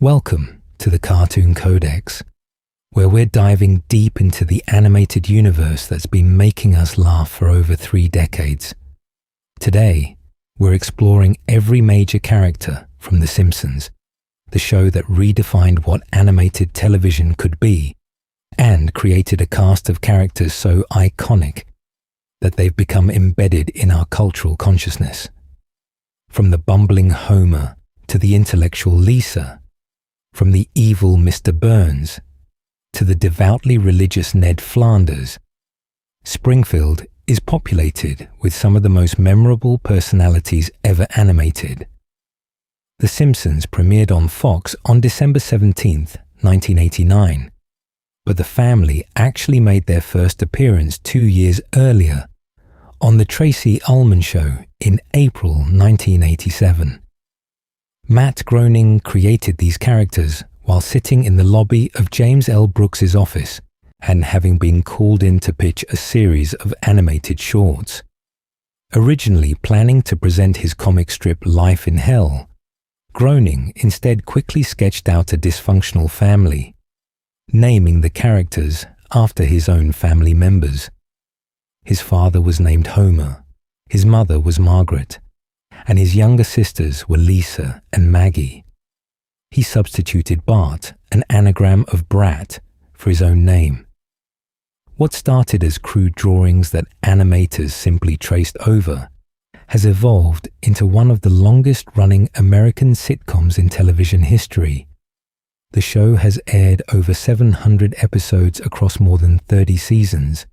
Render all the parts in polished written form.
Welcome to the Cartoon Codex, where we're diving deep into the animated universe that's been making us laugh for over 3 decades. Today, we're exploring every major character from The Simpsons, the show that redefined what animated television could be and created a cast of characters so iconic that they've become embedded in our cultural consciousness. From the bumbling Homer to the intellectual Lisa, from the evil Mr. Burns to the devoutly religious Ned Flanders, Springfield is populated with some of the most memorable personalities ever animated. The Simpsons premiered on Fox on December 17th, 1989, but the family actually made their first appearance 2 years earlier on The Tracy Ullman Show in April 1987. Matt Groening created these characters while sitting in the lobby of James L. Brooks's office and having been called in to pitch a series of animated shorts. Originally planning to present his comic strip Life in Hell, Groening instead quickly sketched out a dysfunctional family, naming the characters after his own family members. His father was named Homer, his mother was Margaret, and his younger sisters were Lisa and Maggie. He substituted Bart, an anagram of brat, for his own name. What started as crude drawings that animators simply traced over has evolved into one of the longest-running American sitcoms in television history. The show has aired over 700 episodes across more than 30 seasons,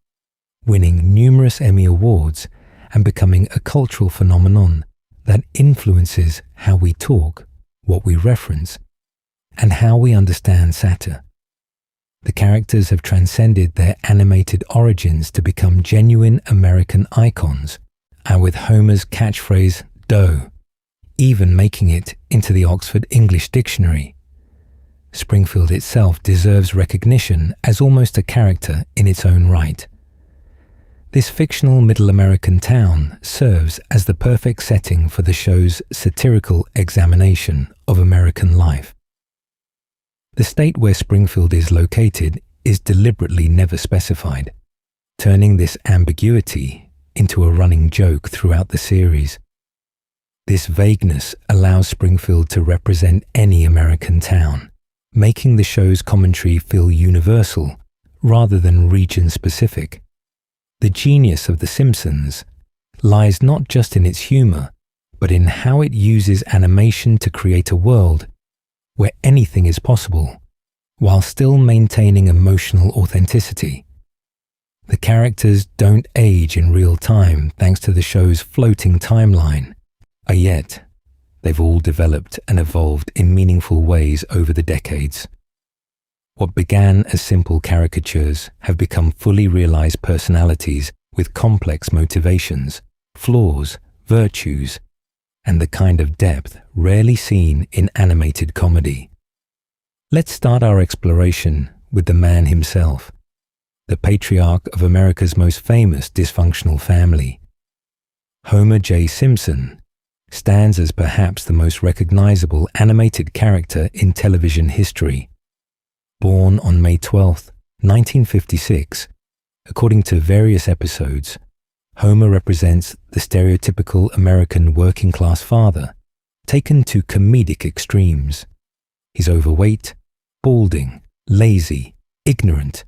winning numerous Emmy Awards and becoming a cultural phenomenon that influences how we talk, what we reference, and how we understand satire. The characters have transcended their animated origins to become genuine American icons, and with Homer's catchphrase, "Dough," even making it into the Oxford English Dictionary. Springfield itself deserves recognition as almost a character in its own right. This fictional middle American town serves as the perfect setting for the show's satirical examination of American life. The state where Springfield is located is deliberately never specified, turning this ambiguity into a running joke throughout the series. This vagueness allows Springfield to represent any American town, making the show's commentary feel universal rather than region-specific. The genius of The Simpsons lies not just in its humor, but in how it uses animation to create a world where anything is possible, while still maintaining emotional authenticity. The characters don't age in real time thanks to the show's floating timeline, yet they've all developed and evolved in meaningful ways over the decades. What began as simple caricatures have become fully realized personalities with complex motivations, flaws, virtues, and the kind of depth rarely seen in animated comedy. Let's start our exploration with the man himself, the patriarch of America's most famous dysfunctional family. Homer J. Simpson stands as perhaps the most recognizable animated character in television history. Born on May 12, 1956, according to various episodes, Homer represents the stereotypical American working-class father, taken to comedic extremes. He's overweight, balding, lazy, ignorant,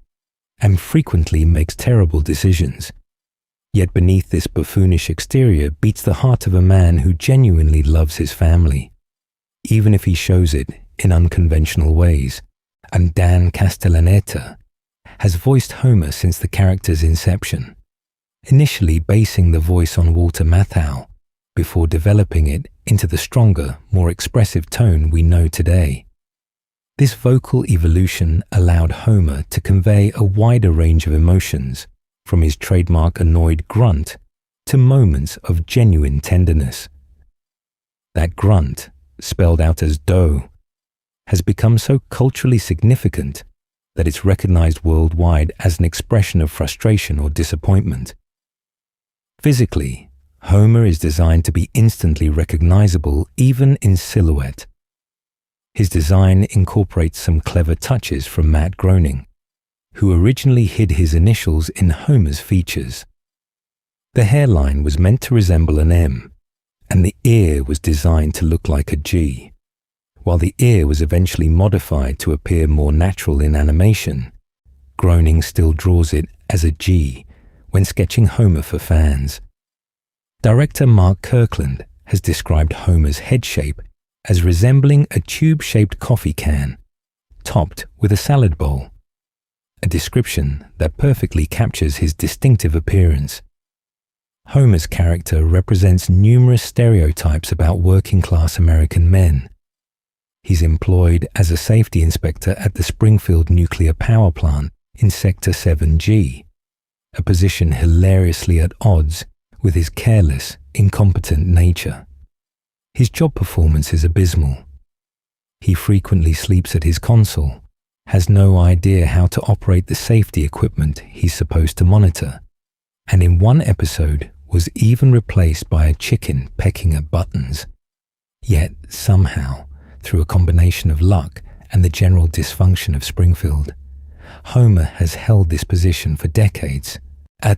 and frequently makes terrible decisions. Yet beneath this buffoonish exterior beats the heart of a man who genuinely loves his family, even if he shows it in unconventional ways. And Dan Castellaneta has voiced Homer since the character's inception, initially basing the voice on Walter Matthau before developing it into the stronger, more expressive tone we know today. This vocal evolution allowed Homer to convey a wider range of emotions, from his trademark annoyed grunt to moments of genuine tenderness. That grunt, spelled out as dough, has become so culturally significant that it's recognized worldwide as an expression of frustration or disappointment. Physically, Homer is designed to be instantly recognizable even in silhouette. His design incorporates some clever touches from Matt Groening, who originally hid his initials in Homer's features. The hairline was meant to resemble an M, and the ear was designed to look like a G. While the ear was eventually modified to appear more natural in animation, Groening still draws it as a G when sketching Homer for fans. Director Mark Kirkland has described Homer's head shape as resembling a tube-shaped coffee can, topped with a salad bowl, a description that perfectly captures his distinctive appearance. Homer's character represents numerous stereotypes about working-class American men. He's employed as a safety inspector at the Springfield nuclear power plant in Sector 7G, a position hilariously at odds with his careless, incompetent nature. His job performance is abysmal. He frequently sleeps at his console, has no idea how to operate the safety equipment he's supposed to monitor, and in one episode was even replaced by a chicken pecking at buttons. Yet, somehow, through a combination of luck and the general dysfunction of Springfield, Homer has held this position for decades.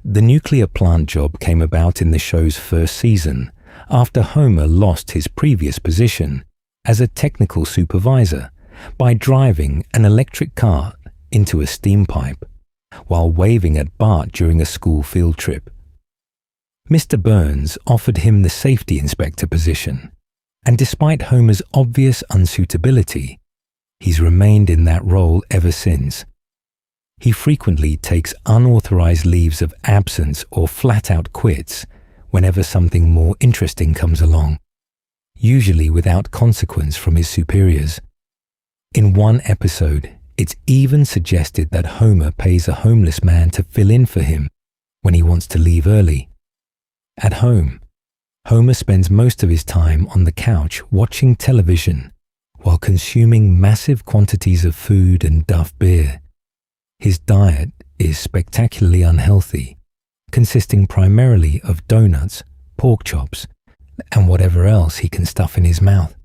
The nuclear plant job came about in the show's first season after Homer lost his previous position as a technical supervisor by driving an electric cart into a steam pipe while waving at Bart during a school field trip. Mr. Burns offered him the safety inspector position, and despite Homer's obvious unsuitability, he's remained in that role ever since. He frequently takes unauthorized leaves of absence or flat-out quits whenever something more interesting comes along, usually without consequence from his superiors. In one episode, it's even suggested that Homer pays a homeless man to fill in for him when he wants to leave early. At home, Homer spends most of his time on the couch watching television while consuming massive quantities of food and Duff beer. His diet is spectacularly unhealthy, consisting primarily of donuts, pork chops, and whatever else he can stuff in his mouth.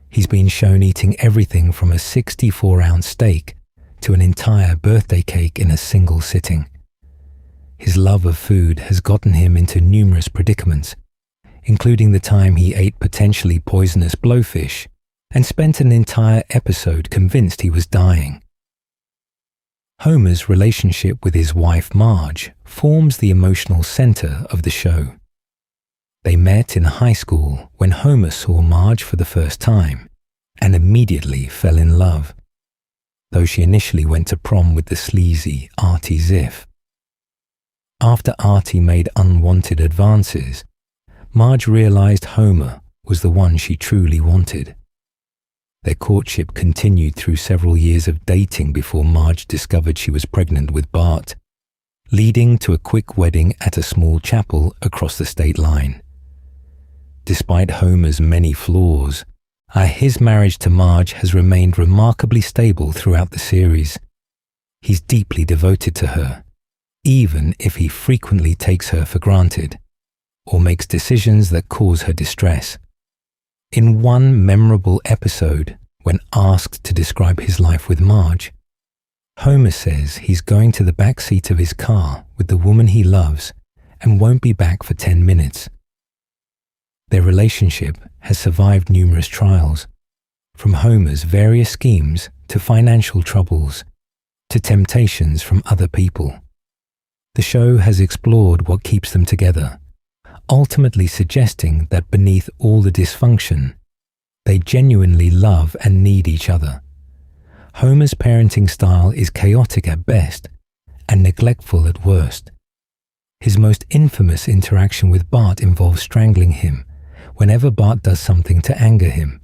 He's been shown eating everything from a 64-ounce steak to an entire birthday cake in a single sitting. His love of food has gotten him into numerous predicaments, including the time he ate potentially poisonous blowfish and spent an entire episode convinced he was dying. Homer's relationship with his wife Marge forms the emotional center of the show. They met in high school when Homer saw Marge for the first time and immediately fell in love, though she initially went to prom with the sleazy Artie Ziff. After Artie made unwanted advances, Marge realized Homer was the one she truly wanted. Their courtship continued through several years of dating before Marge discovered she was pregnant with Bart, leading to a quick wedding at a small chapel across the state line. Despite Homer's many flaws, his marriage to Marge has remained remarkably stable throughout the series. He's deeply devoted to her, even if he frequently takes her for granted or makes decisions that cause her distress. In one memorable episode, when asked to describe his life with Marge, Homer says he's going to the back seat of his car with the woman he loves and won't be back for 10 minutes. Their relationship has survived numerous trials, from Homer's various schemes to financial troubles to temptations from other people. The show has explored what keeps them together, ultimately suggesting that beneath all the dysfunction, they genuinely love and need each other. Homer's parenting style is chaotic at best and neglectful at worst. His most infamous interaction with Bart involves strangling him whenever Bart does something to anger him,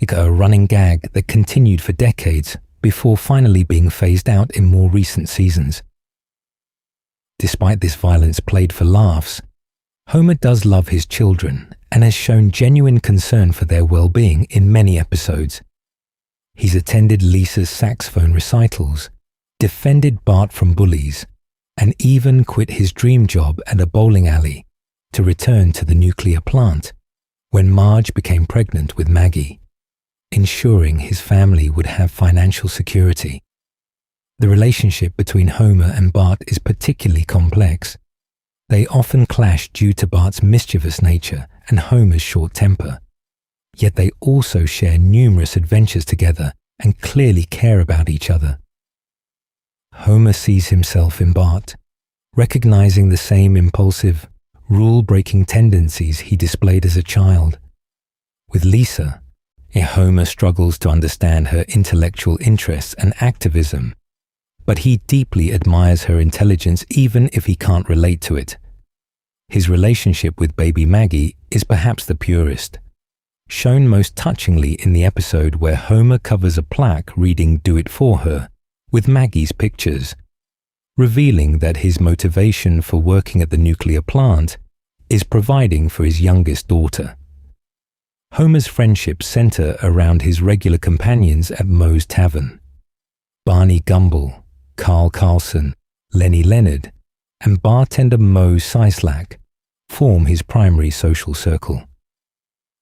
a running gag that continued for decades before finally being phased out in more recent seasons. Despite this violence played for laughs, Homer does love his children and has shown genuine concern for their well-being in many episodes. He's attended Lisa's saxophone recitals, defended Bart from bullies, and even quit his dream job at a bowling alley to return to the nuclear plant when Marge became pregnant with Maggie. In ensuring his family would have financial security. The relationship between Homer and Bart is particularly complex. They often clash due to Bart's mischievous nature and Homer's short temper. Yet they also share numerous adventures together and clearly care about each other. Homer sees himself in Bart, recognizing the same impulsive, rule-breaking tendencies he displayed as a child. With Lisa, Homer struggles to understand her intellectual interests and activism, but he deeply admires her intelligence even if he can't relate to it. His relationship with baby Maggie is perhaps the purest, shown most touchingly in the episode where Homer covers a plaque reading "Do It For Her" with Maggie's pictures, revealing that his motivation for working at the nuclear plant is providing for his youngest daughter. Homer's friendships center around his regular companions at Moe's Tavern. Barney Gumble, Carl Carlson, Lenny Leonard, and bartender Moe Seislak form his primary social circle.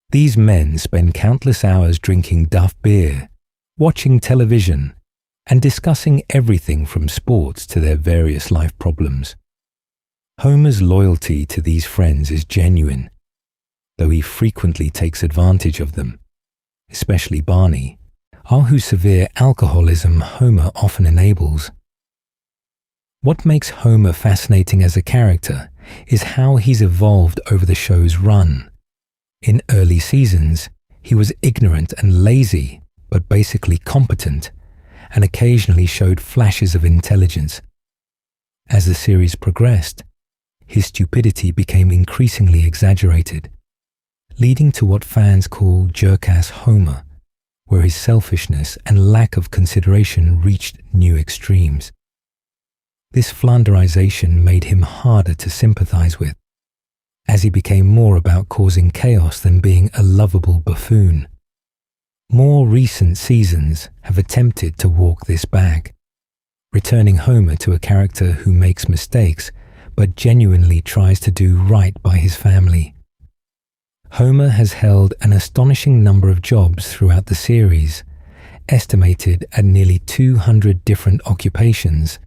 These men spend countless hours drinking Duff beer, watching television, and discussing everything from sports to their various life problems. Homer's loyalty to these friends is genuine, though he frequently takes advantage of them, especially Barney, whose severe alcoholism Homer often enables. What makes Homer fascinating as a character is how he's evolved over the show's run. In early seasons, he was ignorant and lazy, but basically competent, and occasionally showed flashes of intelligence. As the series progressed, his stupidity became increasingly exaggerated, leading to what fans call jerk-ass Homer, where his selfishness and lack of consideration reached new extremes. This flanderization made him harder to sympathize with, as he became more about causing chaos than being a lovable buffoon. More recent seasons have attempted to walk this back, returning Homer to a character who makes mistakes but genuinely tries to do right by his family. Homer has held an astonishing number of jobs throughout the series, estimated at nearly 200 different occupations,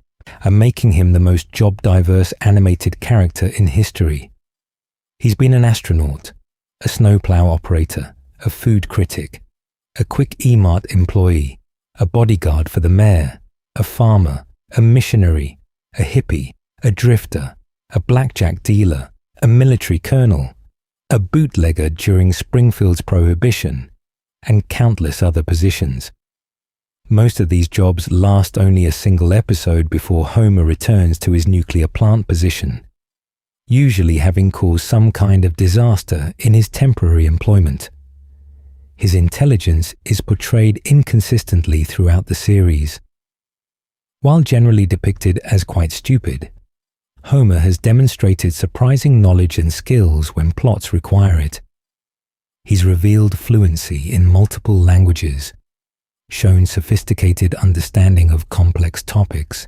and making him the most job-diverse animated character in history. He's been an astronaut, a snowplow operator, a food critic, a quick E-Mart employee, a bodyguard for the mayor, a farmer, a missionary, a hippie, a drifter, a blackjack dealer, a military colonel, a bootlegger during Springfield's Prohibition, and countless other positions. Most of these jobs last only a single episode before Homer returns to his nuclear plant position, usually having caused some kind of disaster in his temporary employment. His intelligence is portrayed inconsistently throughout the series. While generally depicted as quite stupid, Homer has demonstrated surprising knowledge and skills when plots require it. He's revealed fluency in multiple languages, shown sophisticated understanding of complex topics,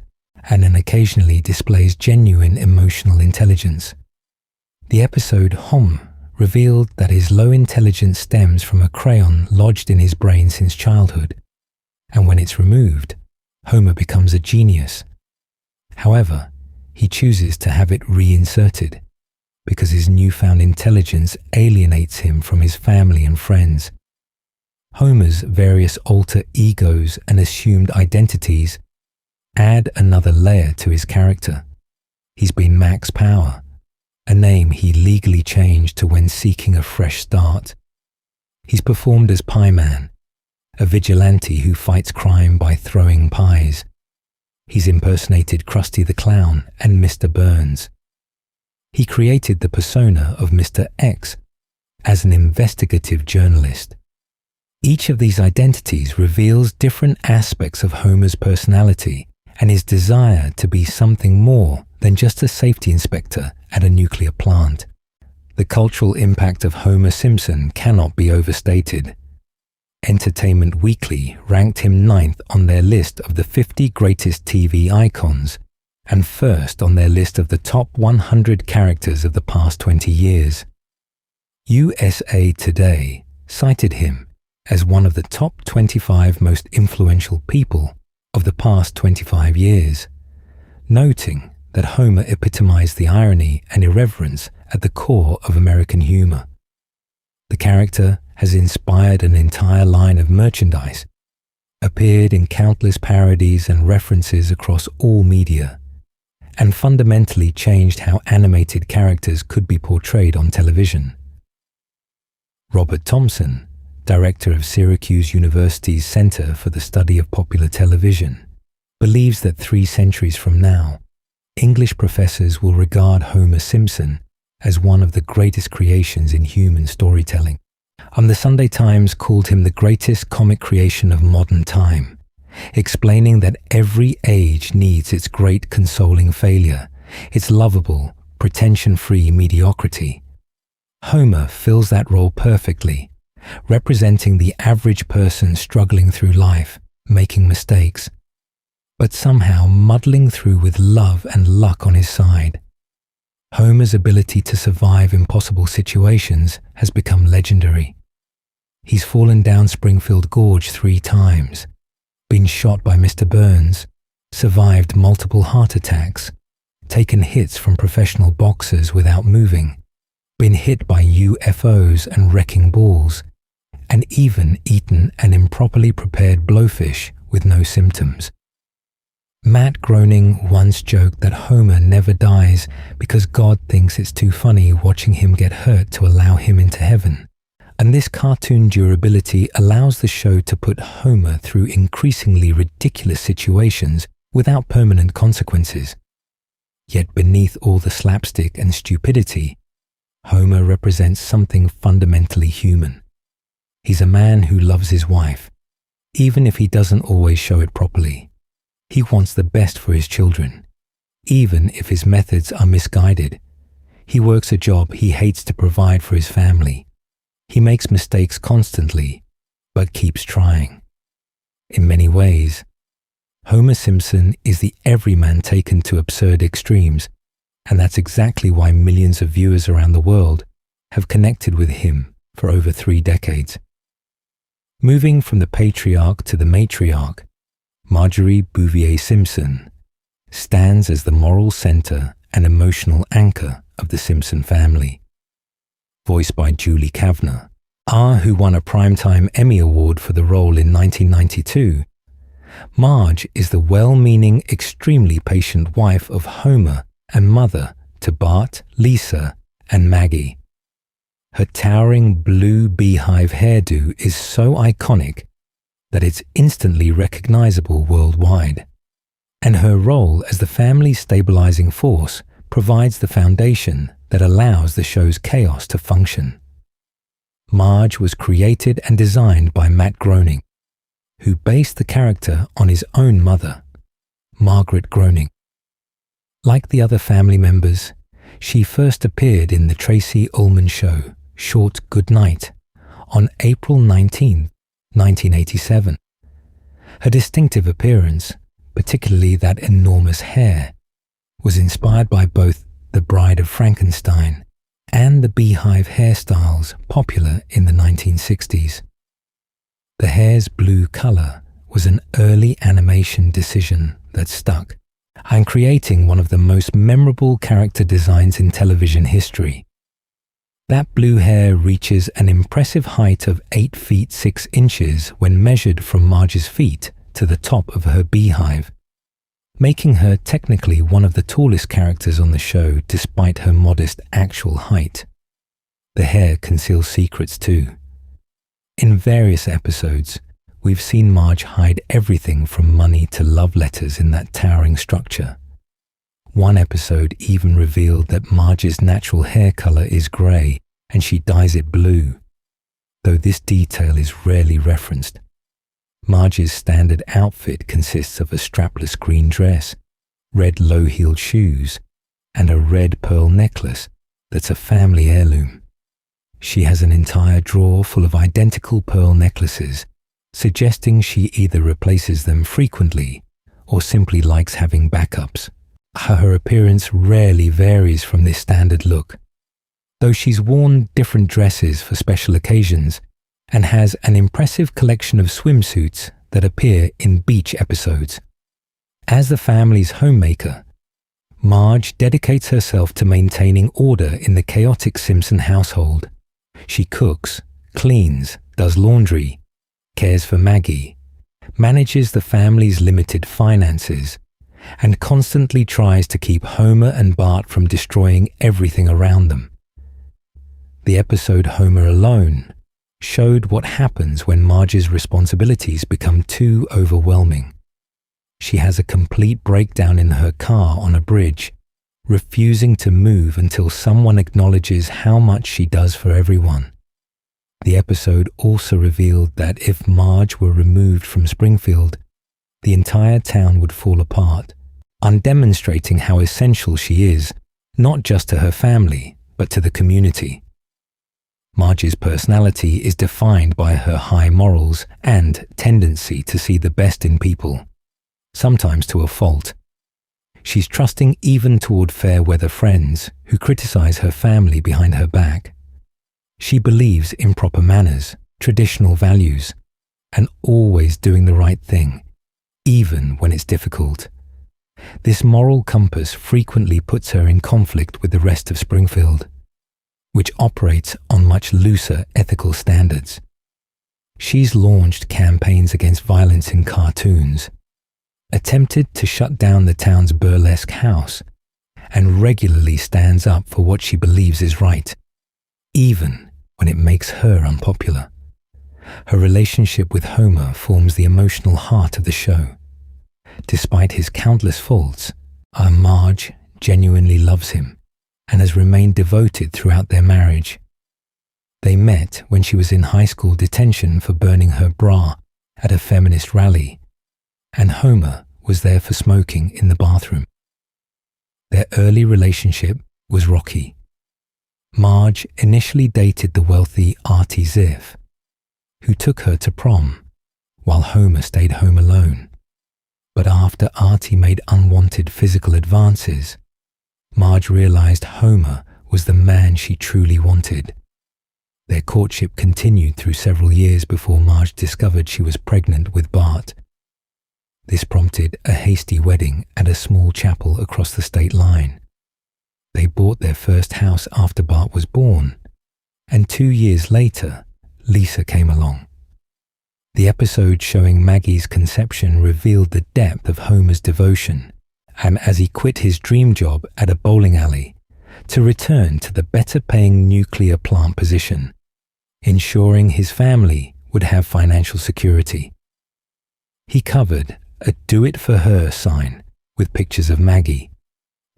and occasionally displays genuine emotional intelligence. The episode Hom revealed that his low intelligence stems from a crayon lodged in his brain since childhood, and when it's removed, Homer becomes a genius. However, he chooses to have it reinserted because his newfound intelligence alienates him from his family and friends. Homer's various alter egos and assumed identities add another layer to his character. He's been Max Power, a name he legally changed to when seeking a fresh start. He's performed as Pie Man, a vigilante who fights crime by throwing pies. He's impersonated Krusty the Clown and Mr. Burns. He created the persona of Mr. X as an investigative journalist. Each of these identities reveals different aspects of Homer's personality and his desire to be something more than just a safety inspector at a nuclear plant. The cultural impact of Homer Simpson cannot be overstated. Entertainment Weekly ranked him 9th on their list of the 50 greatest TV icons and 1st on their list of the top 100 characters of the past 20 years. USA Today cited him as one of the top 25 most influential people of the past 25 years, noting that Homer epitomized the irony and irreverence at the core of American humor. The character has inspired an entire line of merchandise, appeared in countless parodies and references across all media, and fundamentally changed how animated characters could be portrayed on television. Robert Thompson, director of Syracuse University's Center for the Study of Popular Television, believes that 3 centuries from now, English professors will regard Homer Simpson as one of the greatest creations in human storytelling. The Sunday Times called him the greatest comic creation of modern time, explaining that every age needs its great consoling failure, its lovable, pretension-free mediocrity. Homer fills that role perfectly, representing the average person struggling through life, making mistakes, but somehow muddling through with love and luck on his side. Homer's ability to survive impossible situations has become legendary. He's fallen down Springfield Gorge 3 times, been shot by Mr. Burns, survived multiple heart attacks, taken hits from professional boxers without moving, been hit by UFOs and wrecking balls, and even eaten an improperly prepared blowfish with no symptoms. Matt Groening once joked that Homer never dies because God thinks it's too funny watching him get hurt to allow him into heaven. And this cartoon durability allows the show to put Homer through increasingly ridiculous situations without permanent consequences. Yet beneath all the slapstick and stupidity, Homer represents something fundamentally human. He's a man who loves his wife, even if he doesn't always show it properly. He wants the best for his children, even if his methods are misguided. He works a job he hates to provide for his family. He makes mistakes constantly, but keeps trying. In many ways, Homer Simpson is the everyman taken to absurd extremes, and that's exactly why millions of viewers around the world have connected with him for over 3 decades. Moving from the patriarch to the matriarch, Marjorie Bouvier Simpson stands as the moral center and emotional anchor of the Simpson family. Voiced by Julie Kavner, who won a Primetime Emmy Award for the role in 1992, Marge is the well-meaning, extremely patient wife of Homer and mother to Bart, Lisa, and Maggie. Her towering blue beehive hairdo is so iconic that it's instantly recognizable worldwide, and her role as the family's stabilizing force provides the foundation that allows the show's chaos to function. Marge was created and designed by Matt Groening, who based the character on his own mother, Margaret Groening. Like the other family members, she first appeared in The Tracy Ullman Show, Short Good Night, on April 19, 1987. Her distinctive appearance, particularly that enormous hair, was inspired by both The Bride of Frankenstein and the beehive hairstyles popular in the 1960s. The hair's blue color was an early animation decision that stuck, and creating one of the most memorable character designs in television history. That blue hair reaches an impressive height of 8 feet 6 inches when measured from Marge's feet to the top of her beehive, making her technically one of the tallest characters on the show despite her modest actual height. The hair conceals secrets too. In various episodes, we've seen Marge hide everything from money to love letters in that towering structure. One episode even revealed that Marge's natural hair color is grey and she dyes it blue, though this detail is rarely referenced. Marge's standard outfit consists of a strapless green dress, red low-heeled shoes, and a red pearl necklace that's a family heirloom. She has an entire drawer full of identical pearl necklaces, suggesting she either replaces them frequently or simply likes having backups. Her appearance rarely varies from this standard look. Though she's worn different dresses for special occasions, and has an impressive collection of swimsuits that appear in beach episodes. As the family's homemaker, Marge dedicates herself to maintaining order in the chaotic Simpson household. She cooks, cleans, does laundry, cares for Maggie, manages the family's limited finances, and constantly tries to keep Homer and Bart from destroying everything around them. The episode Homer Alone showed what happens when Marge's responsibilities become too overwhelming. She has a complete breakdown in her car on a bridge, refusing to move until someone acknowledges how much she does for everyone. The episode also revealed that if Marge were removed from Springfield, the entire town would fall apart, demonstrating how essential she is, not just to her family, but to the community. Marge's personality is defined by her high morals and tendency to see the best in people, sometimes to a fault. She's trusting even toward fair-weather friends who criticize her family behind her back. She believes in proper manners, traditional values, and always doing the right thing, even when it's difficult. This moral compass frequently puts her in conflict with the rest of Springfield, which operates on much looser ethical standards. She's launched campaigns against violence in cartoons, attempted to shut down the town's burlesque house, and regularly stands up for what she believes is right, even when it makes her unpopular. Her relationship with Homer forms the emotional heart of the show. Despite his countless faults, our Marge genuinely loves him and has remained devoted throughout their marriage. They met when she was in high school detention for burning her bra at a feminist rally, and Homer was there for smoking in the bathroom. Their early relationship was rocky. Marge initially dated the wealthy Artie Ziff, who took her to prom, while Homer stayed home alone. But after Artie made unwanted physical advances, Marge realized Homer was the man she truly wanted. Their courtship continued through several years before Marge discovered she was pregnant with Bart. This prompted a hasty wedding at a small chapel across the state line. They bought their first house after Bart was born, and 2 years later, Lisa came along. The episode showing Maggie's conception revealed the depth of Homer's devotion, and as he quit his dream job at a bowling alley to return to the better-paying nuclear plant position, ensuring his family would have financial security. He covered a do-it-for-her sign with pictures of Maggie,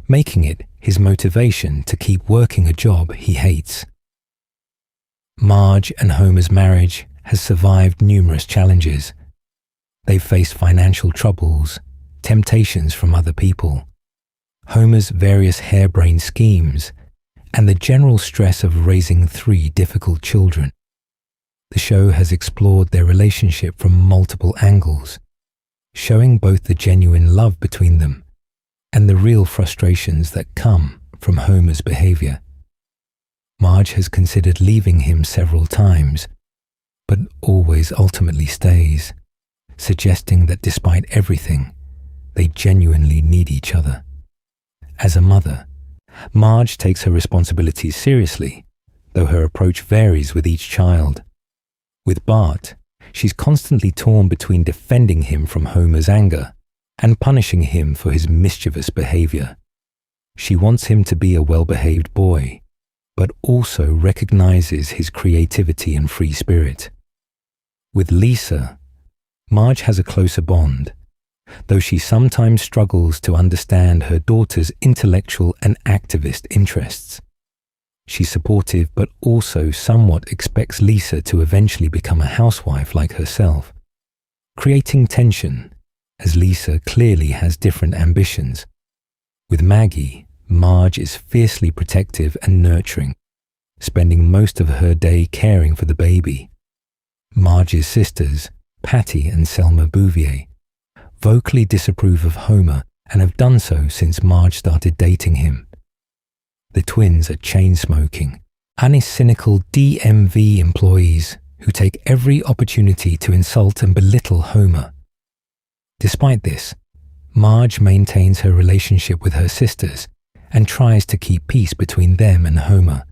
making it his motivation to keep working a job he hates. Marge and Homer's marriage has survived numerous challenges. They've faced financial troubles, temptations from other people, Homer's various harebrained schemes, and the general stress of raising 3 difficult children. The show has explored their relationship from multiple angles, showing both the genuine love between them and the real frustrations that come from Homer's behavior. Marge has considered leaving him several times, but always ultimately stays, suggesting that despite everything, they genuinely need each other. As a mother, Marge takes her responsibilities seriously, though her approach varies with each child. With Bart, she's constantly torn between defending him from Homer's anger and punishing him for his mischievous behavior. She wants him to be a well-behaved boy, but also recognizes his creativity and free spirit. With Lisa, Marge has a closer bond, though she sometimes struggles to understand her daughter's intellectual and activist interests. She's supportive but also somewhat expects Lisa to eventually become a housewife like herself, creating tension as Lisa clearly has different ambitions. With Maggie, Marge is fiercely protective and nurturing, spending most of her day caring for the baby. Marge's sisters, Patty and Selma Bouvier, vocally disapprove of Homer and have done so since Marge started dating him. The twins are chain-smoking, cynical DMV employees who take every opportunity to insult and belittle Homer. Despite this, Marge maintains her relationship with her sisters and tries to keep peace between them and Homer,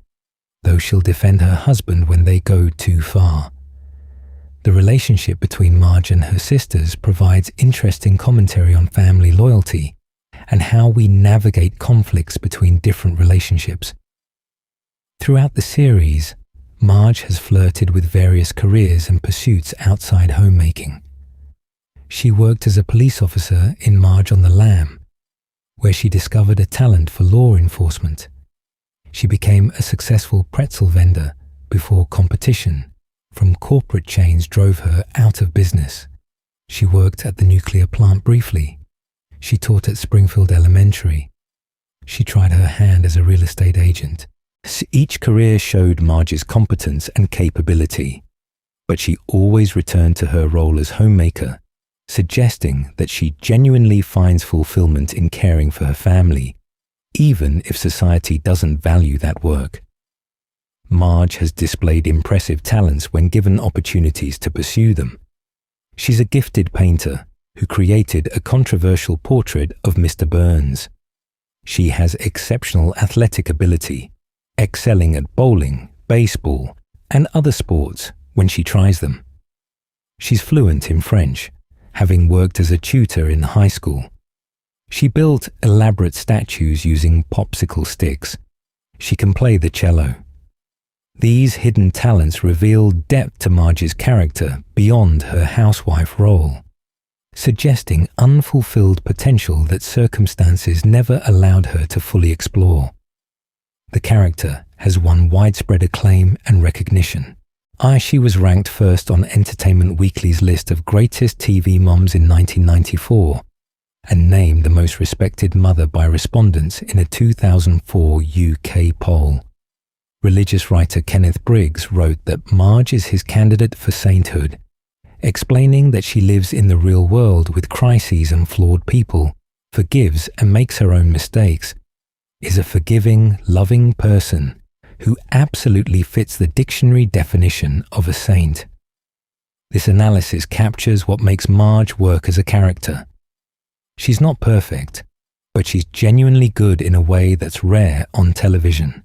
though she'll defend her husband when they go too far. The relationship between Marge and her sisters provides interesting commentary on family loyalty and how we navigate conflicts between different relationships. Throughout the series, Marge has flirted with various careers and pursuits outside homemaking. She worked as a police officer in Marge on the Lam, where she discovered a talent for law enforcement. She became a successful pretzel vendor before competition from corporate chains drove her out of business. She worked at the nuclear plant briefly. She taught at Springfield Elementary. She tried her hand as a real estate agent. Each career showed Marge's competence and capability, but she always returned to her role as homemaker, suggesting that she genuinely finds fulfillment in caring for her family, even if society doesn't value that work. Marge has displayed impressive talents when given opportunities to pursue them. She's a gifted painter who created a controversial portrait of Mr. Burns. She has exceptional athletic ability, excelling at bowling, baseball, and other sports when she tries them. She's fluent in French, having worked as a tutor in high school. She built elaborate statues using popsicle sticks. She can play the cello. These hidden talents reveal depth to Marge's character beyond her housewife role, suggesting unfulfilled potential that circumstances never allowed her to fully explore. The character has won widespread acclaim and recognition. She was ranked first on Entertainment Weekly's list of greatest TV moms in 1994 and named the most respected mother by respondents in a 2004 UK poll. Religious writer Kenneth Briggs wrote that Marge is his candidate for sainthood, explaining that she lives in the real world with crises and flawed people, forgives and makes her own mistakes, is a forgiving, loving person who absolutely fits the dictionary definition of a saint. This analysis captures what makes Marge work as a character. She's not perfect, but she's genuinely good in a way that's rare on television.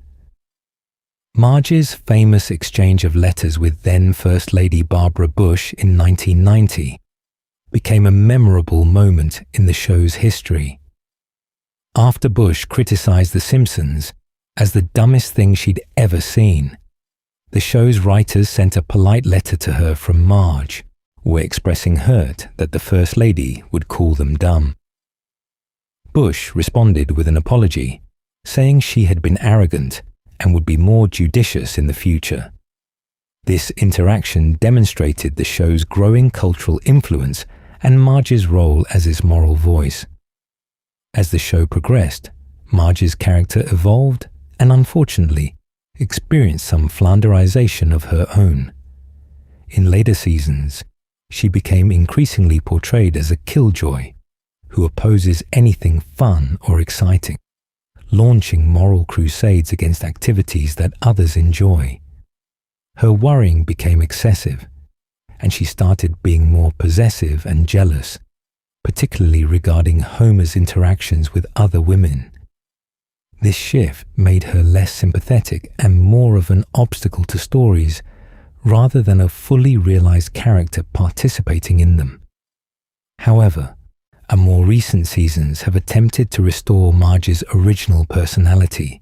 Marge's famous exchange of letters with then First Lady Barbara Bush in 1990 became a memorable moment in the show's history. After Bush criticized The Simpsons as the dumbest thing she'd ever seen, the show's writers sent a polite letter to her from Marge, expressing hurt that the First Lady would call them dumb. Bush responded with an apology, saying she had been arrogant and would be more judicious in the future. This interaction demonstrated the show's growing cultural influence and Marge's role as its moral voice. As the show progressed, Marge's character evolved and, unfortunately, experienced some Flanderization of her own. In later seasons, she became increasingly portrayed as a killjoy who opposes anything fun or exciting, launching moral crusades against activities that others enjoy. Her worrying became excessive, and she started being more possessive and jealous, particularly regarding Homer's interactions with other women. This shift made her less sympathetic and more of an obstacle to stories, rather than a fully realized character participating in them. However, more recent seasons have attempted to restore Marge's original personality,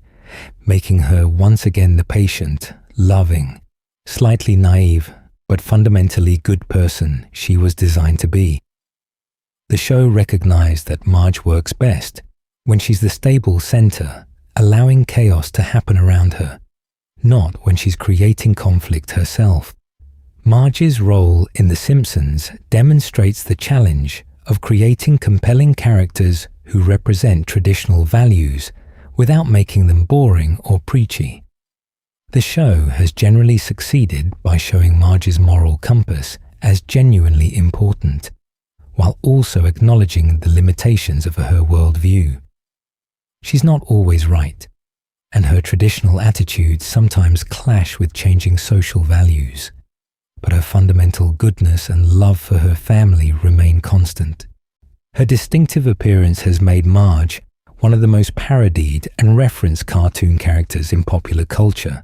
making her once again the patient, loving, slightly naive, but fundamentally good person she was designed to be. The show recognized that Marge works best when she's the stable center, allowing chaos to happen around her, not when she's creating conflict herself. Marge's role in The Simpsons demonstrates the challenge of creating compelling characters who represent traditional values without making them boring or preachy. The show has generally succeeded by showing Marge's moral compass as genuinely important, while also acknowledging the limitations of her worldview. She's not always right, and her traditional attitudes sometimes clash with changing social values. but her fundamental goodness and love for her family remain constant. Her distinctive appearance has made Marge one of the most parodied and referenced cartoon characters in popular culture.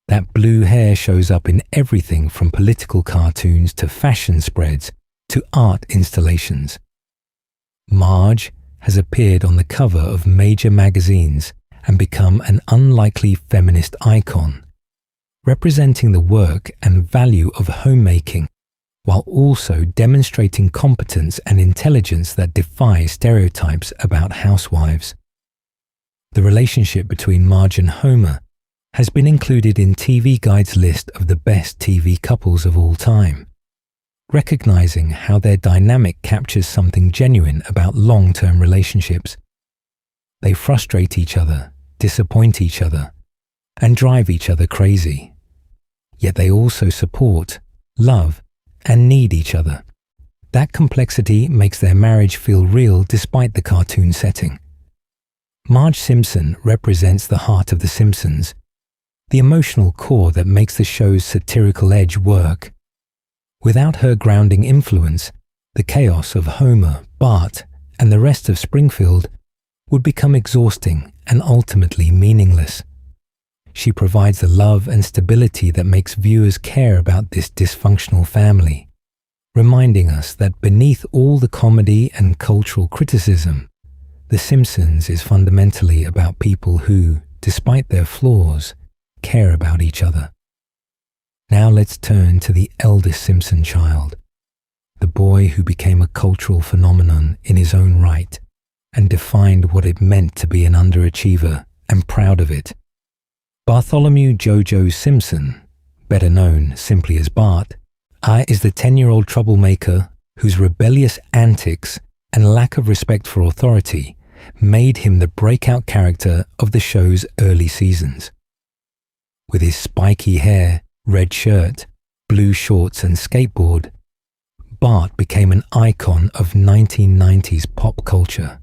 That blue hair shows up in everything from political cartoons to fashion spreads to art installations. Marge has appeared on the cover of major magazines and become an unlikely feminist icon, representing the work and value of homemaking, while also demonstrating competence and intelligence that defy stereotypes about housewives. The relationship between Marge and Homer has been included in TV Guide's list of the best TV couples of all time, recognizing how their dynamic captures something genuine about long-term relationships. They frustrate each other, disappoint each other, and drive each other crazy. Yet they also support, love, and need each other. That complexity makes their marriage feel real despite the cartoon setting. Marge Simpson represents the heart of The Simpsons, the emotional core that makes the show's satirical edge work. Without her grounding influence, the chaos of Homer, Bart, and the rest of Springfield would become exhausting and ultimately meaningless. She provides the love and stability that makes viewers care about this dysfunctional family, reminding us that beneath all the comedy and cultural criticism, The Simpsons is fundamentally about people who, despite their flaws, care about each other. Now let's turn to the eldest Simpson child, the boy who became a cultural phenomenon in his own right and defined what it meant to be an underachiever and proud of it. Bartholomew Jojo Simpson, better known simply as Bart, is the 10-year-old troublemaker whose rebellious antics and lack of respect for authority made him the breakout character of the show's early seasons. With his spiky hair, red shirt, blue shorts and skateboard, Bart became an icon of 1990s pop culture,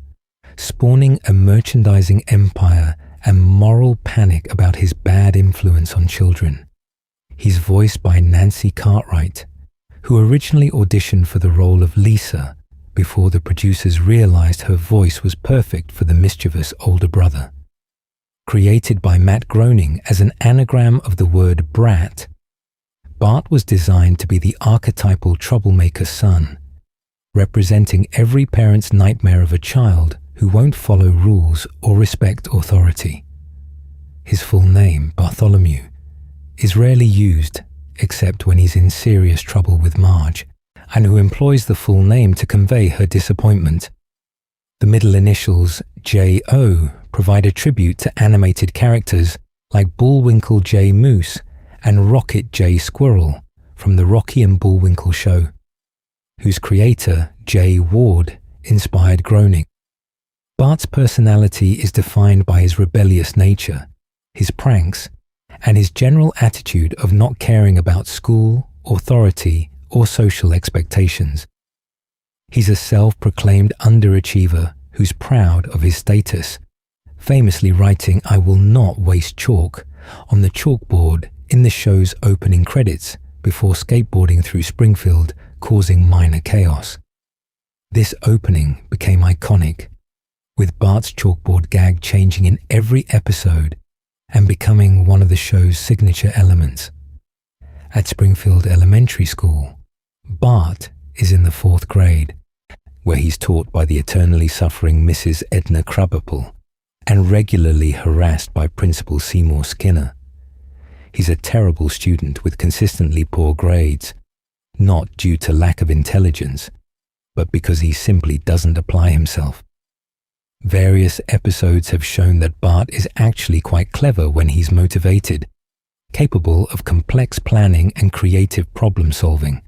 spawning a merchandising empire and moral panic about his bad influence on children. He's voiced by Nancy Cartwright, who originally auditioned for the role of Lisa before the producers realized her voice was perfect for the mischievous older brother. Created by Matt Groening as an anagram of the word brat, Bart was designed to be the archetypal troublemaker son, representing every parent's nightmare of a child who won't follow rules or respect authority. His full name, Bartholomew, is rarely used except when he's in serious trouble with Marge, and who employs the full name to convey her disappointment. The middle initials J.O. provide a tribute to animated characters like Bullwinkle J. Moose and Rocket J. Squirrel from the Rocky and Bullwinkle show, whose creator, J. Ward, inspired Groening. Bart's personality is defined by his rebellious nature, his pranks, and his general attitude of not caring about school, authority, or social expectations. He's a self-proclaimed underachiever who's proud of his status, famously writing "I will not waste chalk" on the chalkboard in the show's opening credits before skateboarding through Springfield, causing minor chaos. This opening became iconic, with Bart's chalkboard gag changing in every episode and becoming one of the show's signature elements. At Springfield Elementary School, Bart is in the 4th grade, where he's taught by the eternally suffering Mrs. Edna Krabappel and regularly harassed by Principal Seymour Skinner. He's a terrible student with consistently poor grades, not due to lack of intelligence, but because he simply doesn't apply himself. Various episodes have shown that Bart is actually quite clever when he's motivated, capable of complex planning and creative problem solving.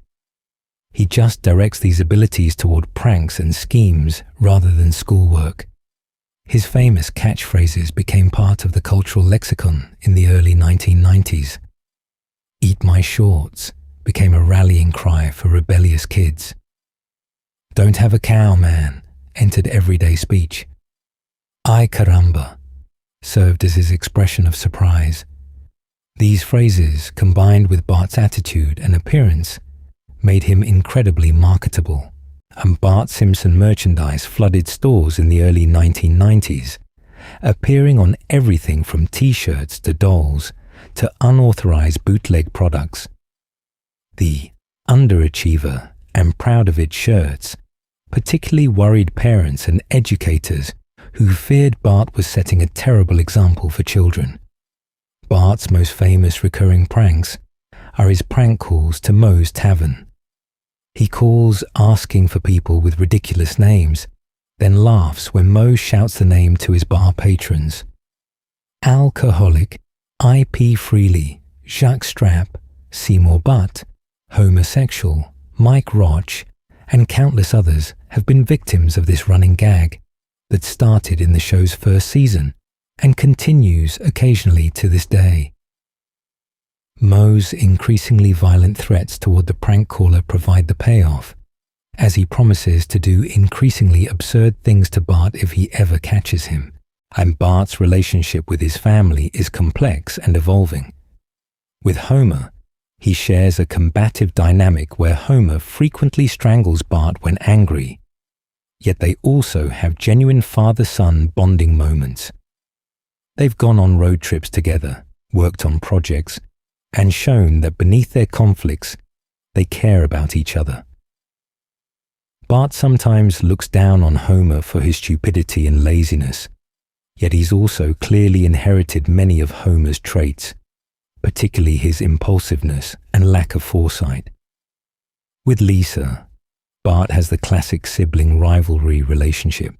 He just directs these abilities toward pranks and schemes rather than schoolwork. His famous catchphrases became part of the cultural lexicon in the early 1990s. "Eat my shorts" became a rallying cry for rebellious kids. "Don't have a cow, man" entered everyday speech. "Ay caramba" served as his expression of surprise. These phrases, combined with Bart's attitude and appearance, made him incredibly marketable, and Bart Simpson merchandise flooded stores in the early 1990s, appearing on everything from t-shirts to dolls to unauthorized bootleg products. The underachiever and proud of it shirts particularly worried parents and educators who feared Bart was setting a terrible example for children. Bart's most famous recurring pranks are his prank calls to Moe's Tavern. He calls asking for people with ridiculous names, then laughs when Moe shouts the name to his bar patrons. Alcoholic, IP Freely, Jacques Strap, Seymour Butt, homosexual, Mike Roch, and countless others have been victims of this running gag that started in the show's first season and continues occasionally to this day. Moe's increasingly violent threats toward the prank caller provide the payoff, as he promises to do increasingly absurd things to Bart if he ever catches him, and Bart's relationship with his family is complex and evolving. With Homer, he shares a combative dynamic where Homer frequently strangles Bart when angry, yet they also have genuine father-son bonding moments. They've gone on road trips together, worked on projects, and shown that beneath their conflicts, they care about each other. Bart sometimes looks down on Homer for his stupidity and laziness, yet he's also clearly inherited many of Homer's traits, particularly his impulsiveness and lack of foresight. With Lisa, Bart has the classic sibling rivalry relationship.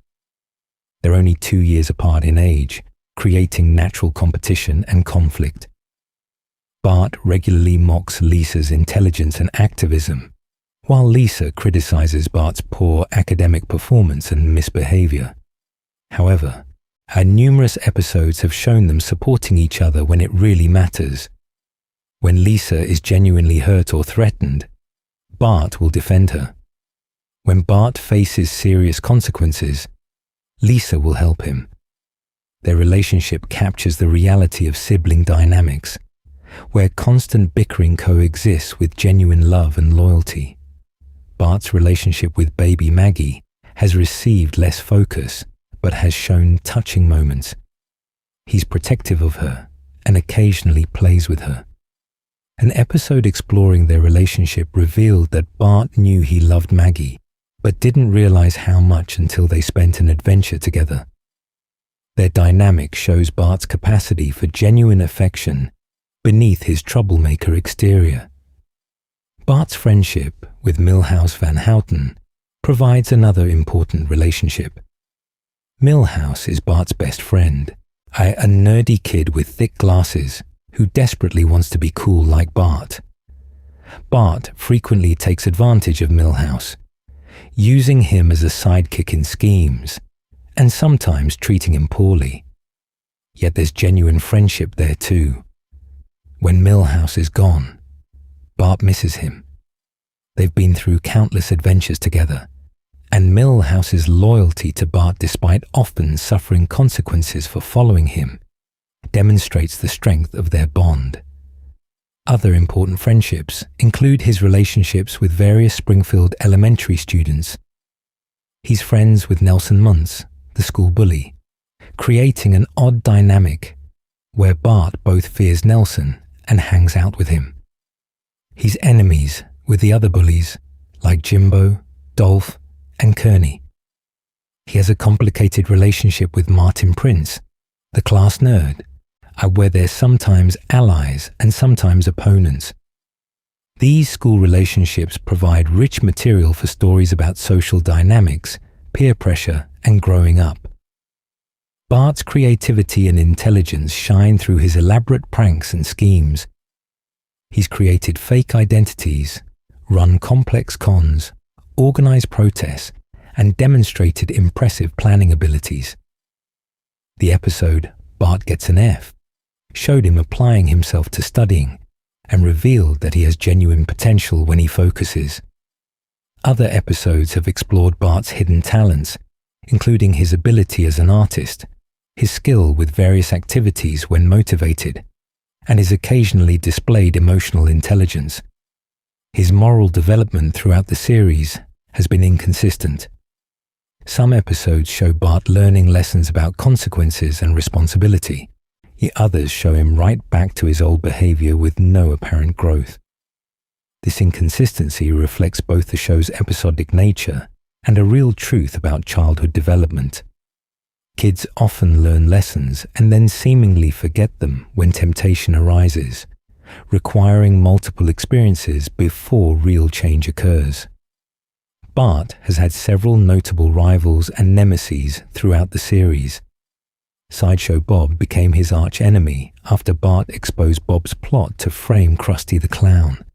They're only 2 years apart in age, creating natural competition and conflict. Bart regularly mocks Lisa's intelligence and activism, while Lisa criticizes Bart's poor academic performance and misbehavior. However, our numerous episodes have shown them supporting each other when it really matters. When Lisa is genuinely hurt or threatened, Bart will defend her. When Bart faces serious consequences, Lisa will help him. Their relationship captures the reality of sibling dynamics, where constant bickering coexists with genuine love and loyalty. Bart's relationship with baby Maggie has received less focus, but has shown touching moments. He's protective of her and occasionally plays with her. An episode exploring their relationship revealed that Bart knew he loved Maggie, but didn't realize how much until they spent an adventure together. Their dynamic shows Bart's capacity for genuine affection beneath his troublemaker exterior. Bart's friendship with Milhouse Van Houten provides another important relationship. Milhouse is Bart's best friend, a nerdy kid with thick glasses who desperately wants to be cool like Bart. Bart frequently takes advantage of Milhouse, using him as a sidekick in schemes, and sometimes treating him poorly. Yet there's genuine friendship there too. When Milhouse is gone, Bart misses him. They've been through countless adventures together, and Milhouse's loyalty to Bart, despite often suffering consequences for following him, demonstrates the strength of their bond. Other important friendships include his relationships with various Springfield elementary students. He's friends with Nelson Muntz, the school bully, creating an odd dynamic where Bart both fears Nelson and hangs out with him. He's enemies with the other bullies like Jimbo, Dolph, and Kearney. He has a complicated relationship with Martin Prince, the class nerd, where they're sometimes allies and sometimes opponents. These school relationships provide rich material for stories about social dynamics, peer pressure, and growing up. Bart's creativity and intelligence shine through his elaborate pranks and schemes. He's created fake identities, run complex cons, organized protests, and demonstrated impressive planning abilities. The episode, Bart Gets an F, showed him applying himself to studying and revealed that he has genuine potential when he focuses. Other episodes have explored Bart's hidden talents, including his ability as an artist, his skill with various activities when motivated, and is occasionally displayed emotional intelligence. His moral development throughout the series has been inconsistent. Some episodes show Bart learning lessons about consequences and responsibility, yet others show him right back to his old behavior with no apparent growth. This inconsistency reflects both the show's episodic nature and a real truth about childhood development. Kids often learn lessons and then seemingly forget them when temptation arises, requiring multiple experiences before real change occurs. Bart has had several notable rivals and nemeses throughout the series. Sideshow Bob became his arch-enemy after Bart exposed Bob's plot to frame Krusty the Clown.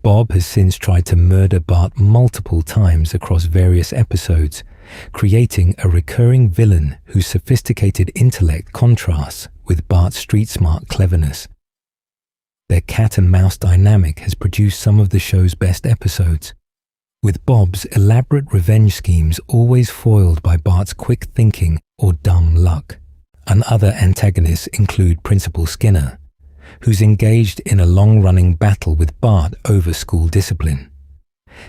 Bob has since tried to murder Bart multiple times across various episodes, creating a recurring villain whose sophisticated intellect contrasts with Bart's street-smart cleverness. Their cat-and-mouse dynamic has produced some of the show's best episodes, with Bob's elaborate revenge schemes always foiled by Bart's quick thinking or dumb luck. And other antagonists include Principal Skinner, who's engaged in a long-running battle with Bart over school discipline.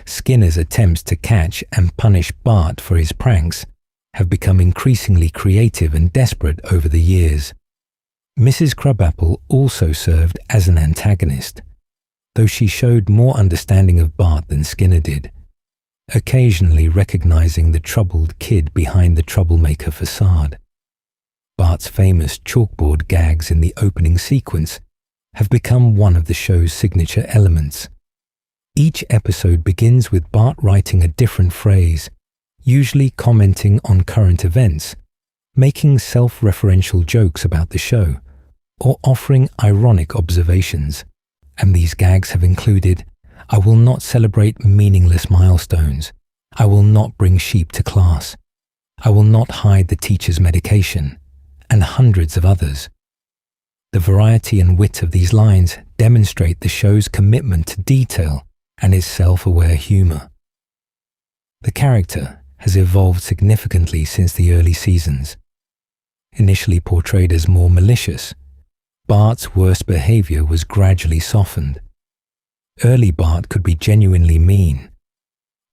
Skinner's attempts to catch and punish Bart for his pranks have become increasingly creative and desperate over the years. Mrs. Crabapple also served as an antagonist, though she showed more understanding of Bart than Skinner did, occasionally recognizing the troubled kid behind the troublemaker facade. Bart's famous chalkboard gags in the opening sequence have become one of the show's signature elements. Each episode begins with Bart writing a different phrase, usually commenting on current events, making self-referential jokes about the show, or offering ironic observations. And these gags have included, "I will not celebrate meaningless milestones. I will not bring sheep to class. I will not hide the teacher's medication," and hundreds of others. The variety and wit of these lines demonstrate the show's commitment to detail and its self-aware humor. The character has evolved significantly since the early seasons. Initially portrayed as more malicious, Bart's worst behavior was gradually softened. Early Bart could be genuinely mean,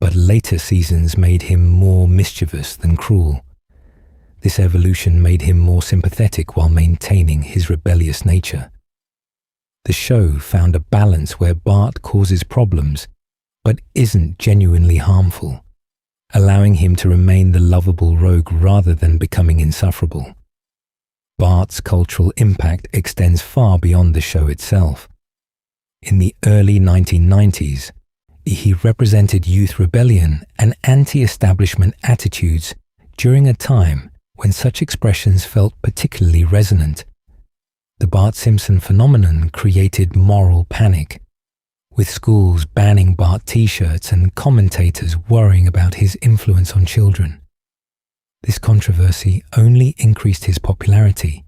but later seasons made him more mischievous than cruel. This evolution made him more sympathetic while maintaining his rebellious nature. The show found a balance where Bart causes problems, but isn't genuinely harmful, allowing him to remain the lovable rogue rather than becoming insufferable. Bart's cultural impact extends far beyond the show itself. In the early 1990s, he represented youth rebellion and anti-establishment attitudes during a time when such expressions felt particularly resonant. The Bart Simpson phenomenon created moral panic, with schools banning Bart t-shirts and commentators worrying about his influence on children. This controversy only increased his popularity,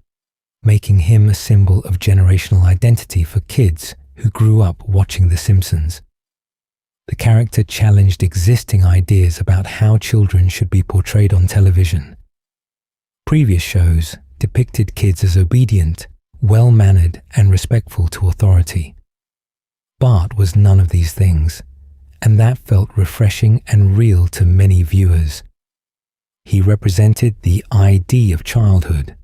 making him a symbol of generational identity for kids who grew up watching The Simpsons. The character challenged existing ideas about how children should be portrayed on television. Previous shows depicted kids as obedient, well-mannered, and respectful to authority. Bart was none of these things, and that felt refreshing and real to many viewers. He represented the ID of childhood,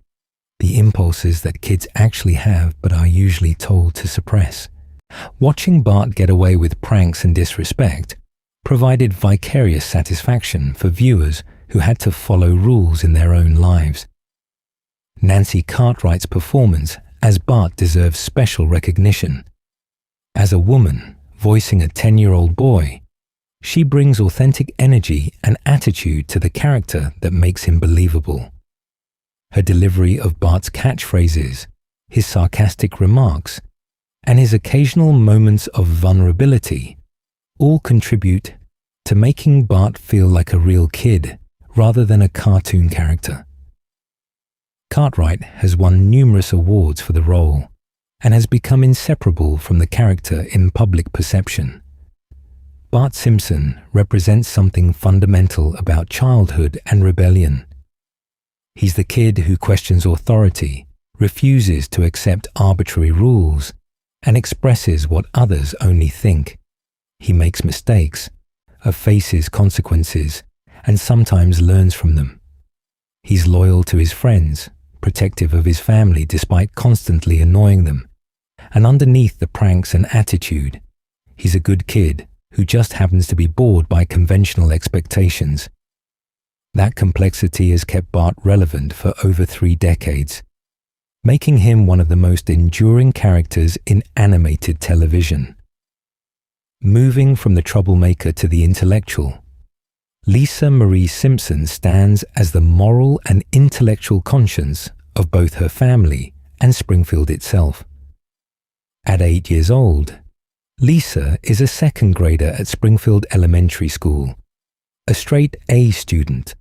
the impulses that kids actually have but are usually told to suppress. Watching Bart get away with pranks and disrespect provided vicarious satisfaction for viewers who had to follow rules in their own lives. Nancy Cartwright's performance as Bart deserves special recognition. As a woman voicing a 10-year-old boy, she brings authentic energy and attitude to the character that makes him believable. Her delivery of Bart's catchphrases, his sarcastic remarks, and his occasional moments of vulnerability all contribute to making Bart feel like a real kid rather than a cartoon character. Cartwright has won numerous awards for the role and has become inseparable from the character in public perception. Bart Simpson represents something fundamental about childhood and rebellion. He's the kid who questions authority, refuses to accept arbitrary rules, and expresses what others only think. He makes mistakes, faces consequences, and sometimes learns from them. He's loyal to his friends, protective of his family despite constantly annoying them. And underneath the pranks and attitude, he's a good kid who just happens to be bored by conventional expectations. That complexity has kept Bart relevant for over 3 decades, making him one of the most enduring characters in animated television. Moving from the troublemaker to the intellectual, Lisa Marie Simpson stands as the moral and intellectual conscience of both her family and Springfield itself. At 8 years old, Lisa is a second grader at Springfield Elementary School, a straight A student,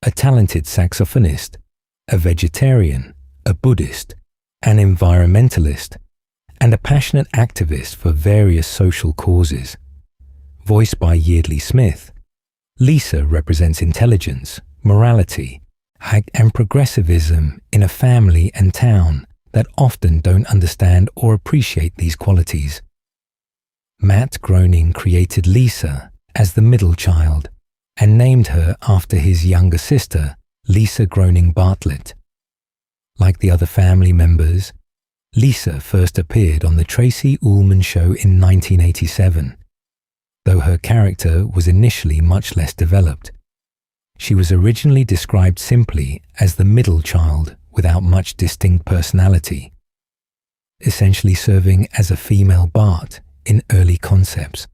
a talented saxophonist, a vegetarian, a Buddhist, an environmentalist, and a passionate activist for various social causes. Voiced by Yeardley Smith, Lisa represents intelligence, morality, and progressivism in a family and town that often don't understand or appreciate these qualities. Matt Groening created Lisa as the middle child and named her after his younger sister, Lisa Groening Bartlett. Like the other family members, Lisa first appeared on The Tracy Ullman Show in 1987, though her character was initially much less developed. She was originally described simply as the middle child without much distinct personality, essentially serving as a female Bart in early concepts.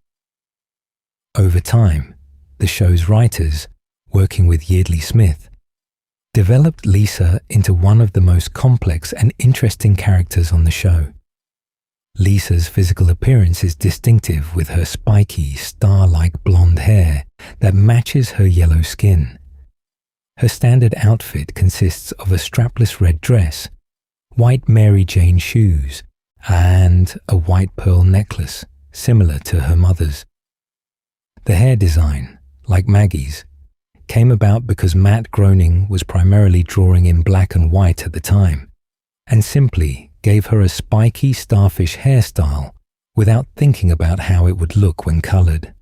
Over time, the show's writers, working with Yeardley Smith, developed Lisa into one of the most complex and interesting characters on the show. Lisa's physical appearance is distinctive with her spiky, star-like blonde hair that matches her yellow skin. Her standard outfit consists of a strapless red dress, white Mary Jane shoes, and a white pearl necklace similar to her mother's. The hair design, like Maggie's, came about because Matt Groening was primarily drawing in black and white at the time, and simply gave her a spiky starfish hairstyle without thinking about how it would look when colored.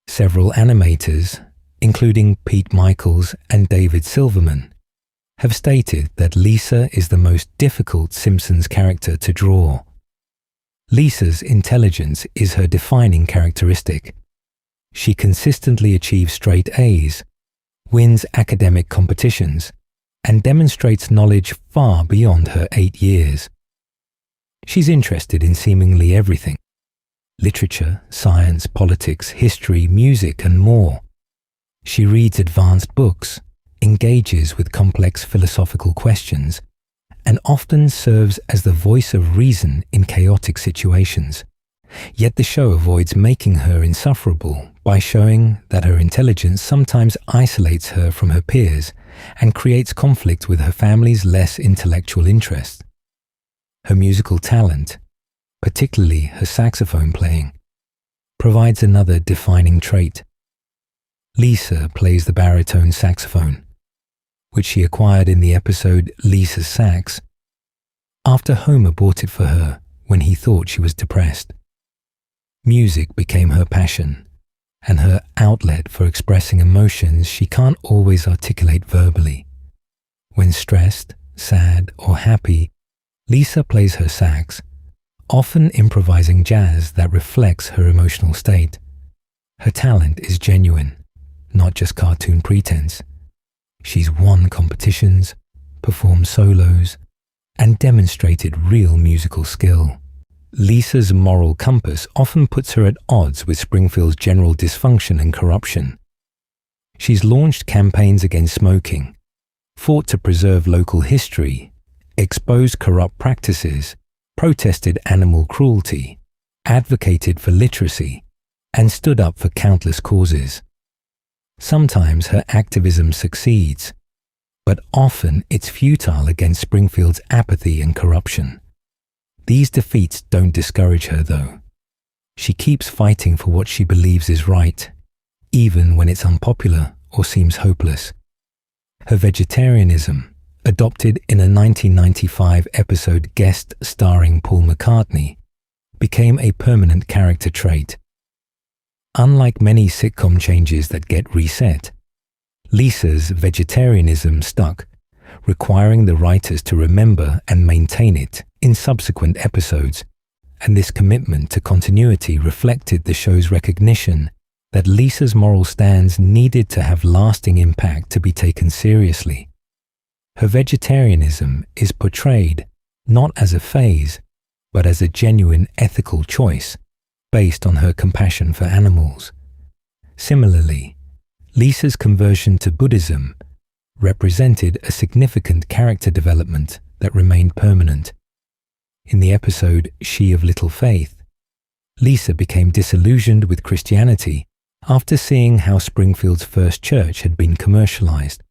Several animators, including Pete Michaels and David Silverman, have stated that Lisa is the most difficult Simpsons character to draw. Lisa's intelligence is her defining characteristic. She consistently achieves straight A's, wins academic competitions, and demonstrates knowledge far beyond her 8 years. She's interested in seemingly everything: literature, science, politics, history, music, and more. She reads advanced books, engages with complex philosophical questions, and often serves as the voice of reason in chaotic situations. Yet the show avoids making her insufferable by showing that her intelligence sometimes isolates her from her peers and creates conflict with her family's less intellectual interests. Her musical talent, particularly her saxophone playing, provides another defining trait. Lisa plays the baritone saxophone, which she acquired in the episode Lisa's Sax, after Homer bought it for her when he thought she was depressed. Music became her passion, and her outlet for expressing emotions she can't always articulate verbally. When stressed, sad, or happy, Lisa plays her sax, often improvising jazz that reflects her emotional state. Her talent is genuine, not just cartoon pretense. She's won competitions, performed solos, and demonstrated real musical skill. Lisa's moral compass often puts her at odds with Springfield's general dysfunction and corruption. She's launched campaigns against smoking, fought to preserve local history, exposed corrupt practices, protested animal cruelty, advocated for literacy, and stood up for countless causes. Sometimes her activism succeeds, but often it's futile against Springfield's apathy and corruption. These defeats don't discourage her, though. She keeps fighting for what she believes is right, even when it's unpopular or seems hopeless. Her vegetarianism, adopted in a 1995 episode guest starring Paul McCartney, became a permanent character trait. Unlike many sitcom changes that get reset, Lisa's vegetarianism stuck, requiring the writers to remember and maintain it in subsequent episodes, and this commitment to continuity reflected the show's recognition that Lisa's moral stands needed to have lasting impact to be taken seriously. Her vegetarianism is portrayed not as a phase, but as a genuine ethical choice based on her compassion for animals. Similarly, Lisa's conversion to Buddhism represented a significant character development that remained permanent. In the episode She of Little Faith, Lisa became disillusioned with Christianity after seeing how Springfield's first church had been commercialized.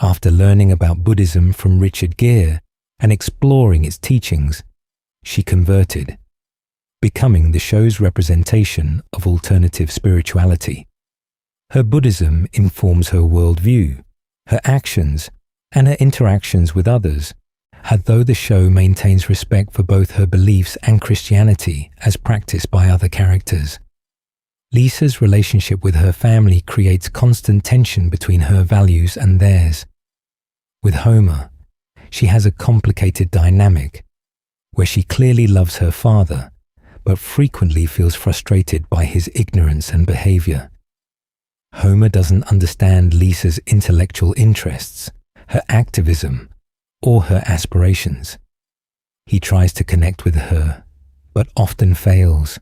After learning about Buddhism from Richard Gere and exploring its teachings, she converted, becoming the show's representation of alternative spirituality. Her Buddhism informs her worldview, her actions, and her interactions with others, although the show maintains respect for both her beliefs and Christianity as practiced by other characters. Lisa's relationship with her family creates constant tension between her values and theirs. With Homer, she has a complicated dynamic where she clearly loves her father, but frequently feels frustrated by his ignorance and behavior. Homer doesn't understand Lisa's intellectual interests, her activism, or her aspirations. He tries to connect with her, but often fails,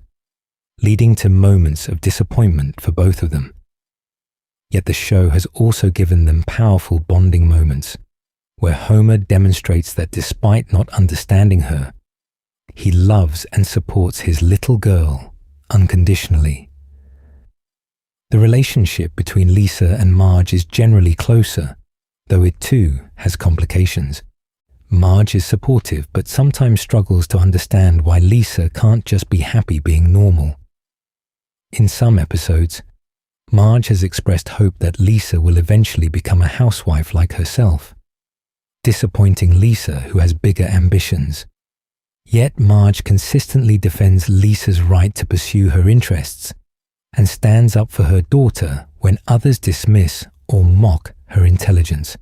leading to moments of disappointment for both of them. Yet the show has also given them powerful bonding moments, where Homer demonstrates that despite not understanding her, he loves and supports his little girl unconditionally. The relationship between Lisa and Marge is generally closer, though it too has complications. Marge is supportive but sometimes struggles to understand why Lisa can't just be happy being normal. In some episodes, Marge has expressed hope that Lisa will eventually become a housewife like herself, disappointing Lisa, who has bigger ambitions. Yet Marge consistently defends Lisa's right to pursue her interests and stands up for her daughter when others dismiss or mock her intelligence.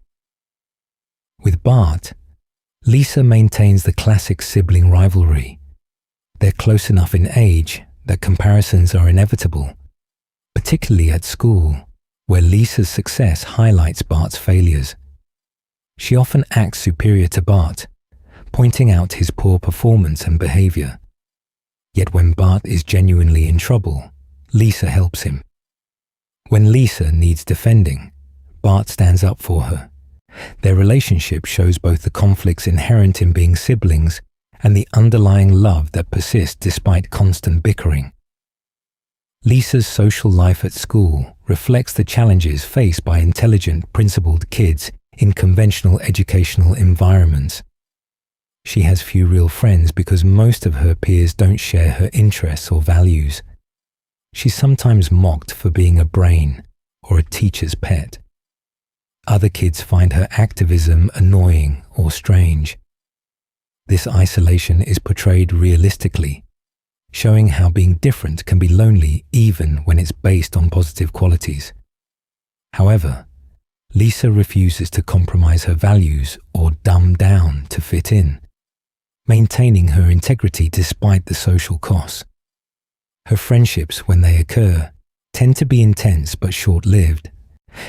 With Bart, Lisa maintains the classic sibling rivalry. They're close enough in age that comparisons are inevitable, particularly at school, where Lisa's success highlights Bart's failures. She often acts superior to Bart, pointing out his poor performance and behavior. Yet when Bart is genuinely in trouble, Lisa helps him. When Lisa needs defending, Bart stands up for her. Their relationship shows both the conflicts inherent in being siblings and the underlying love that persists despite constant bickering. Lisa's social life at school reflects the challenges faced by intelligent, principled kids in conventional educational environments. She has few real friends because most of her peers don't share her interests or values. She's sometimes mocked for being a brain or a teacher's pet. Other kids find her activism annoying or strange. This isolation is portrayed realistically, showing how being different can be lonely even when it's based on positive qualities. However, Lisa refuses to compromise her values or dumb down to fit in, maintaining her integrity despite the social costs. Her friendships, when they occur, tend to be intense but short-lived.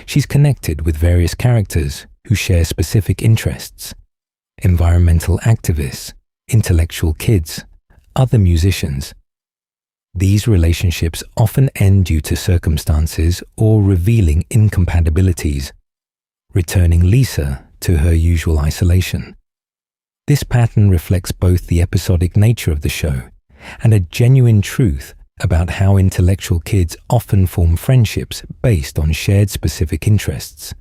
She's connected with various characters who share specific interests: environmental activists, intellectual kids, other musicians. These relationships often end due to circumstances or revealing incompatibilities, returning Lisa to her usual isolation. This pattern reflects both the episodic nature of the show and a genuine truth about how intellectual kids often form friendships based on shared specific interests,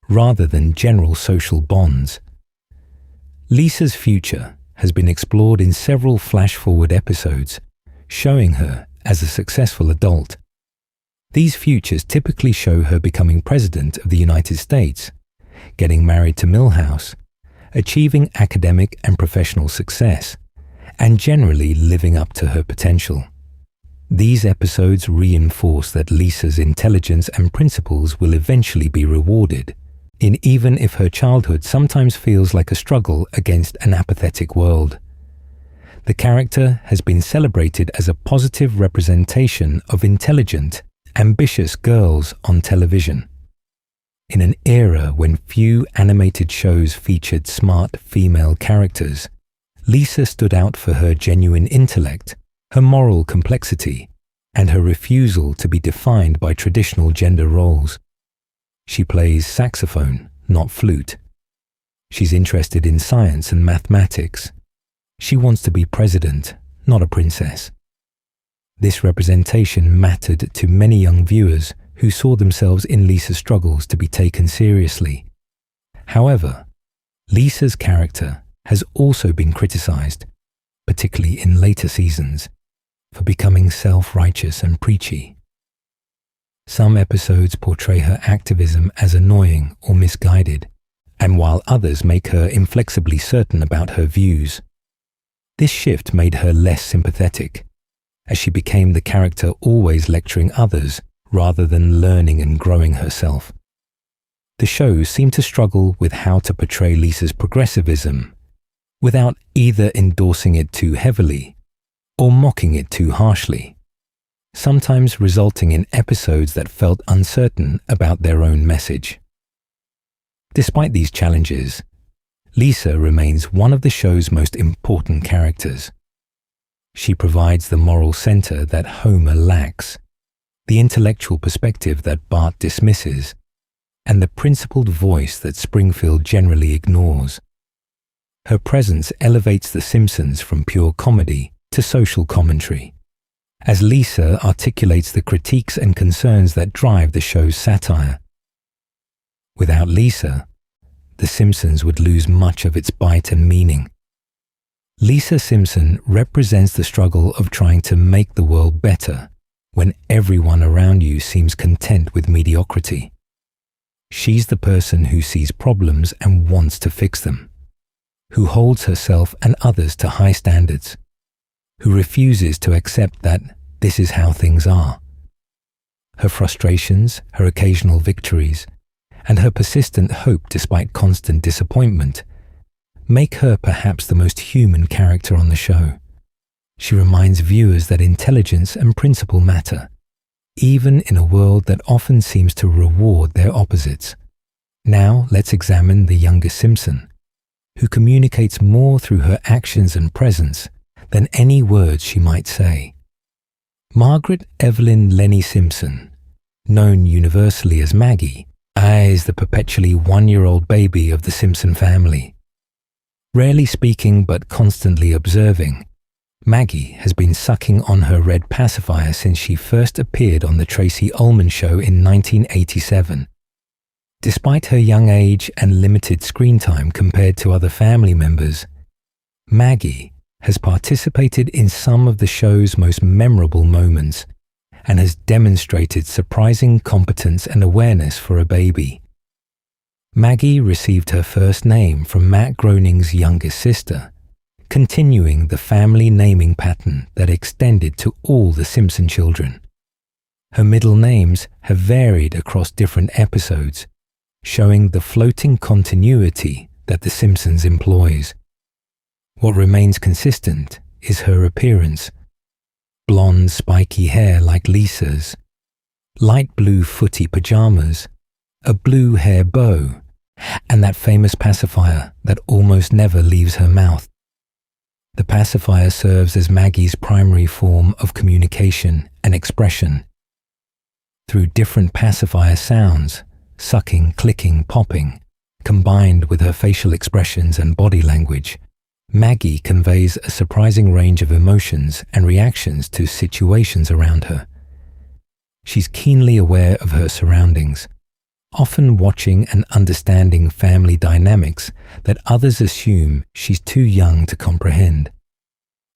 rather than general social bonds. Lisa's future has been explored in several flash-forward episodes, showing her as a successful adult. These futures typically show her becoming President of the United States, getting married to Milhouse, achieving academic and professional success, and generally living up to her potential. These episodes reinforce that Lisa's intelligence and principles will eventually be rewarded, even if her childhood sometimes feels like a struggle against an apathetic world. The character has been celebrated as a positive representation of intelligent, ambitious girls on television. In an era when few animated shows featured smart female characters, Lisa stood out for her genuine intellect, her moral complexity, and her refusal to be defined by traditional gender roles. She plays saxophone, not flute. She's interested in science and mathematics. She wants to be president, not a princess. This representation mattered to many young viewers who saw themselves in Lisa's struggles to be taken seriously. However, Lisa's character has also been criticized, particularly in later seasons, for becoming self-righteous and preachy. Some episodes portray her activism as annoying or misguided, and while others make her inflexibly certain about her views. This shift made her less sympathetic, as she became the character always lecturing others rather than learning and growing herself. The show seemed to struggle with how to portray Lisa's progressivism, without either endorsing it too heavily or mocking it too harshly, sometimes resulting in episodes that felt uncertain about their own message. Despite these challenges, Lisa remains one of the show's most important characters. She provides the moral center that Homer lacks, the intellectual perspective that Bart dismisses, and the principled voice that Springfield generally ignores. Her presence elevates The Simpsons from pure comedy to social commentary, as Lisa articulates the critiques and concerns that drive the show's satire. Without Lisa, The Simpsons would lose much of its bite and meaning. Lisa Simpson represents the struggle of trying to make the world better when everyone around you seems content with mediocrity. She's the person who sees problems and wants to fix them, who holds herself and others to high standards, who refuses to accept that this is how things are. Her frustrations, her occasional victories, and her persistent hope despite constant disappointment make her perhaps the most human character on the show. She reminds viewers that intelligence and principle matter, even in a world that often seems to reward their opposites. Now let's examine the youngest Simpson, who communicates more through her actions and presence than any words she might say. Margaret Evelyn Lenny Simpson, known universally as Maggie, is the perpetually one-year-old baby of the Simpson family. Rarely speaking but constantly observing, Maggie has been sucking on her red pacifier since she first appeared on The Tracy Ullman Show in 1987. Despite her young age and limited screen time compared to other family members, Maggie has participated in some of the show's most memorable moments and has demonstrated surprising competence and awareness for a baby. Maggie received her first name from Matt Groening's youngest sister, continuing the family naming pattern that extended to all the Simpson children. Her middle names have varied across different episodes, showing the floating continuity that The Simpsons employs. What remains consistent is her appearance. Blonde, spiky hair like Lisa's, light blue footy pajamas, a blue hair bow, and that famous pacifier that almost never leaves her mouth. The pacifier serves as Maggie's primary form of communication and expression. Through different pacifier sounds, sucking, clicking, popping, combined with her facial expressions and body language, Maggie conveys a surprising range of emotions and reactions to situations around her. She's keenly aware of her surroundings, often watching and understanding family dynamics that others assume she's too young to comprehend.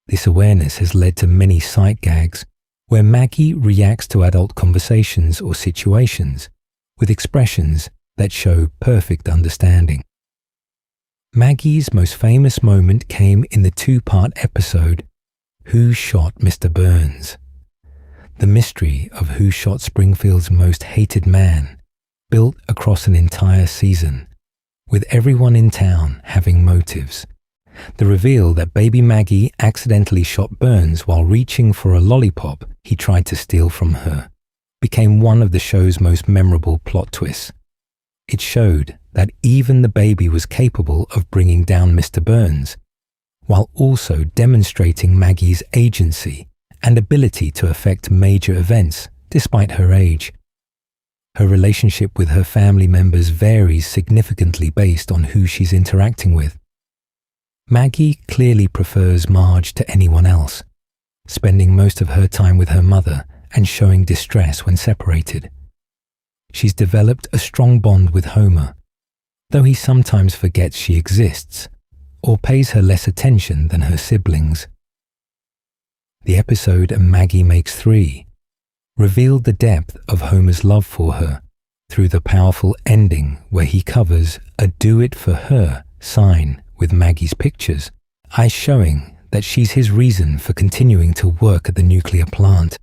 This awareness has led to many sight gags where Maggie reacts to adult conversations or situations with expressions that show perfect understanding. Maggie's most famous moment came in the two-part episode, Who Shot Mr. Burns? The mystery of who shot Springfield's most hated man, built across an entire season, with everyone in town having motives. The reveal that baby Maggie accidentally shot Burns while reaching for a lollipop he tried to steal from her became one of the show's most memorable plot twists. It showed that even the baby was capable of bringing down Mr. Burns, while also demonstrating Maggie's agency and ability to affect major events despite her age. Her relationship with her family members varies significantly based on who she's interacting with. Maggie clearly prefers Marge to anyone else, spending most of her time with her mother and showing distress when separated. She's developed a strong bond with Homer, though he sometimes forgets she exists or pays her less attention than her siblings. The episode A Maggie Makes Three revealed the depth of Homer's love for her through the powerful ending where he covers a "do it for her" sign with Maggie's pictures, eyes showing that she's his reason for continuing to work at the nuclear plant.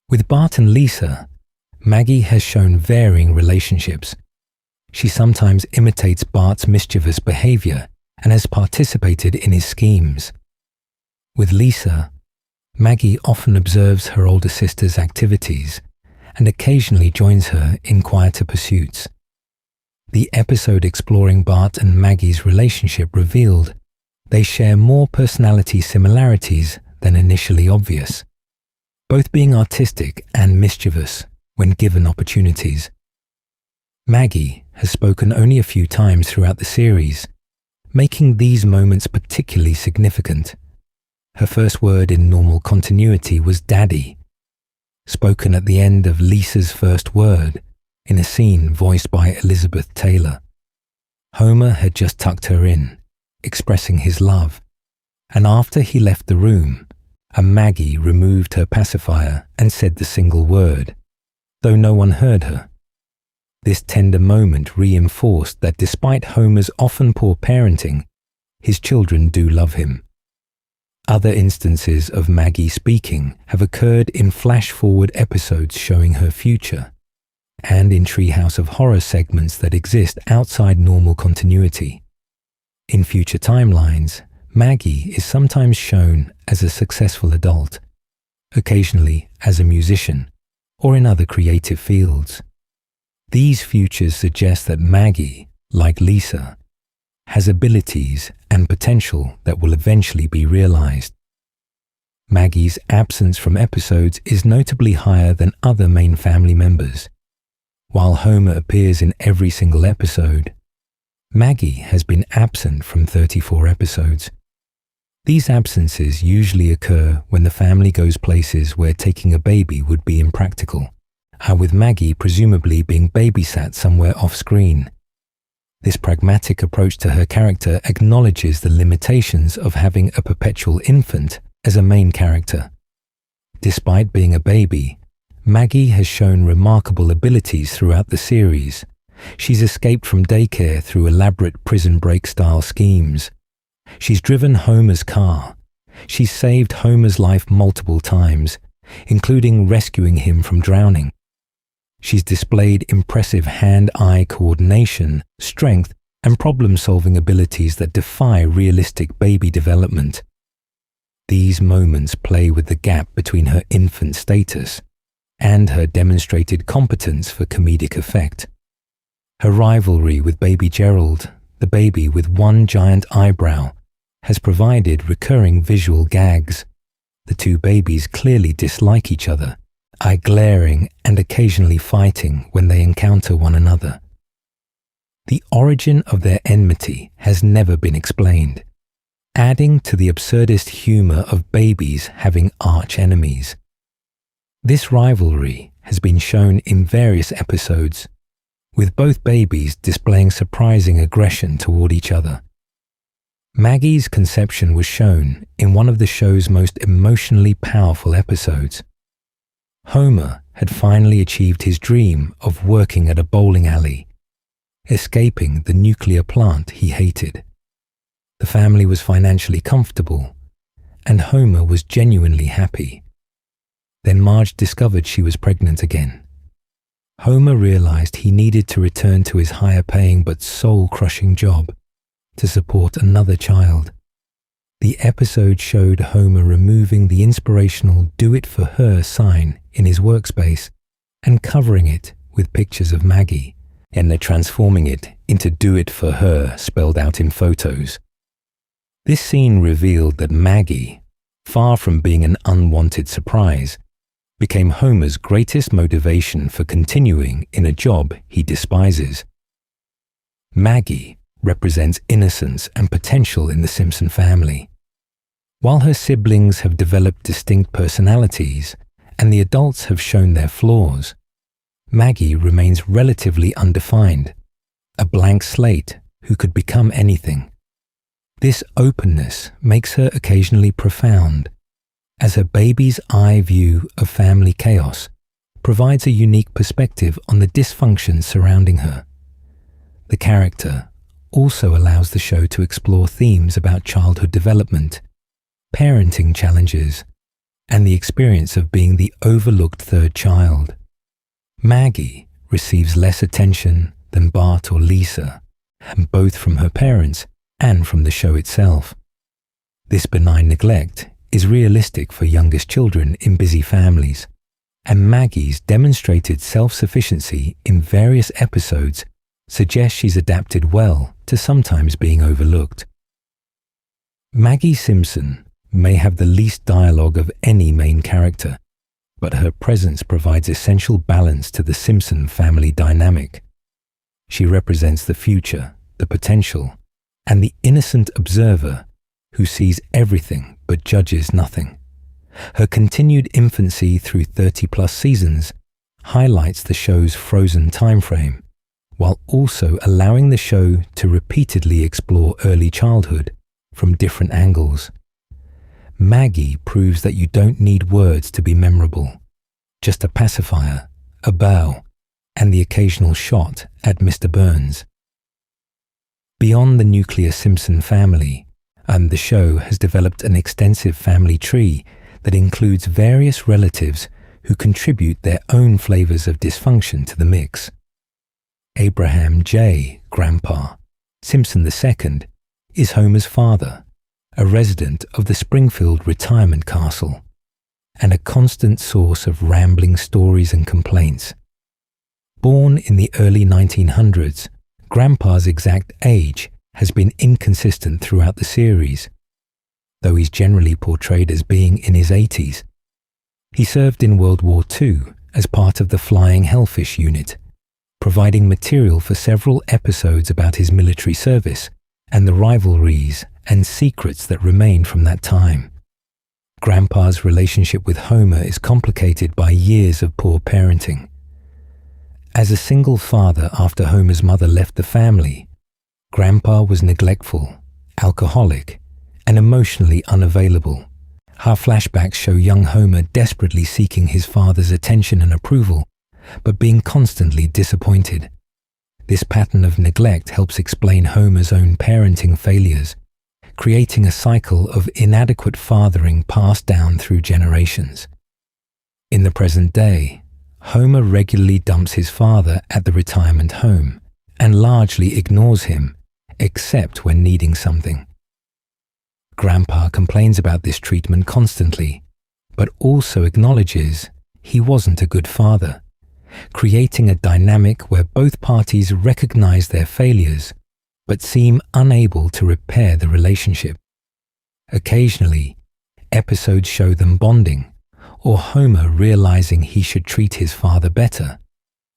With Bart and Lisa, Maggie has shown varying relationships. She sometimes imitates Bart's mischievous behavior and has participated in his schemes. With Lisa, Maggie often observes her older sister's activities and occasionally joins her in quieter pursuits. The episode exploring Bart and Maggie's relationship revealed they share more personality similarities than initially obvious, both being artistic and mischievous when given opportunities. Maggie has spoken only a few times throughout the series, making these moments particularly significant. Her first word in normal continuity was "Daddy," spoken at the end of Lisa's first word in a scene voiced by Elizabeth Taylor. Homer had just tucked her in, expressing his love, and after he left the room, Maggie removed her pacifier and said the single word, though no one heard her. This tender moment reinforced that despite Homer's often poor parenting, his children do love him. Other instances of Maggie speaking have occurred in flash-forward episodes showing her future, and in Treehouse of Horror segments that exist outside normal continuity. In future timelines, Maggie is sometimes shown as a successful adult, occasionally as a musician, or in other creative fields. These futures suggest that Maggie, like Lisa, has abilities and potential that will eventually be realized. Maggie's absence from episodes is notably higher than other main family members. While Homer appears in every single episode, Maggie has been absent from 34 episodes. These absences usually occur when the family goes places where taking a baby would be impractical, with Maggie presumably being babysat somewhere off-screen. This pragmatic approach to her character acknowledges the limitations of having a perpetual infant as a main character. Despite being a baby, Maggie has shown remarkable abilities throughout the series. She's escaped from daycare through elaborate prison break-style schemes. She's driven Homer's car. She's saved Homer's life multiple times, including rescuing him from drowning. She's displayed impressive hand-eye coordination, strength, and problem-solving abilities that defy realistic baby development. These moments play with the gap between her infant status and her demonstrated competence for comedic effect. Her rivalry with baby Gerald, the baby with one giant eyebrow, has provided recurring visual gags. The two babies clearly dislike each other, eye glaring and occasionally fighting when they encounter one another. The origin of their enmity has never been explained, adding to the absurdist humor of babies having arch enemies. This rivalry has been shown in various episodes, with both babies displaying surprising aggression toward each other. Maggie's conception was shown in one of the show's most emotionally powerful episodes. Homer had finally achieved his dream of working at a bowling alley escaping the nuclear plant he hated. The family was financially comfortable, and Homer was genuinely happy. Then Marge discovered she was pregnant again. Homer realized he needed to return to his higher-paying but soul-crushing job to support another child. The episode showed Homer removing the inspirational "do-it-for-her" sign in his workspace and covering it with pictures of Maggie, and then transforming it into "do-it-for-her" spelled out in photos. This scene revealed that Maggie, far from being an unwanted surprise, became Homer's greatest motivation for continuing in a job he despises. Maggie represents innocence and potential in the Simpson family. While her siblings have developed distinct personalities and the adults have shown their flaws, Maggie remains relatively undefined, a blank slate who could become anything. This openness makes her occasionally profound, as her baby's eye view of family chaos provides a unique perspective on the dysfunction surrounding her. The character also allows the show to explore themes about childhood development, parenting challenges, and the experience of being the overlooked third child. Maggie receives less attention than Bart or Lisa, both from her parents and from the show itself. This benign neglect is realistic for youngest children in busy families, and Maggie's demonstrated self-sufficiency in various episodes suggests she's adapted well to sometimes being overlooked. Maggie Simpson may have the least dialogue of any main character, but her presence provides essential balance to the Simpson family dynamic. She represents the future, the potential, and the innocent observer who sees everything but judges nothing. Her continued infancy through 30-plus seasons highlights the show's frozen timeframe, while also allowing the show to repeatedly explore early childhood from different angles. Maggie proves that you don't need words to be memorable, just a pacifier, a bow, and the occasional shot at Mr. Burns. Beyond the nuclear Simpson family, the show has developed an extensive family tree that includes various relatives who contribute their own flavors of dysfunction to the mix. Abraham J. Grandpa Simpson II is Homer's father, a resident of the Springfield retirement castle, and a constant source of rambling stories and complaints. Born in the early 1900s, Grandpa's exact age has been inconsistent throughout the series, though he's generally portrayed as being in his 80s. He served in World War II as part of the Flying Hellfish Unit, providing material for several episodes about his military service and the rivalries and secrets that remain from that time. Grandpa's relationship with Homer is complicated by years of poor parenting. As a single father after Homer's mother left the family, Grandpa was neglectful, alcoholic, and emotionally unavailable. Our flashbacks show young Homer desperately seeking his father's attention and approval, but being constantly disappointed. This pattern of neglect helps explain Homer's own parenting failures, creating a cycle of inadequate fathering passed down through generations. In the present day, Homer regularly dumps his father at the retirement home and largely ignores him, except when needing something. Grandpa complains about this treatment constantly, but also acknowledges he wasn't a good father, creating a dynamic where both parties recognize their failures but seem unable to repair the relationship. Occasionally, episodes show them bonding, or Homer realizing he should treat his father better,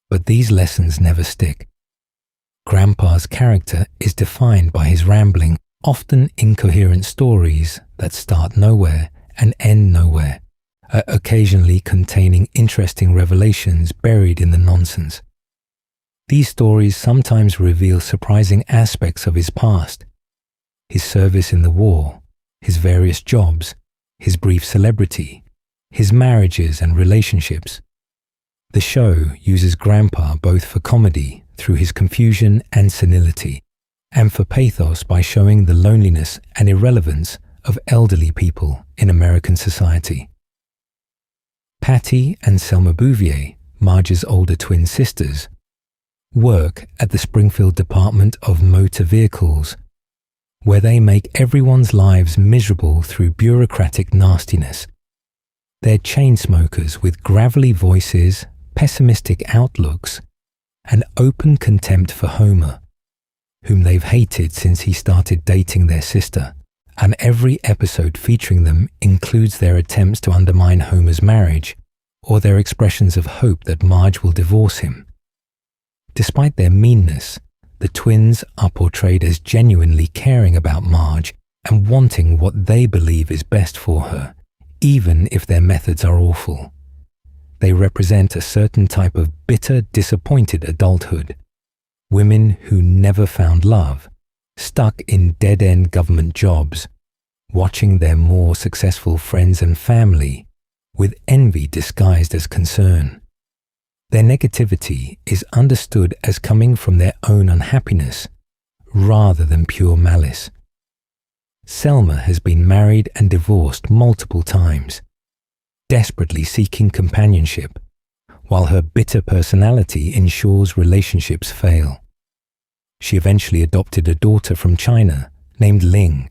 but these lessons never stick. Grandpa's character is defined by his rambling, often incoherent stories that start nowhere and end nowhere, occasionally containing interesting revelations buried in the nonsense. These stories sometimes reveal surprising aspects of his past, his service in the war, his various jobs, his brief celebrity, his marriages and relationships. The show uses Grandpa both for comedy, through his confusion and senility, and for pathos by showing the loneliness and irrelevance of elderly people in American society. Patty and Selma Bouvier, Marge's older twin sisters, work at the Springfield Department of Motor Vehicles, where they make everyone's lives miserable through bureaucratic nastiness. They're chain smokers with gravelly voices, pessimistic outlooks, and open contempt for Homer, whom they've hated since he started dating their sister, and every episode featuring them includes their attempts to undermine Homer's marriage or their expressions of hope that Marge will divorce him. Despite their meanness, the twins are portrayed as genuinely caring about Marge and wanting what they believe is best for her, even if their methods are awful. They represent a certain type of bitter, disappointed adulthood. Women who never found love, stuck in dead-end government jobs, watching their more successful friends and family with envy disguised as concern. Their negativity is understood as coming from their own unhappiness rather than pure malice. Selma has been married and divorced multiple times, desperately seeking companionship, while her bitter personality ensures relationships fail. She eventually adopted a daughter from China named Ling,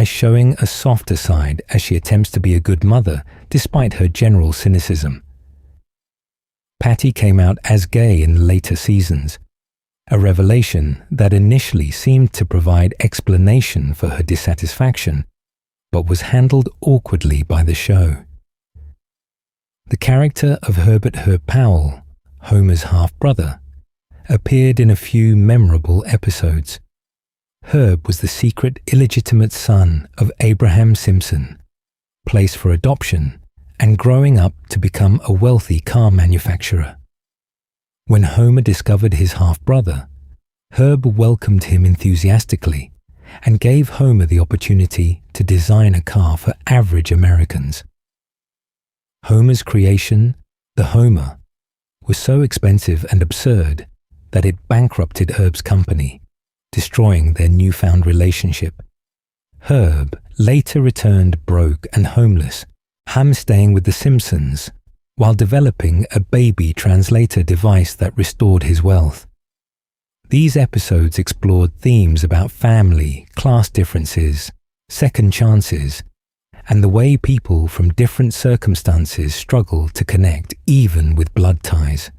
showing a softer side as she attempts to be a good mother despite her general cynicism. Patty came out as gay in later seasons, a revelation that initially seemed to provide explanation for her dissatisfaction, but was handled awkwardly by the show. The character of Herbert Herb Powell, Homer's half-brother, appeared in a few memorable episodes. Herb was the secret illegitimate son of Abraham Simpson, placed for adoption and growing up to become a wealthy car manufacturer. When Homer discovered his half-brother, Herb welcomed him enthusiastically and gave Homer the opportunity to design a car for average Americans. Homer's creation, the Homer, was so expensive and absurd that it bankrupted Herb's company, destroying their newfound relationship. Herb later returned broke and homeless, hamstaying with the Simpsons, while developing a baby translator device that restored his wealth. These episodes explored themes about family, class differences, second chances, and the way people from different circumstances struggle to connect even with blood ties.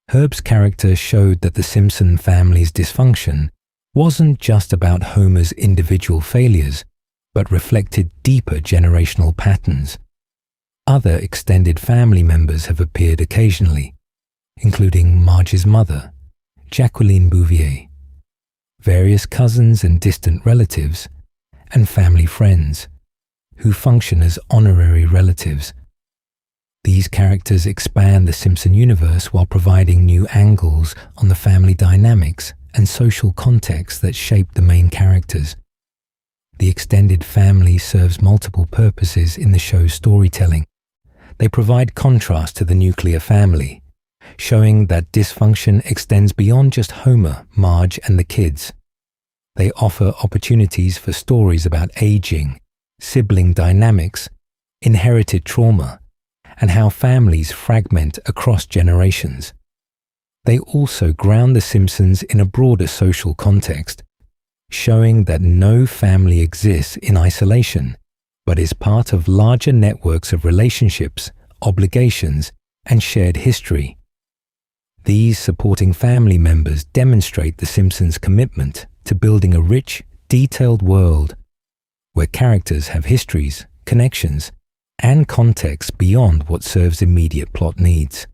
Herb's character showed that the Simpson family's dysfunction wasn't just about Homer's individual failures, but reflected deeper generational patterns. Other extended family members have appeared occasionally, including Marge's mother, Jacqueline Bouvier, various cousins and distant relatives, and family friends, who function as honorary relatives. These characters expand the Simpson universe while providing new angles on the family dynamics and social context that shape the main characters. The extended family serves multiple purposes in the show's storytelling. They provide contrast to the nuclear family, showing that dysfunction extends beyond just Homer, Marge, and the kids. They offer opportunities for stories about aging, sibling dynamics, inherited trauma, and how families fragment across generations. They also ground The Simpsons in a broader social context, showing that no family exists in isolation, but is part of larger networks of relationships, obligations, and shared history. These supporting family members demonstrate The Simpsons' commitment to building a rich, detailed world where characters have histories, connections, and context beyond what serves immediate plot needs.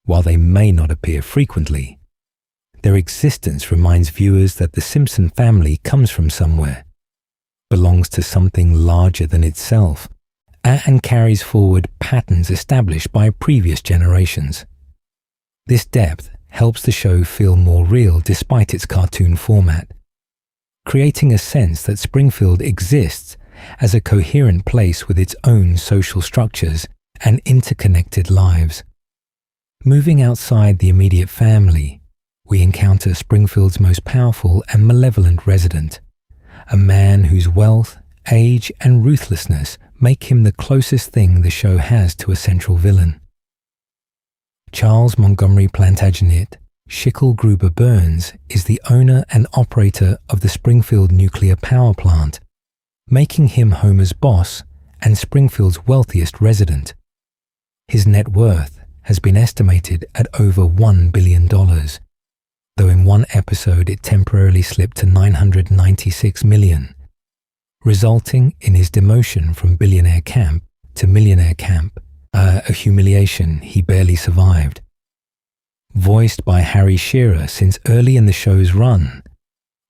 While they may not appear frequently, their existence reminds viewers that the Simpson family comes from somewhere, belongs to something larger than itself, and carries forward patterns established by previous generations. This depth helps the show feel more real despite its cartoon format, creating a sense that Springfield exists as a coherent place with its own social structures and interconnected lives. Moving outside the immediate family, we encounter Springfield's most powerful and malevolent resident, a man whose wealth, age, and ruthlessness make him the closest thing the show has to a central villain. Charles Montgomery Plantagenet Schicklgruber Burns is the owner and operator of the Springfield nuclear power plant, making him Homer's boss and Springfield's wealthiest resident. His net worth has been estimated at over $1 billion, though in one episode it temporarily slipped to $996 million, resulting in his demotion from billionaire camp to millionaire camp, a humiliation he barely survived. Voiced by Harry Shearer since early in the show's run,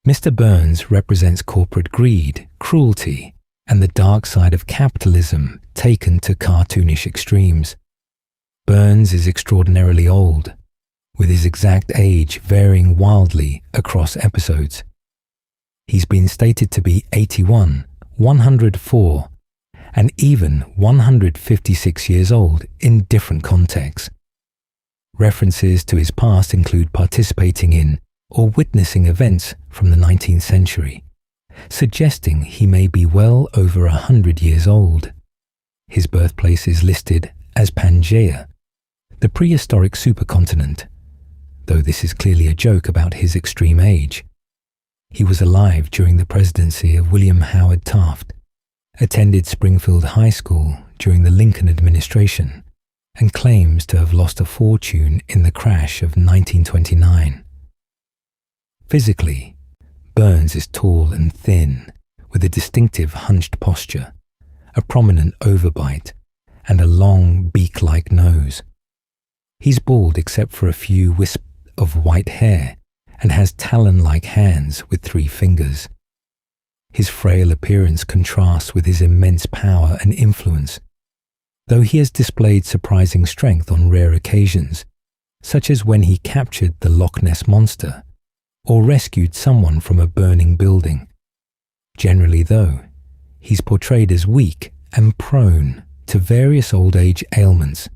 Mr. Burns represents corporate greed, cruelty, and the dark side of capitalism taken to cartoonish extremes. Burns is extraordinarily old, with his exact age varying wildly across episodes. He's been stated to be 81, 104, and even 156 years old in different contexts. References to his past include participating in or witnessing events from the 19th century, suggesting he may be well over 100 years old. His birthplace is listed as Pangaea, the prehistoric supercontinent, though this is clearly a joke about his extreme age. He was alive during the presidency of William Howard Taft, attended Springfield High School during the Lincoln administration, and claims to have lost a fortune in the crash of 1929. Physically, Burns is tall and thin, with a distinctive hunched posture, a prominent overbite, and a long beak-like nose. He's bald except for a few wisps of white hair and has talon-like hands with 3 fingers. His frail appearance contrasts with his immense power and influence, though he has displayed surprising strength on rare occasions, such as when he captured the Loch Ness Monster or rescued someone from a burning building. Generally, though, he's portrayed as weak and prone to various old age ailments.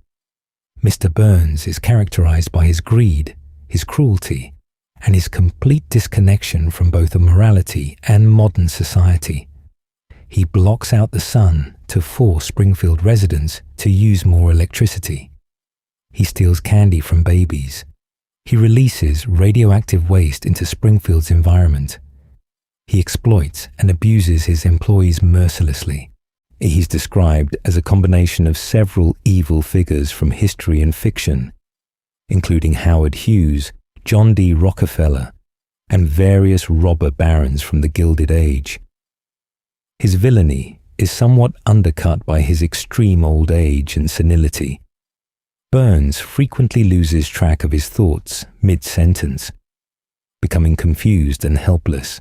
Mr. Burns is characterized by his greed, his cruelty, and his complete disconnection from both a morality and modern society. He blocks out the sun to force Springfield residents to use more electricity. He steals candy from babies. He releases radioactive waste into Springfield's environment. He exploits and abuses his employees mercilessly. He's described as a combination of several evil figures from history and fiction, including Howard Hughes, John D. Rockefeller, and various robber barons from the Gilded Age. His villainy is somewhat undercut by his extreme old age and senility. Burns frequently loses track of his thoughts mid-sentence, becoming confused and helpless.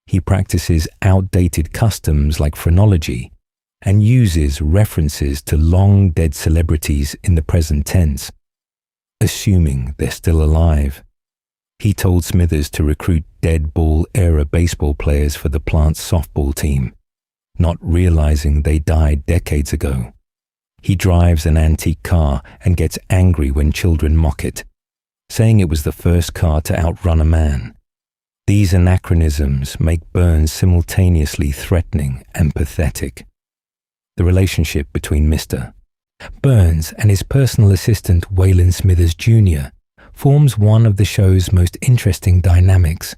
He practices outdated customs like phrenology and uses references to long-dead celebrities in the present tense, assuming they're still alive. He told Smithers to recruit dead ball-era baseball players for the plant's softball team, not realizing they died decades ago. He drives an antique car and gets angry when children mock it, saying it was the first car to outrun a man. These anachronisms make Burns simultaneously threatening and pathetic. The relationship between Mr. Burns and his personal assistant Waylon Smithers Jr. forms one of the show's most interesting dynamics.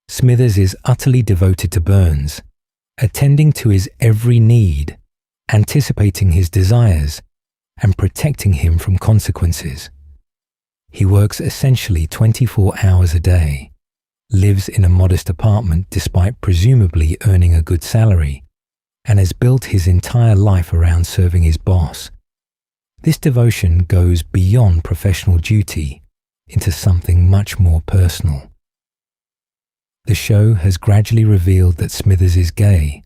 Smithers is utterly devoted to Burns, attending to his every need, anticipating his desires, and protecting him from consequences. He works essentially 24 hours a day, lives in a modest apartment despite presumably earning a good salary, and has built his entire life around serving his boss. This devotion goes beyond professional duty into something much more personal. The show has gradually revealed that Smithers is gay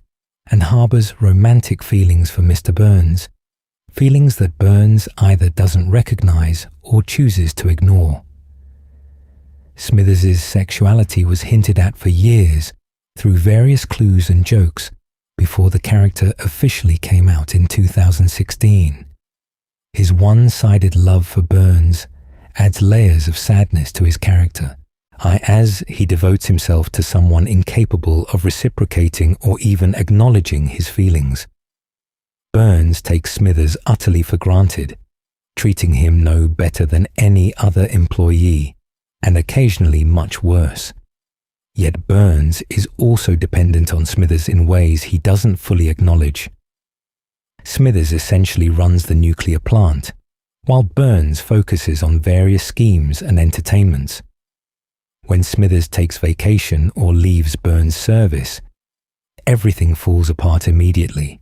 and harbors romantic feelings for Mr. Burns, feelings that Burns either doesn't recognize or chooses to ignore. Smithers' sexuality was hinted at for years through various clues and jokes before the character officially came out in 2016. His one-sided love for Burns adds layers of sadness to his character, as he devotes himself to someone incapable of reciprocating or even acknowledging his feelings. Burns takes Smithers utterly for granted, treating him no better than any other employee, and occasionally much worse. Yet Burns is also dependent on Smithers in ways he doesn't fully acknowledge. Smithers essentially runs the nuclear plant, while Burns focuses on various schemes and entertainments. When Smithers takes vacation or leaves Burns' service, everything falls apart immediately.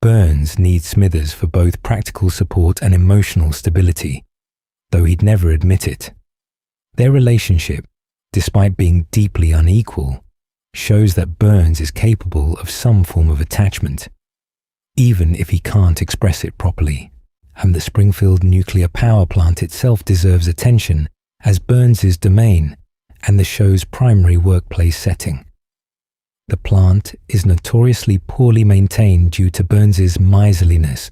Burns needs Smithers for both practical support and emotional stability, though he'd never admit it. Their relationship, despite being deeply unequal, shows that Burns is capable of some form of attachment, even if he can't express it properly. And the Springfield nuclear power plant itself deserves attention as Burns's domain and the show's primary workplace setting. The plant is notoriously poorly maintained due to Burns's miserliness,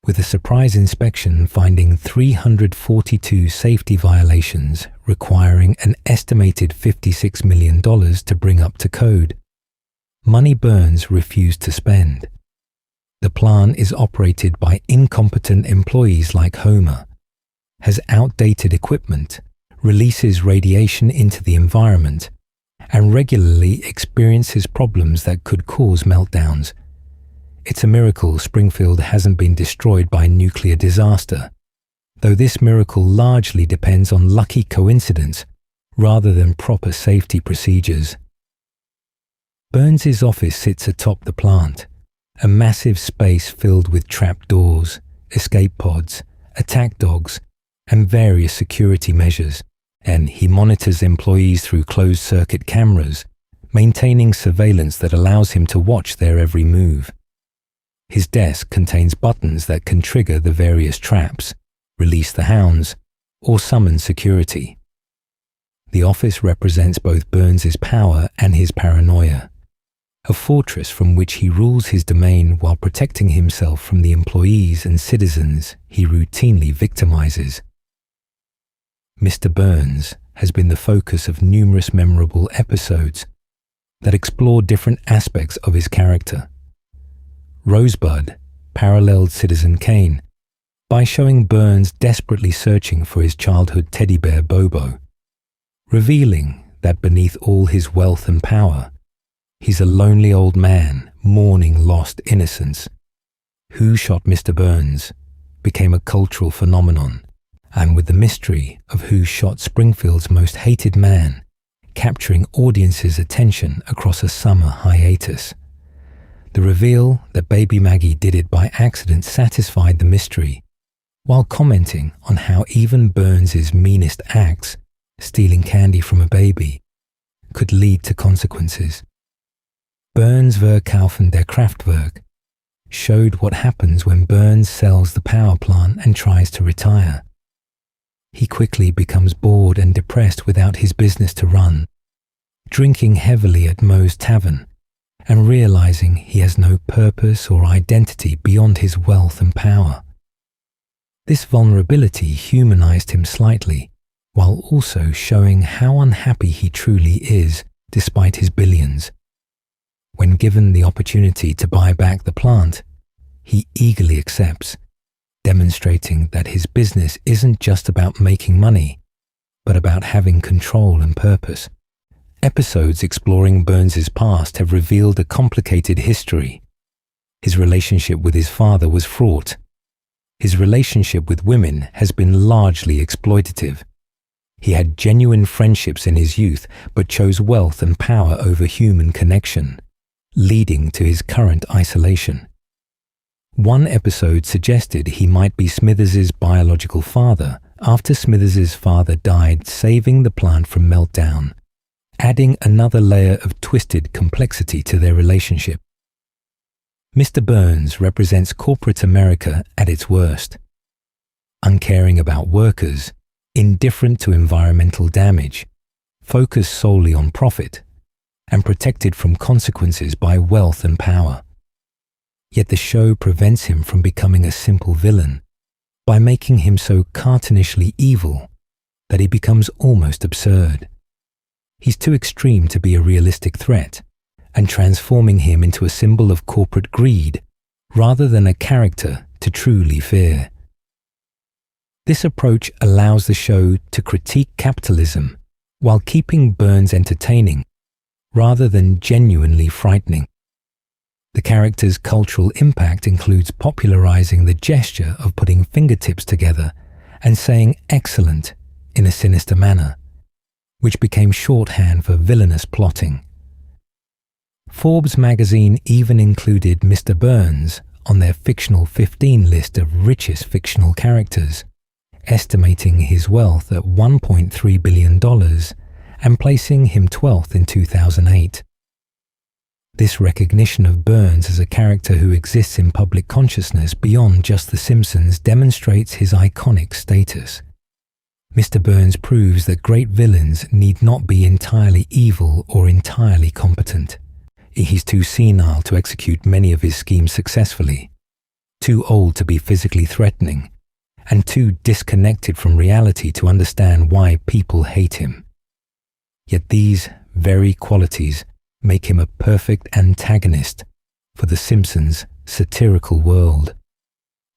with a surprise inspection finding 342 safety violations requiring an estimated $56 million to bring up to code. Money Burns refused to spend. The plant is operated by incompetent employees like Homer, has outdated equipment, releases radiation into the environment, and regularly experiences problems that could cause meltdowns. It's a miracle Springfield hasn't been destroyed by nuclear disaster, though this miracle largely depends on lucky coincidence rather than proper safety procedures. Burns's office sits atop the plant, a massive space filled with trapdoors, escape pods, attack dogs, and various security measures, and he monitors employees through closed-circuit cameras, maintaining surveillance that allows him to watch their every move. His desk contains buttons that can trigger the various traps, release the hounds, or summon security. The office represents both Burns's power and his paranoia, a fortress from which he rules his domain while protecting himself from the employees and citizens he routinely victimizes. Mr. Burns has been the focus of numerous memorable episodes that explore different aspects of his character. Rosebud paralleled Citizen Kane by showing Burns desperately searching for his childhood teddy bear Bobo, revealing that beneath all his wealth and power, he's a lonely old man mourning lost innocence. Who Shot Mr. Burns became a cultural phenomenon, and with the mystery of who shot Springfield's most hated man capturing audiences' attention across a summer hiatus. The reveal that baby Maggie did it by accident satisfied the mystery, while commenting on how even Burns's meanest acts, stealing candy from a baby, could lead to consequences. Burns Verkaufen der Kraftwerk showed what happens when Burns sells the power plant and tries to retire. He quickly becomes bored and depressed without his business to run, drinking heavily at Moe's Tavern, and realizing he has no purpose or identity beyond his wealth and power. This vulnerability humanized him slightly, while also showing how unhappy he truly is despite his billions. When given the opportunity to buy back the plant, he eagerly accepts, demonstrating that his business isn't just about making money, but about having control and purpose. Episodes exploring Burns's past have revealed a complicated history. His relationship with his father was fraught. His relationship with women has been largely exploitative. He had genuine friendships in his youth, but chose wealth and power over human connection, leading to his current isolation. One episode suggested he might be Smithers's biological father after Smithers's father died, saving the plant from meltdown, adding another layer of twisted complexity to their relationship. Mr. Burns represents corporate America at its worst. Uncaring about workers, indifferent to environmental damage, focused solely on profit, and protected from consequences by wealth and power. Yet the show prevents him from becoming a simple villain. by making him so cartoonishly evil that he becomes almost absurd. He's too extreme to be a realistic threat, and transforming him into a symbol of corporate greed rather than a character to truly fear. This approach allows the show to critique capitalism while keeping Burns entertaining rather than genuinely frightening. The character's cultural impact includes popularizing the gesture of putting fingertips together and saying excellent in a sinister manner, which became shorthand for villainous plotting. Forbes magazine even included Mr. Burns on their fictional 15 list of richest fictional characters, estimating his wealth at $1.3 billion and placing him 12th in 2008. This recognition of Burns as a character who exists in public consciousness beyond just The Simpsons demonstrates his iconic status. Mr. Burns proves that great villains need not be entirely evil or entirely competent. He's too senile to execute many of his schemes successfully, too old to be physically threatening, and too disconnected from reality to understand why people hate him. Yet these very qualities make him a perfect antagonist for The Simpsons' satirical world,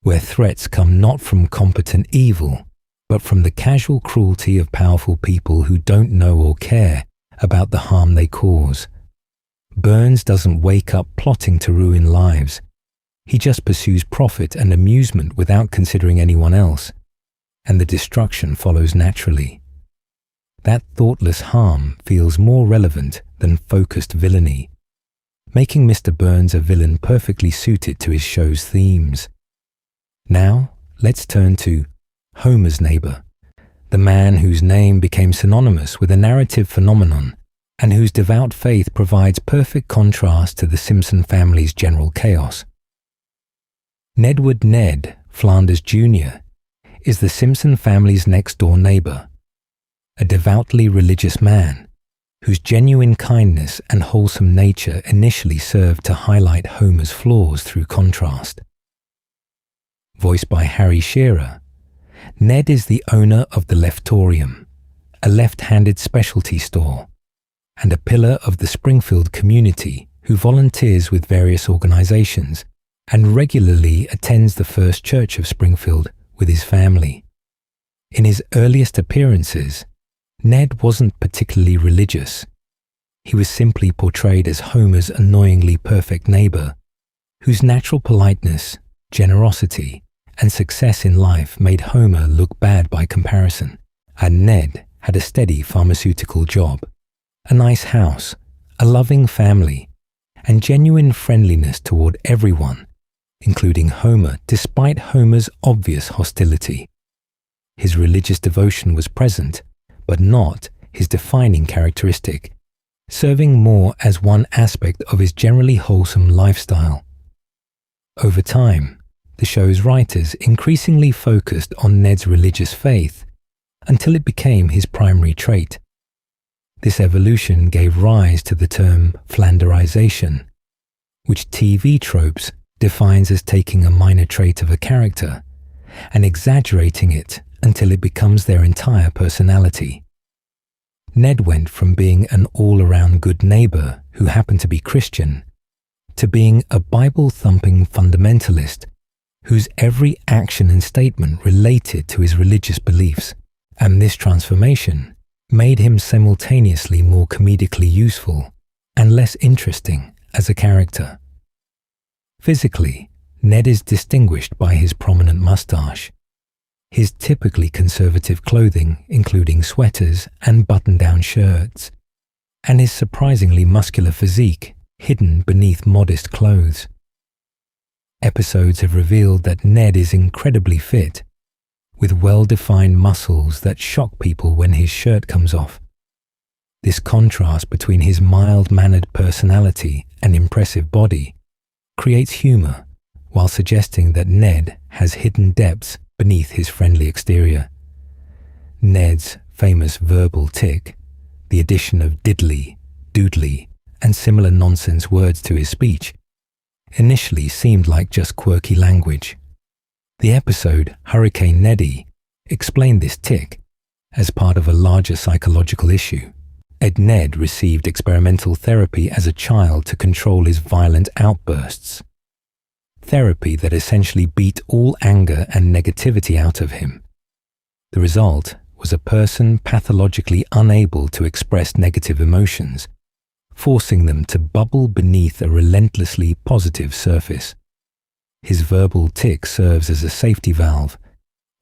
where threats come not from competent evil, but from the casual cruelty of powerful people who don't know or care about the harm they cause. Burns doesn't wake up plotting to ruin lives. He just pursues profit and amusement without considering anyone else, and the destruction follows naturally. That thoughtless harm feels more relevant than focused villainy, making Mr. Burns a villain perfectly suited to his show's themes. Now, let's turn to Homer's neighbor, the man whose name became synonymous with a narrative phenomenon and whose devout faith provides perfect contrast to the Simpson family's general chaos. Nedward Ned Flanders Jr. is the Simpson family's next-door neighbor, a devoutly religious man whose genuine kindness and wholesome nature initially served to highlight Homer's flaws through contrast. Voiced by Harry Shearer, Ned is the owner of the Leftorium, a left-handed specialty store, and a pillar of the Springfield community who volunteers with various organizations and regularly attends the First Church of Springfield with his family. In his earliest appearances, Ned wasn't particularly religious. He was simply portrayed as Homer's annoyingly perfect neighbor, whose natural politeness, generosity, and success in life made Homer look bad by comparison, and Ned had a steady pharmaceutical job, a nice house, a loving family, and genuine friendliness toward everyone, including Homer, despite Homer's obvious hostility. His religious devotion was present, but not his defining characteristic, serving more as one aspect of his generally wholesome lifestyle. Over time, the show's writers increasingly focused on Ned's religious faith until it became his primary trait. This evolution gave rise to the term Flanderization, which TV tropes defines as taking a minor trait of a character and exaggerating it until it becomes their entire personality. Ned went from being an all-around good neighbor who happened to be Christian to being a Bible-thumping fundamentalist whose every action and statement related to his religious beliefs, and this transformation made him simultaneously more comedically useful and less interesting as a character. Physically, Ned is distinguished by his prominent mustache, his typically conservative clothing including sweaters and button-down shirts, and his surprisingly muscular physique hidden beneath modest clothes. Episodes have revealed that Ned is incredibly fit, with well-defined muscles that shock people when his shirt comes off. This contrast between his mild-mannered personality and impressive body creates humor while suggesting that Ned has hidden depths beneath his friendly exterior. Ned's famous verbal tic, the addition of diddly, doodly, and similar nonsense words to his speech, initially seemed like just quirky language. The episode Hurricane Neddy explained this tic as part of a larger psychological issue. Ned received experimental therapy as a child to control his violent outbursts. Therapy that essentially beat all anger and negativity out of him. The result was a person pathologically unable to express negative emotions, forcing them to bubble beneath a relentlessly positive surface. His verbal tic serves as a safety valve,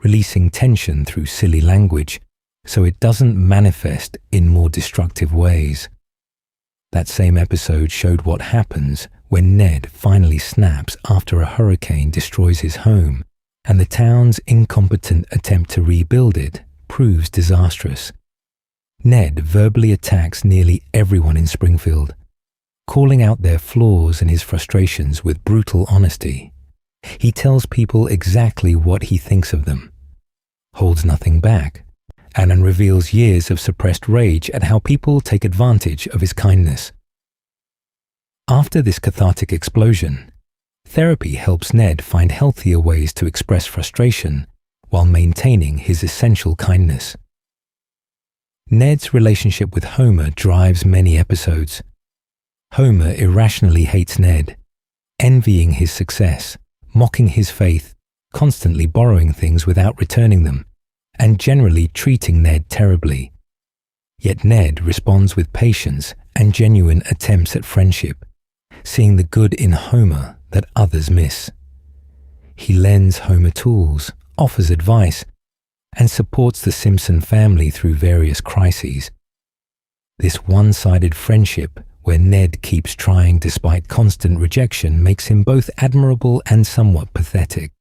releasing tension through silly language so it doesn't manifest in more destructive ways. That same episode showed what happens when Ned finally snaps after a hurricane destroys his home and the town's incompetent attempt to rebuild it proves disastrous. Ned verbally attacks nearly everyone in Springfield, calling out their flaws and his frustrations with brutal honesty. He tells people exactly what he thinks of them, holds nothing back, and reveals years of suppressed rage at how people take advantage of his kindness. After this cathartic explosion, therapy helps Ned find healthier ways to express frustration while maintaining his essential kindness. Ned's relationship with Homer drives many episodes. Homer irrationally hates Ned, envying his success, mocking his faith, constantly borrowing things without returning them, and generally treating Ned terribly. Yet Ned responds with patience and genuine attempts at friendship, seeing the good in Homer that others miss. He lends Homer tools, offers advice, and supports the Simpson family through various crises. This one-sided friendship, where Ned keeps trying despite constant rejection, makes him both admirable and somewhat pathetic.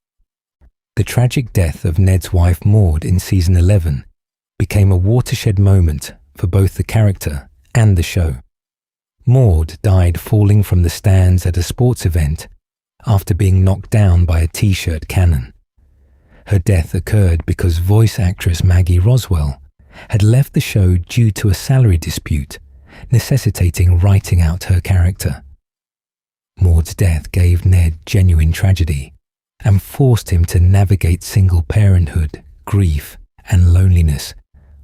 The tragic death of Ned's wife Maud in season 11 became a watershed moment for both the character and the show. Maud died falling from the stands at a sports event after being knocked down by a t-shirt cannon. Her death occurred because voice actress Maggie Roswell had left the show due to a salary dispute, necessitating writing out her character. Maud's death gave Ned genuine tragedy and forced him to navigate single parenthood, grief, and loneliness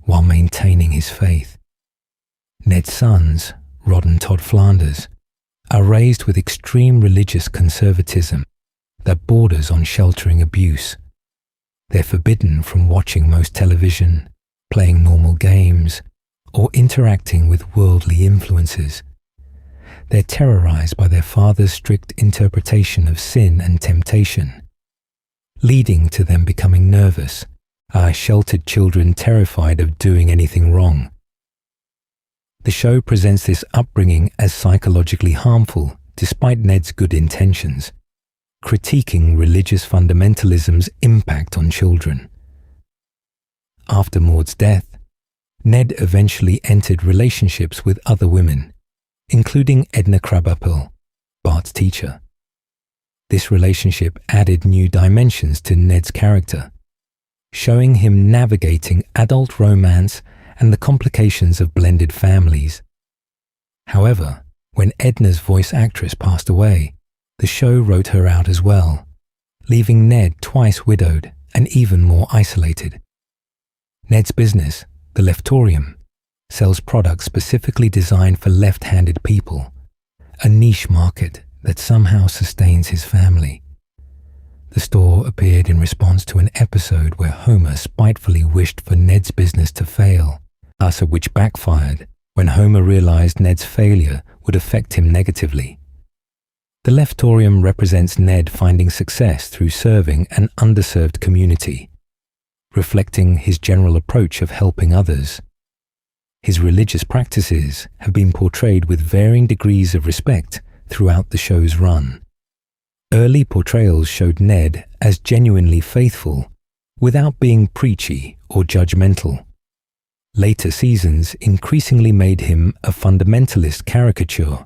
while maintaining his faith. Ned's sons, Rod and Todd Flanders, are raised with extreme religious conservatism that borders on sheltering abuse. They're forbidden from watching most television, playing normal games, or interacting with worldly influences. They're terrorized by their father's strict interpretation of sin and temptation, leading to them becoming nervous, our sheltered children terrified of doing anything wrong. The show presents this upbringing as psychologically harmful despite Ned's good intentions, critiquing religious fundamentalism's impact on children. After Maud's death, Ned eventually entered relationships with other women, including Edna Krabappel, Bart's teacher. This relationship added new dimensions to Ned's character, showing him navigating adult romance and the complications of blended families. However, when Edna's voice actress passed away, the show wrote her out as well, leaving Ned twice widowed and even more isolated. Ned's business, the Leftorium, sells products specifically designed for left-handed people, a niche market that somehow sustains his family. The store appeared in response to an episode where Homer spitefully wished for Ned's business to fail, which backfired when Homer realized Ned's failure would affect him negatively. The Leftorium represents Ned finding success through serving an underserved community, reflecting his general approach of helping others. His religious practices have been portrayed with varying degrees of respect throughout the show's run. Early portrayals showed Ned as genuinely faithful without being preachy or judgmental. Later seasons increasingly made him a fundamentalist caricature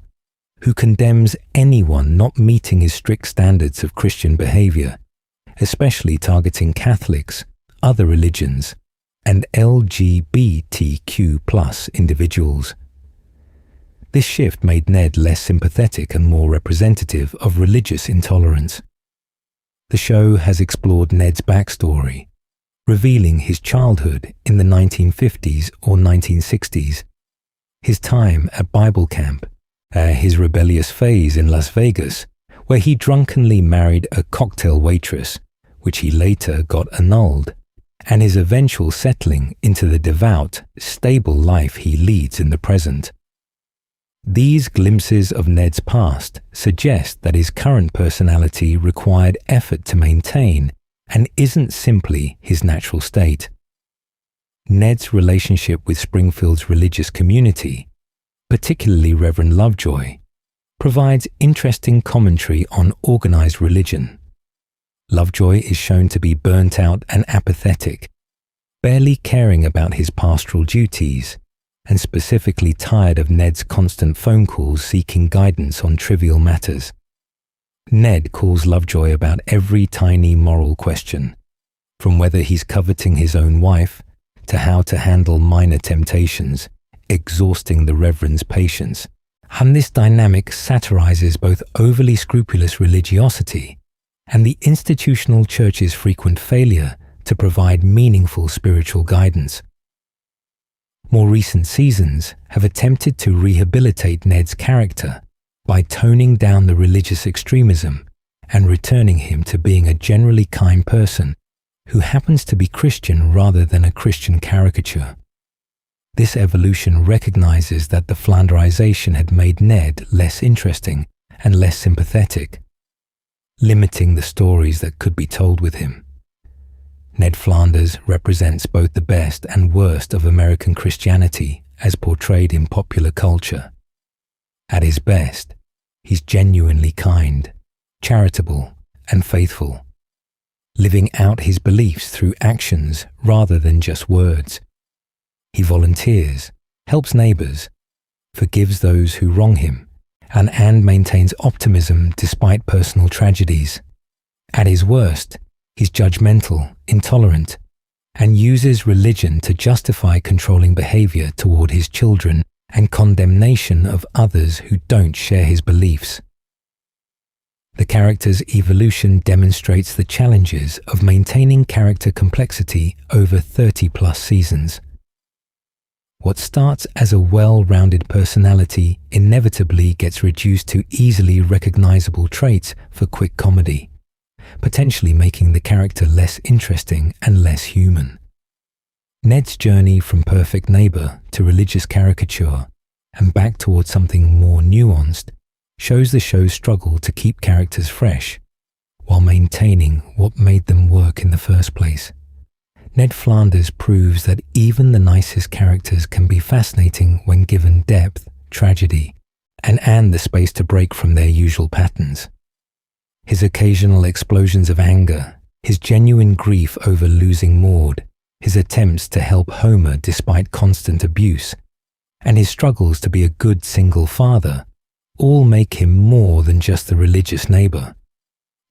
who condemns anyone not meeting his strict standards of Christian behavior, especially targeting Catholics, other religions, and LGBTQ+ individuals. This shift made Ned less sympathetic and more representative of religious intolerance. the show has explored Ned's backstory, revealing his childhood in the 1950s or 1960s, his time at Bible camp, his rebellious phase in Las Vegas, where he drunkenly married a cocktail waitress, which he later got annulled, and his eventual settling into the devout, stable life he leads in the present. These glimpses of Ned's past suggest that his current personality required effort to maintain and isn't simply his natural state. Ned's relationship with Springfield's religious community, particularly Reverend Lovejoy, provides interesting commentary on organized religion. Lovejoy is shown to be burnt out and apathetic, barely caring about his pastoral duties, and specifically tired of Ned's constant phone calls seeking guidance on trivial matters. Ned calls Lovejoy about every tiny moral question, from whether he's coveting his own wife to how to handle minor temptations, exhausting the Reverend's patience. And this dynamic satirizes both overly scrupulous religiosity and the institutional church's frequent failure to provide meaningful spiritual guidance. More recent seasons have attempted to rehabilitate Ned's character by toning down the religious extremism and returning him to being a generally kind person who happens to be Christian rather than a Christian caricature. This evolution recognizes that the Flanderization had made Ned less interesting and less sympathetic, limiting the stories that could be told with him. Ned Flanders represents both the best and worst of American Christianity as portrayed in popular culture. At his best, he's genuinely kind, charitable, and faithful, living out his beliefs through actions rather than just words. He volunteers, helps neighbors, forgives those who wrong him, and maintains optimism despite personal tragedies. At his worst, he's judgmental, intolerant, and uses religion to justify controlling behavior toward his children and condemnation of others who don't share his beliefs. The character's evolution demonstrates the challenges of maintaining character complexity over 30-plus seasons. What starts as a well-rounded personality inevitably gets reduced to easily recognizable traits for quick comedy, potentially making the character less interesting and less human. Ned's journey from perfect neighbor to religious caricature and back towards something more nuanced shows the show's struggle to keep characters fresh while maintaining what made them work in the first place. Ned Flanders proves that even the nicest characters can be fascinating when given depth, tragedy, and the space to break from their usual patterns. His occasional explosions of anger, his genuine grief over losing Maud, his attempts to help Homer despite constant abuse, and his struggles to be a good single father, all make him more than just the religious neighbor.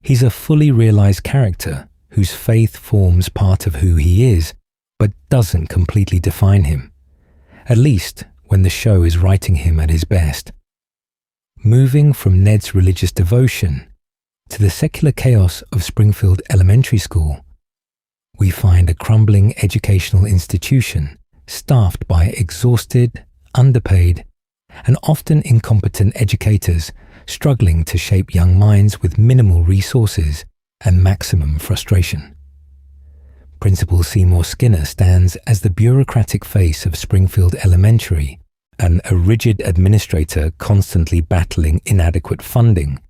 He's a fully realized character whose faith forms part of who he is, but doesn't completely define him, at least when the show is writing him at his best. Moving from Ned's religious devotion to the secular chaos of Springfield Elementary School, we find a crumbling educational institution staffed by exhausted, underpaid, and often incompetent educators struggling to shape young minds with minimal resources and maximum frustration. Principal Seymour Skinner stands as the bureaucratic face of Springfield Elementary, and a rigid administrator constantly battling inadequate funding,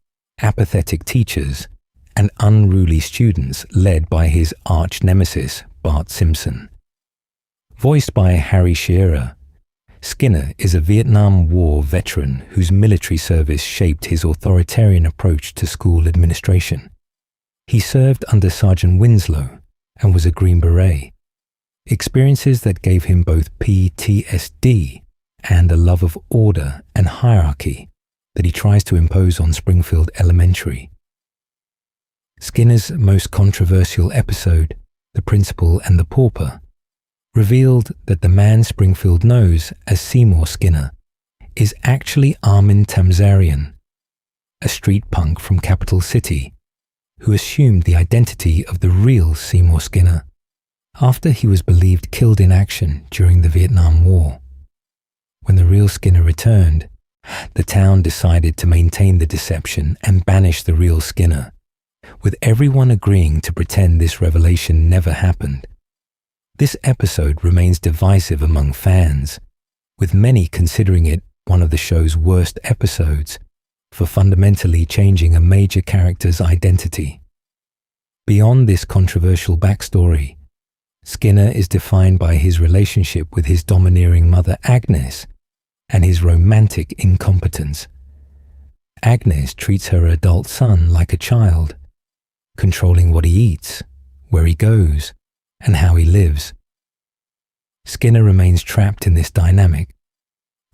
apathetic teachers, and unruly students led by his arch-nemesis, Bart Simpson. Voiced by Harry Shearer, Skinner is a Vietnam War veteran whose military service shaped his authoritarian approach to school administration. He served under Sergeant Winslow and was a Green Beret, experiences that gave him both PTSD and a love of order and hierarchy that he tries to impose on Springfield Elementary. Skinner's most controversial episode, The Principal and the Pauper, revealed that the man Springfield knows as Seymour Skinner is actually Armin Tamzarian, a street punk from Capital City, who assumed the identity of the real Seymour Skinner after he was believed killed in action during the Vietnam War. When the real Skinner returned, the town decided to maintain the deception and banish the real Skinner, with everyone agreeing to pretend this revelation never happened. This episode remains divisive among fans, with many considering it one of the show's worst episodes for fundamentally changing a major character's identity. Beyond this controversial backstory, Skinner is defined by his relationship with his domineering mother Agnes and his romantic incompetence. Agnes treats her adult son like a child, controlling what he eats, where he goes, and how he lives. Skinner remains trapped in this dynamic,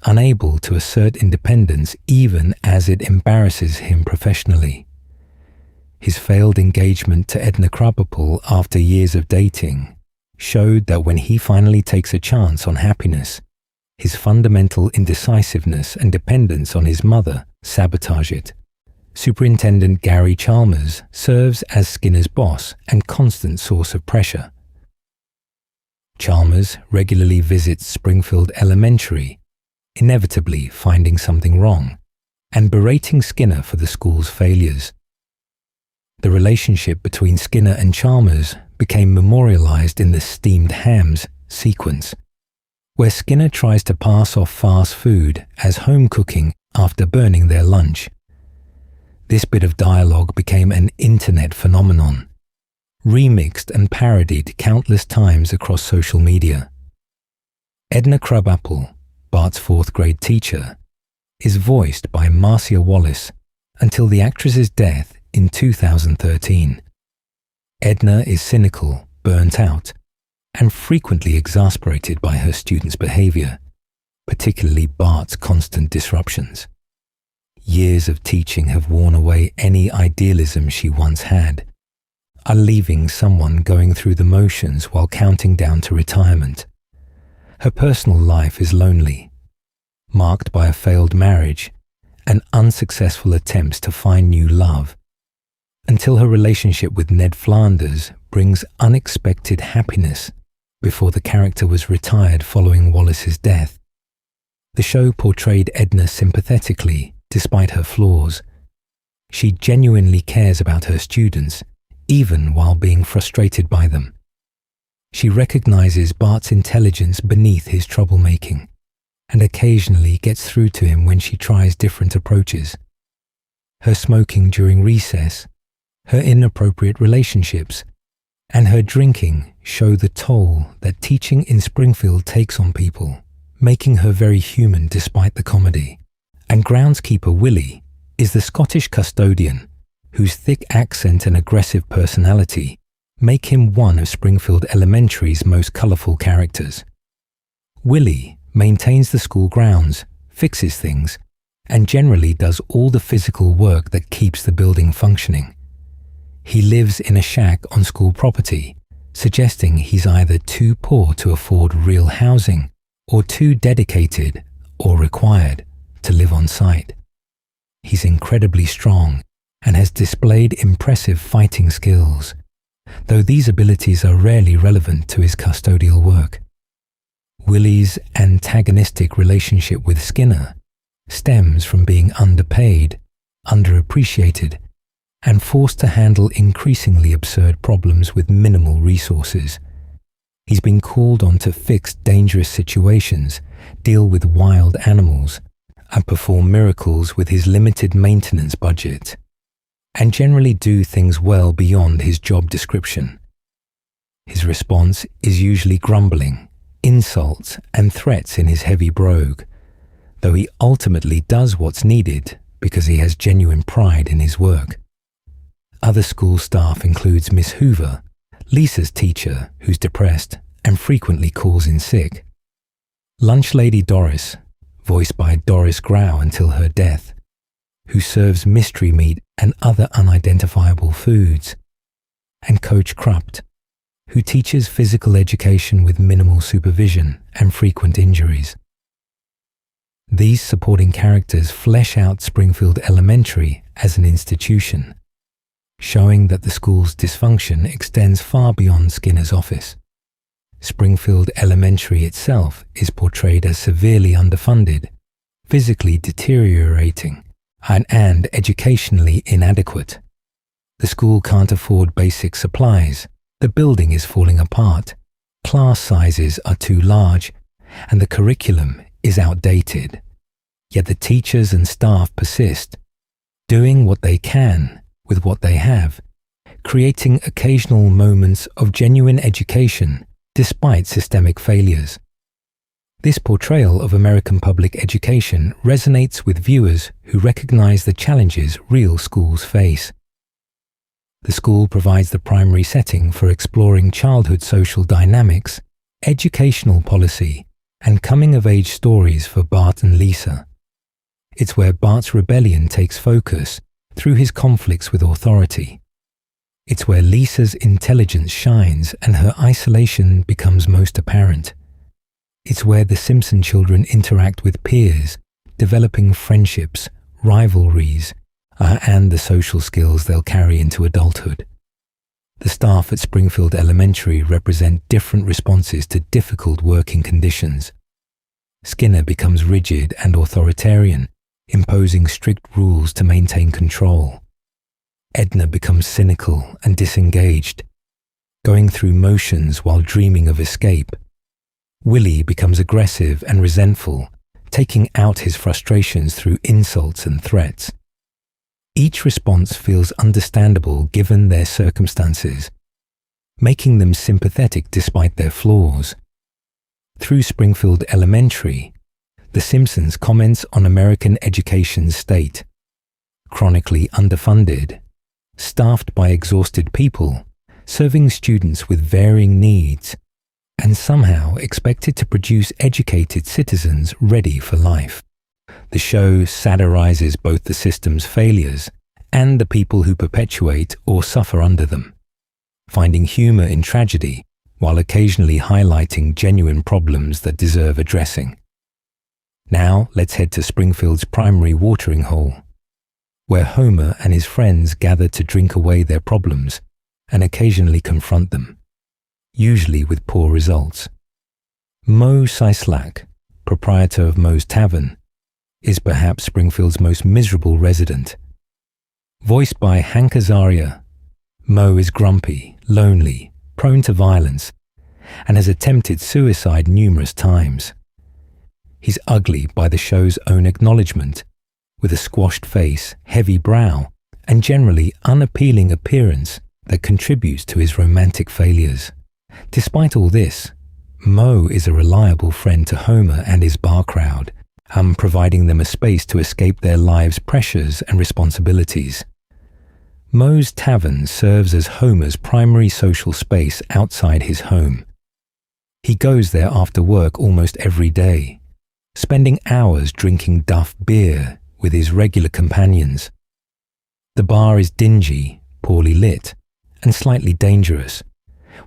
unable to assert independence even as it embarrasses him professionally. His failed engagement to Edna Krabappel after years of dating showed that when he finally takes a chance on happiness, his fundamental indecisiveness and dependence on his mother sabotage it. Superintendent Gary Chalmers serves as Skinner's boss and constant source of pressure. Chalmers regularly visits Springfield Elementary, inevitably finding something wrong, and berating Skinner for the school's failures. The relationship between Skinner and Chalmers became memorialized in the steamed hams sequence, where Skinner tries to pass off fast food as home cooking after burning their lunch. This bit of dialogue became an internet phenomenon, remixed and parodied countless times across social media. Edna Krabappel, Bart's fourth grade teacher, is voiced by Marcia Wallace until the actress's death in 2013. Edna is cynical, burnt out, and frequently exasperated by her students' behavior, particularly Bart's constant disruptions. Years of teaching have worn away any idealism she once had, are leaving someone going through the motions while counting down to retirement. Her personal life is lonely, marked by a failed marriage and unsuccessful attempts to find new love, until her relationship with Ned Flanders brings unexpected happiness before the character was retired following Wallace's death. The show portrayed Edna sympathetically despite her flaws. She genuinely cares about her students, even while being frustrated by them. She recognizes Bart's intelligence beneath his troublemaking, and occasionally gets through to him when she tries different approaches. Her smoking during recess, her inappropriate relationships, and her drinking show the toll that teaching in Springfield takes on people, making her very human despite the comedy. And groundskeeper Willie is the Scottish custodian, whose thick accent and aggressive personality make him one of Springfield Elementary's most colourful characters. Willie maintains the school grounds, fixes things, and generally does all the physical work that keeps the building functioning. He lives in a shack on school property, suggesting he's either too poor to afford real housing or too dedicated or required to live on site. He's incredibly strong and has displayed impressive fighting skills, though these abilities are rarely relevant to his custodial work. Willie's antagonistic relationship with Skinner stems from being underpaid, underappreciated, and forced to handle increasingly absurd problems with minimal resources. He's been called on to fix dangerous situations, deal with wild animals, and perform miracles with his limited maintenance budget, and generally do things well beyond his job description. His response is usually grumbling, insults, and threats in his heavy brogue, though he ultimately does what's needed because he has genuine pride in his work. Other school staff includes Miss Hoover, Lisa's teacher, who's depressed and frequently calls in sick; Lunch Lady Doris, voiced by Doris Grau until her death, who serves mystery meat and other unidentifiable foods; and Coach Krupt, who teaches physical education with minimal supervision and frequent injuries. These supporting characters flesh out Springfield Elementary as an institution, showing that the school's dysfunction extends far beyond Skinner's office. Springfield Elementary itself is portrayed as severely underfunded, physically deteriorating, and educationally inadequate. The school can't afford basic supplies, the building is falling apart, class sizes are too large, and the curriculum is outdated. Yet the teachers and staff persist, doing what they can with what they have, creating occasional moments of genuine education despite systemic failures. This portrayal of American public education resonates with viewers who recognize the challenges real schools face. The school provides the primary setting for exploring childhood social dynamics, educational policy, and coming-of-age stories for Bart and Lisa. It's where Bart's rebellion takes focus through his conflicts with authority. It's where Lisa's intelligence shines and her isolation becomes most apparent. It's where the Simpson children interact with peers, developing friendships, rivalries, and the social skills they'll carry into adulthood. The staff at Springfield Elementary represent different responses to difficult working conditions. Skinner becomes rigid and authoritarian, imposing strict rules to maintain control. Edna becomes cynical and disengaged, going through motions while dreaming of escape. Willie becomes aggressive and resentful, taking out his frustrations through insults and threats. Each response feels understandable given their circumstances, making them sympathetic despite their flaws. Through Springfield Elementary, The Simpsons comments on American education's state. Chronically underfunded, staffed by exhausted people, serving students with varying needs, and somehow expected to produce educated citizens ready for life. The show satirizes both the system's failures and the people who perpetuate or suffer under them, finding humor in tragedy while occasionally highlighting genuine problems that deserve addressing. Now let's head to Springfield's primary watering hole, where Homer and his friends gather to drink away their problems and occasionally confront them, usually with poor results. Moe Sislak, proprietor of Moe's Tavern, is perhaps Springfield's most miserable resident. Voiced by Hank Azaria, Moe is grumpy, lonely, prone to violence, and has attempted suicide numerous times. He's ugly by the show's own acknowledgement, with a squashed face, heavy brow, and generally unappealing appearance that contributes to his romantic failures. Despite all this, Moe is a reliable friend to Homer and his bar crowd, providing them a space to escape their lives' pressures and responsibilities. Moe's Tavern serves as Homer's primary social space outside his home. He goes there after work almost every day, spending hours drinking Duff beer with his regular companions. The bar is dingy, poorly lit, and slightly dangerous,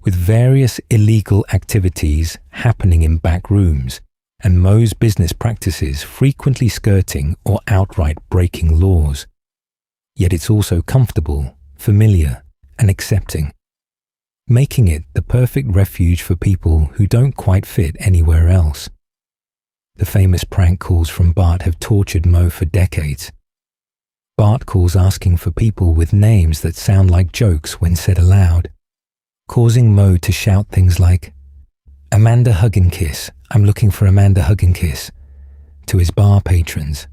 with various illegal activities happening in back rooms and Moe's business practices frequently skirting or outright breaking laws. Yet it's also comfortable, familiar, and accepting, making it the perfect refuge for people who don't quite fit anywhere else. The famous prank calls from Bart have tortured Moe for decades. Bart calls asking for people with names that sound like jokes when said aloud, causing Moe to shout things like, "Amanda Hugginkiss, I'm looking for Amanda Hugginkiss," to his bar patrons.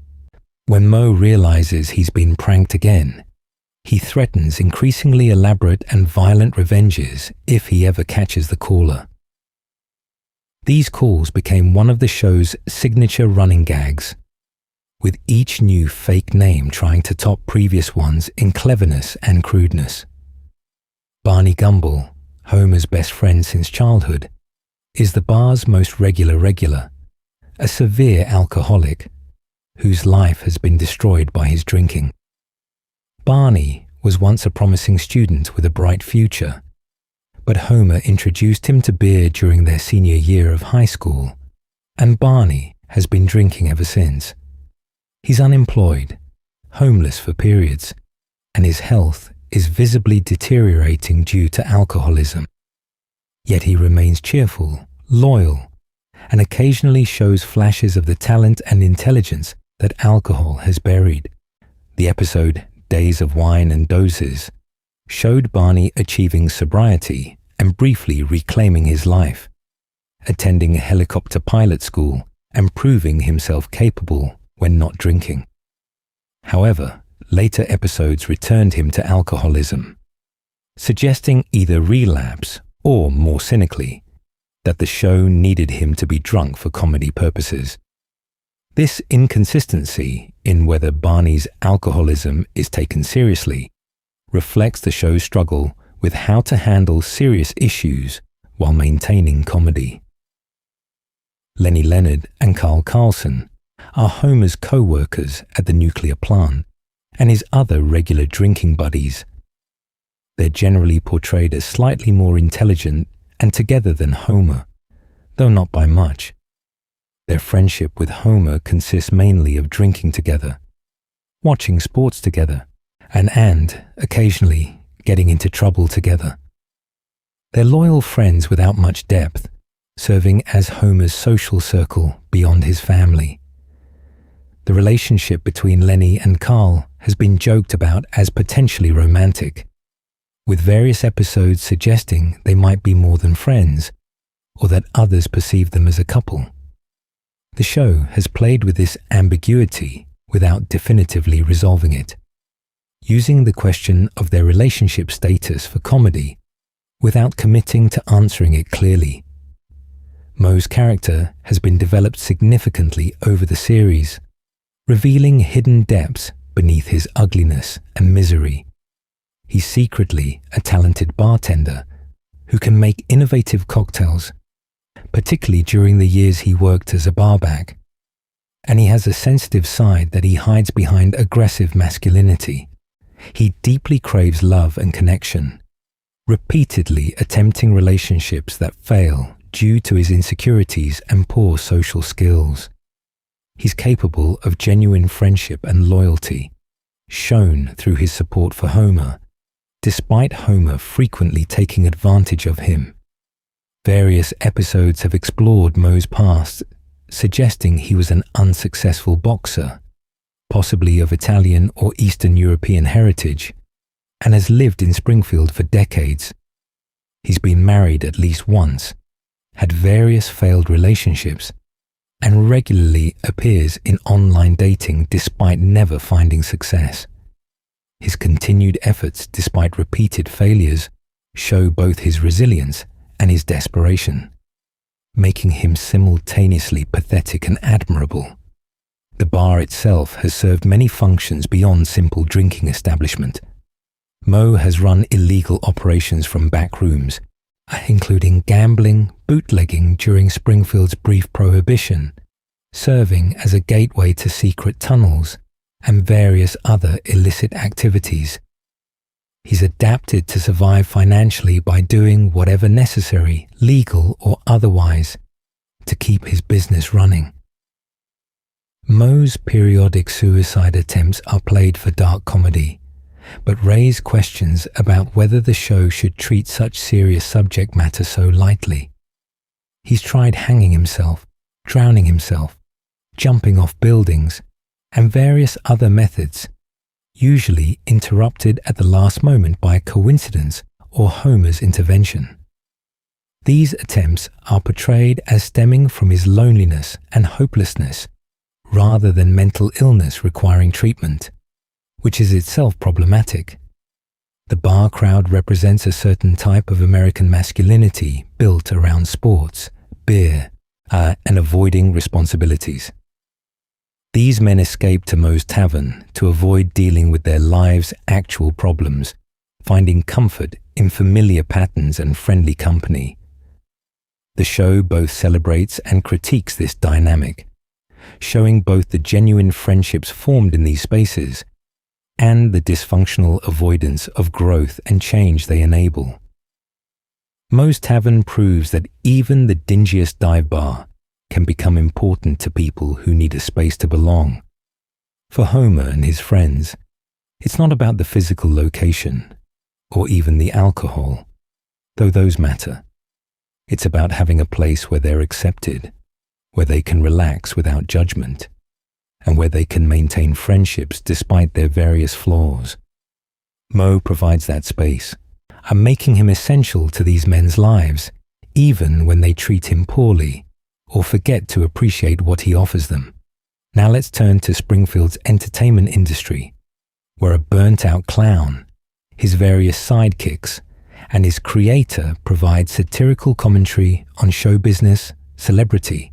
When Moe realizes he's been pranked again, he threatens increasingly elaborate and violent revenges if he ever catches the caller. These calls became one of the show's signature running gags, with each new fake name trying to top previous ones in cleverness and crudeness. Barney Gumble, Homer's best friend since childhood, is the bar's most regular, a severe alcoholic whose life has been destroyed by his drinking. Barney was once a promising student with a bright future, but Homer introduced him to beer during their senior year of high school, and Barney has been drinking ever since. He's unemployed, homeless for periods, and his health is visibly deteriorating due to alcoholism. Yet he remains cheerful, loyal, and occasionally shows flashes of the talent and intelligence that alcohol has buried. The episode Days of Wine and Doses showed Barney achieving sobriety and briefly reclaiming his life, attending a helicopter pilot school and proving himself capable when not drinking. However, later episodes returned him to alcoholism, suggesting either relapse or, more cynically, that the show needed him to be drunk for comedy purposes. This inconsistency in whether Barney's alcoholism is taken seriously reflects the show's struggle with how to handle serious issues while maintaining comedy. Lenny Leonard and Carl Carlson are Homer's co-workers at the nuclear plant and his other regular drinking buddies. They're generally portrayed as slightly more intelligent and together than Homer, though not by much. Their friendship with Homer consists mainly of drinking together, watching sports together, and occasionally getting into trouble together. They're loyal friends without much depth, serving as Homer's social circle beyond his family. The relationship between Lenny and Carl has been joked about as potentially romantic, with various episodes suggesting they might be more than friends, or that others perceive them as a couple. The show has played with this ambiguity without definitively resolving it, using the question of their relationship status for comedy without committing to answering it clearly. Moe's character has been developed significantly over the series, revealing hidden depths beneath his ugliness and misery. He's secretly a talented bartender who can make innovative cocktails, particularly during the years he worked as a barback. And he has a sensitive side that he hides behind aggressive masculinity. He deeply craves love and connection, repeatedly attempting relationships that fail due to his insecurities and poor social skills. He's capable of genuine friendship and loyalty, shown through his support for Homer, despite Homer frequently taking advantage of him. Various episodes have explored Moe's past, suggesting he was an unsuccessful boxer, possibly of Italian or Eastern European heritage, and has lived in Springfield for decades. He's been married at least once, had various failed relationships, and regularly appears in online dating despite never finding success. His continued efforts despite repeated failures show both his resilience and his desperation, making him simultaneously pathetic and admirable. The bar itself has served many functions beyond simple drinking establishment. Moe has run illegal operations from back rooms, including gambling, bootlegging during Springfield's brief prohibition, serving as a gateway to secret tunnels, and various other illicit activities. He's adapted to survive financially by doing whatever necessary, legal or otherwise, to keep his business running. Moe's periodic suicide attempts are played for dark comedy, but raise questions about whether the show should treat such serious subject matter so lightly. He's tried hanging himself, drowning himself, jumping off buildings, and various other methods, usually interrupted at the last moment by coincidence or Homer's intervention. These attempts are portrayed as stemming from his loneliness and hopelessness, rather than mental illness requiring treatment, which is itself problematic. The bar crowd represents a certain type of American masculinity built around sports, beer, and avoiding responsibilities. These men escape to Moe's tavern to avoid dealing with their lives' actual problems, finding comfort in familiar patterns and friendly company. The show both celebrates and critiques this dynamic, showing both the genuine friendships formed in these spaces and the dysfunctional avoidance of growth and change they enable. Moe's Tavern proves that even the dingiest dive bar can become important to people who need a space to belong. For Homer and his friends, it's not about the physical location, or even the alcohol, though those matter. It's about having a place where they're accepted, where they can relax without judgment, and where they can maintain friendships despite their various flaws. Mo provides that space, and making him essential to these men's lives, even when they treat him poorly or forget to appreciate what he offers them. Now let's turn to Springfield's entertainment industry, where a burnt-out clown, his various sidekicks, and his creator provide satirical commentary on show business, celebrity,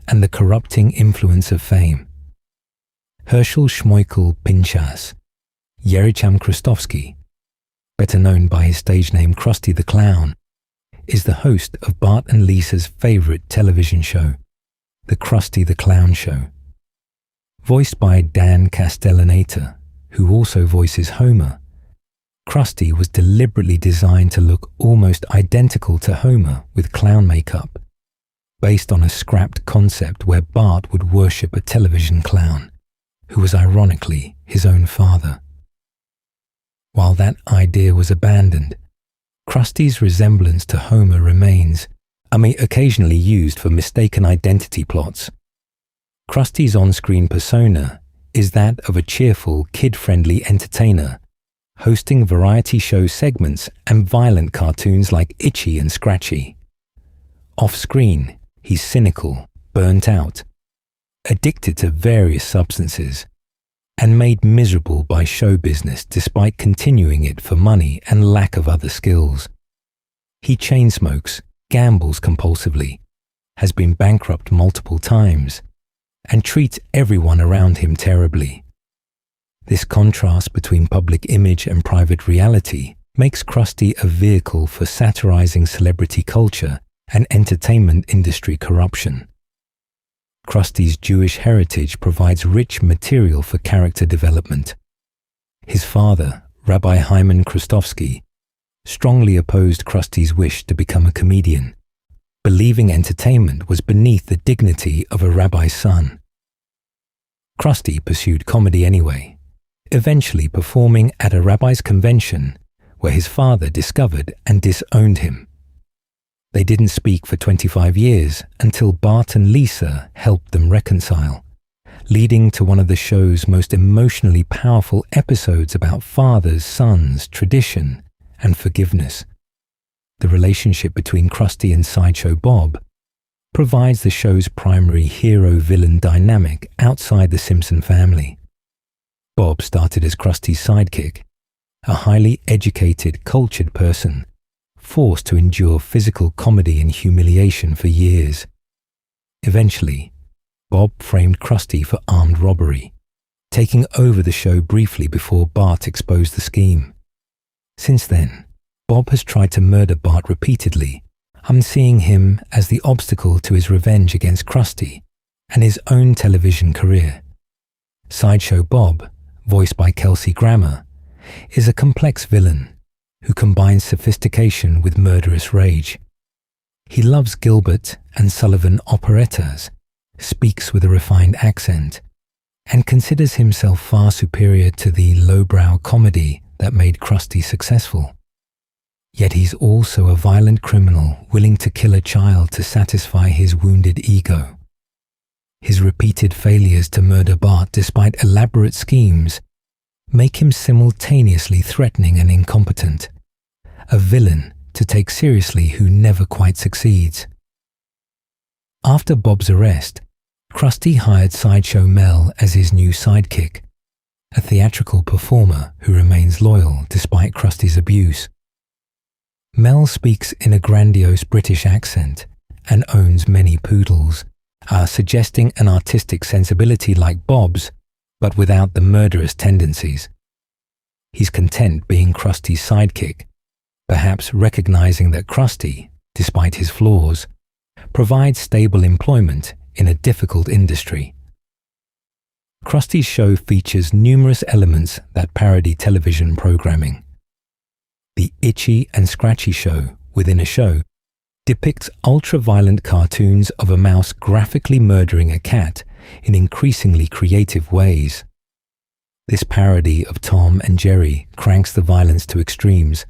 and the corrupting influence of fame. Herschel Schmeichel Pinchas, Yericham Krustovsky, better known by his stage name Krusty the Clown, is the host of Bart and Lisa's favorite television show, The Krusty the Clown Show. Voiced by Dan Castellaneta, who also voices Homer, Krusty was deliberately designed to look almost identical to Homer with clown makeup, based on a scrapped concept where Bart would worship a television clown, who was ironically his own father. While that idea was abandoned, Krusty's resemblance to Homer remains, occasionally used for mistaken identity plots. Krusty's on-screen persona is that of a cheerful, kid-friendly entertainer, hosting variety show segments and violent cartoons like Itchy and Scratchy. Off-screen, he's cynical, burnt out, addicted to various substances, and made miserable by show business despite continuing it for money and lack of other skills. He chain smokes, gambles compulsively, has been bankrupt multiple times, and treats everyone around him terribly. This contrast between public image and private reality makes Krusty a vehicle for satirizing celebrity culture and entertainment industry corruption. Krusty's Jewish heritage provides rich material for character development. His father, Rabbi Hyman Krustovsky, strongly opposed Krusty's wish to become a comedian, believing entertainment was beneath the dignity of a rabbi's son. Krusty pursued comedy anyway, eventually performing at a rabbi's convention where his father discovered and disowned him. They didn't speak for 25 years until Bart and Lisa helped them reconcile, leading to one of the show's most emotionally powerful episodes about fathers, sons, tradition, and forgiveness. The relationship between Krusty and Sideshow Bob provides the show's primary hero-villain dynamic outside the Simpson family. Bob started as Krusty's sidekick, a highly educated, cultured person forced to endure physical comedy and humiliation for years. Eventually, Bob framed Krusty for armed robbery, taking over the show briefly before Bart exposed the scheme. Since then, Bob has tried to murder Bart repeatedly, seeing him as the obstacle to his revenge against Krusty and his own television career. Sideshow Bob, voiced by Kelsey Grammer, is a complex villain who combines sophistication with murderous rage. He loves Gilbert and Sullivan operettas, speaks with a refined accent, and considers himself far superior to the lowbrow comedy that made Krusty successful. Yet he's also a violent criminal willing to kill a child to satisfy his wounded ego. His repeated failures to murder Bart despite elaborate schemes make him simultaneously threatening and incompetent, a villain to take seriously who never quite succeeds. After Bob's arrest, Krusty hired Sideshow Mel as his new sidekick, a theatrical performer who remains loyal despite Krusty's abuse. Mel speaks in a grandiose British accent and owns many poodles, suggesting an artistic sensibility like Bob's, but without the murderous tendencies. He's content being Krusty's sidekick, perhaps recognizing that Krusty, despite his flaws, provides stable employment in a difficult industry. Krusty's show features numerous elements that parody television programming. The Itchy and Scratchy Show within a show depicts ultra-violent cartoons of a mouse graphically murdering a cat in increasingly creative ways. This parody of Tom and Jerry cranks the violence to extremes,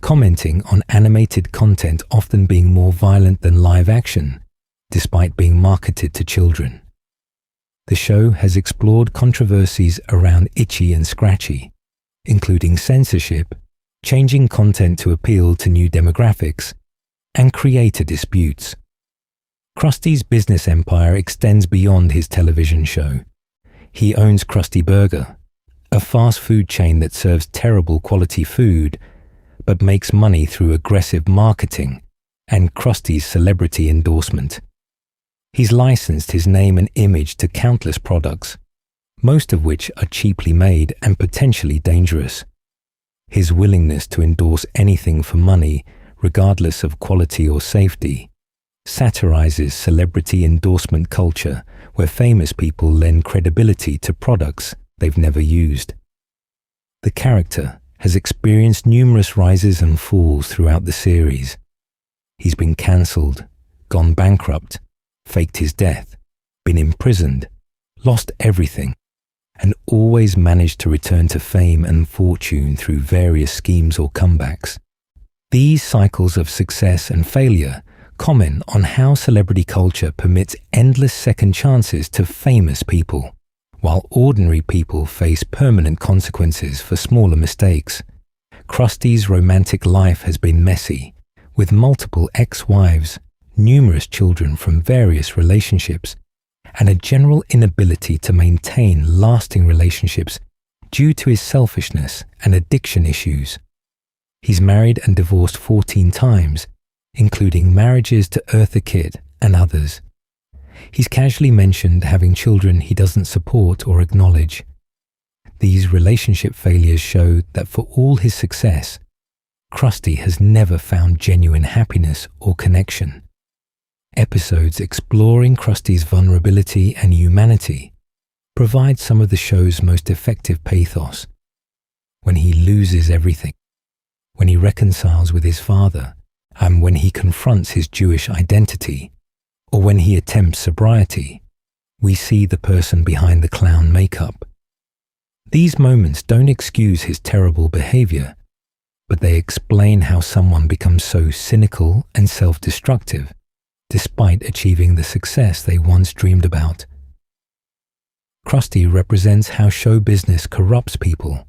commenting on animated content often being more violent than live action, despite being marketed to children. The show has explored controversies around Itchy and Scratchy, including censorship, changing content to appeal to new demographics, and creator disputes. Krusty's business empire extends beyond his television show. He owns Krusty Burger, a fast food chain that serves terrible quality food, but makes money through aggressive marketing and Krusty's celebrity endorsement. He's licensed his name and image to countless products, most of which are cheaply made and potentially dangerous. His willingness to endorse anything for money, regardless of quality or safety, satirizes celebrity endorsement culture where famous people lend credibility to products they've never used. The character has experienced numerous rises and falls throughout the series. He's been cancelled, gone bankrupt, faked his death, been imprisoned, lost everything, and always managed to return to fame and fortune through various schemes or comebacks. These cycles of success and failure comment on how celebrity culture permits endless second chances to famous people, while ordinary people face permanent consequences for smaller mistakes. Krusty's romantic life has been messy, with multiple ex-wives, numerous children from various relationships, and a general inability to maintain lasting relationships due to his selfishness and addiction issues. He's married and divorced 14 times, including marriages to Eartha Kitt and others. He's casually mentioned having children he doesn't support or acknowledge. These relationship failures show that for all his success, Krusty has never found genuine happiness or connection. Episodes exploring Krusty's vulnerability and humanity provide some of the show's most effective pathos. When he loses everything, when he reconciles with his father, and when he confronts his Jewish identity, or when he attempts sobriety, we see the person behind the clown makeup. These moments don't excuse his terrible behavior, but they explain how someone becomes so cynical and self-destructive despite achieving the success they once dreamed about. Krusty represents how show business corrupts people,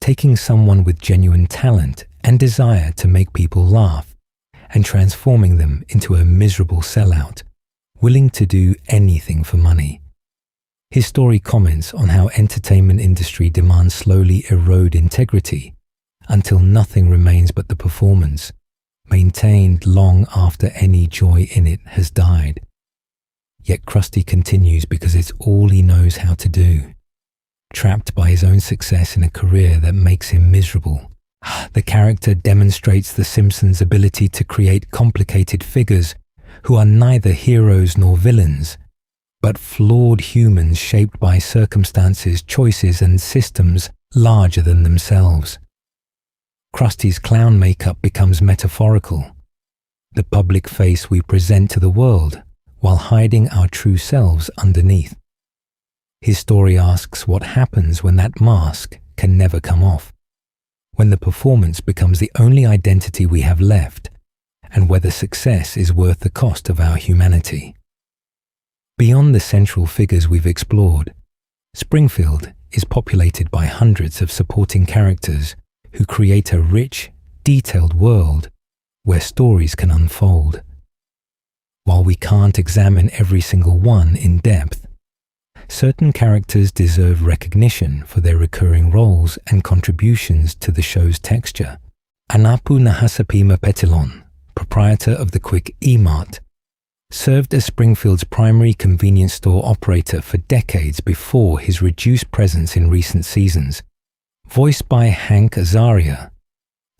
taking someone with genuine talent and desire to make people laugh and transforming them into a miserable sellout, willing to do anything for money. His story comments on how entertainment industry demands slowly erode integrity until nothing remains but the performance, maintained long after any joy in it has died. Yet Krusty continues because it's all he knows how to do. Trapped by his own success in a career that makes him miserable, the character demonstrates the Simpsons' ability to create complicated figures who are neither heroes nor villains, but flawed humans shaped by circumstances, choices, and systems larger than themselves. Krusty's clown makeup becomes metaphorical, the public face we present to the world while hiding our true selves underneath. His story asks what happens when that mask can never come off, when the performance becomes the only identity we have left, and whether success is worth the cost of our humanity. Beyond the central figures we've explored, Springfield is populated by hundreds of supporting characters who create a rich, detailed world where stories can unfold. While we can't examine every single one in depth, certain characters deserve recognition for their recurring roles and contributions to the show's texture. Anapu Nahasapima Petilon, proprietor of the Quick E-Mart, served as Springfield's primary convenience store operator for decades before his reduced presence in recent seasons. Voiced by Hank Azaria,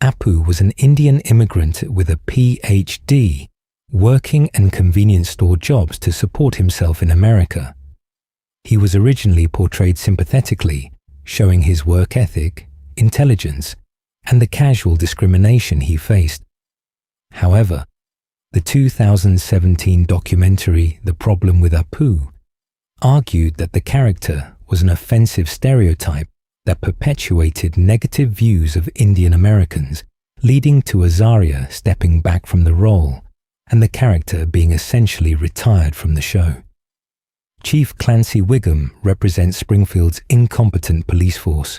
Apu was an Indian immigrant with a PhD, working in convenience store jobs to support himself in America. He was originally portrayed sympathetically, showing his work ethic, intelligence, and the casual discrimination he faced. However, the 2017 documentary The Problem with Apu argued that the character was an offensive stereotype that perpetuated negative views of Indian Americans leading to Azaria stepping back from the role and the character being essentially retired from the show. Chief Clancy Wiggum represents Springfield's incompetent police force.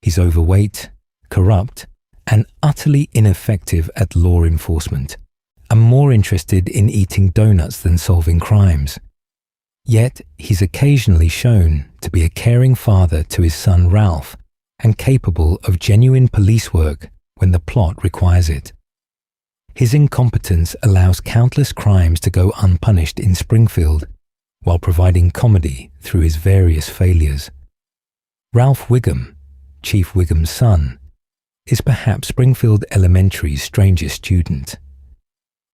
He's overweight, corrupt, and utterly ineffective at law enforcement, and more interested in eating donuts than solving crimes. Yet, he's occasionally shown to be a caring father to his son Ralph and capable of genuine police work when the plot requires it. His incompetence allows countless crimes to go unpunished in Springfield, while providing comedy through his various failures. Ralph Wiggum, Chief Wiggum's son, is perhaps Springfield Elementary's strangest student.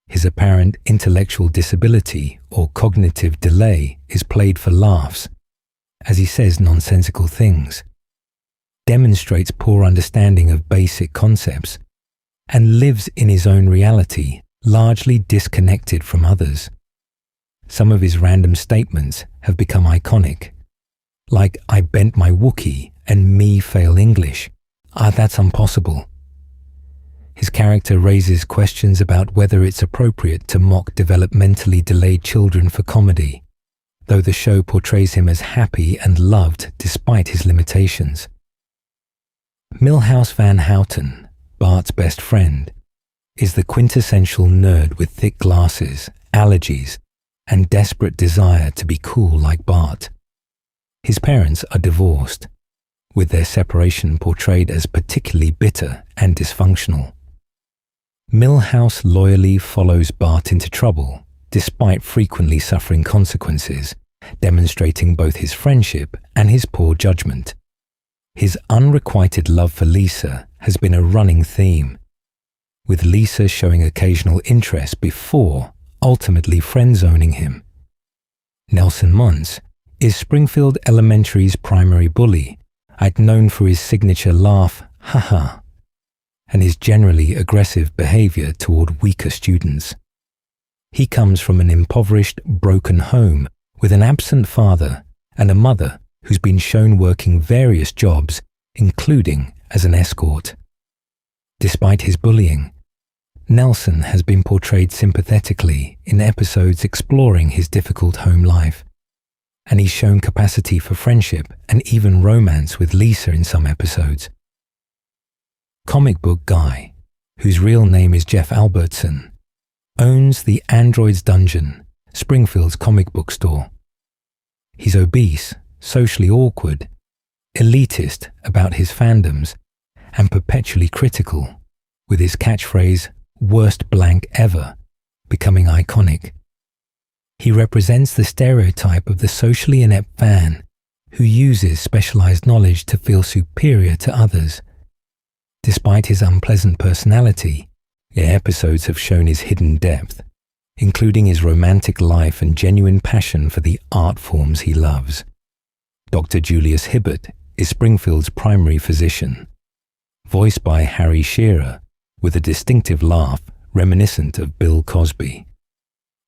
His apparent intellectual disability or cognitive delay is played for laughs, as he says nonsensical things, demonstrates poor understanding of basic concepts, and lives in his own reality, largely disconnected from others. Some of his random statements have become iconic, like "I bent my Wookiee and me fail English. That's impossible." His character raises questions about whether it's appropriate to mock developmentally delayed children for comedy, though the show portrays him as happy and loved despite his limitations. Milhouse Van Houten, Bart's best friend, is the quintessential nerd with thick glasses, allergies, and desperate desire to be cool like Bart. His parents are divorced, with their separation portrayed as particularly bitter and dysfunctional. Milhouse loyally follows Bart into trouble, despite frequently suffering consequences, demonstrating both his friendship and his poor judgment. His unrequited love for Lisa has been a running theme, with Lisa showing occasional interest before ultimately friend-zoning him. Nelson Muntz is Springfield Elementary's primary bully, known for his signature laugh, "ha-ha," and his generally aggressive behavior toward weaker students. He comes from an impoverished, broken home with an absent father and a mother who's been shown working various jobs, including as an escort. Despite his bullying, Nelson has been portrayed sympathetically in episodes exploring his difficult home life, and he's shown capacity for friendship and even romance with Lisa in some episodes. Comic Book Guy, whose real name is Jeff Albertson, owns the Android's Dungeon, Springfield's comic book store. He's obese, socially awkward, elitist about his fandoms, and perpetually critical, with his catchphrase, "worst blank ever," becoming iconic. He represents the stereotype of the socially inept fan who uses specialized knowledge to feel superior to others. Despite his unpleasant personality, the episodes have shown his hidden depth, including his romantic life and genuine passion for the art forms he loves. Dr. Julius Hibbert is Springfield's primary physician, voiced by Harry Shearer, with a distinctive laugh reminiscent of Bill Cosby.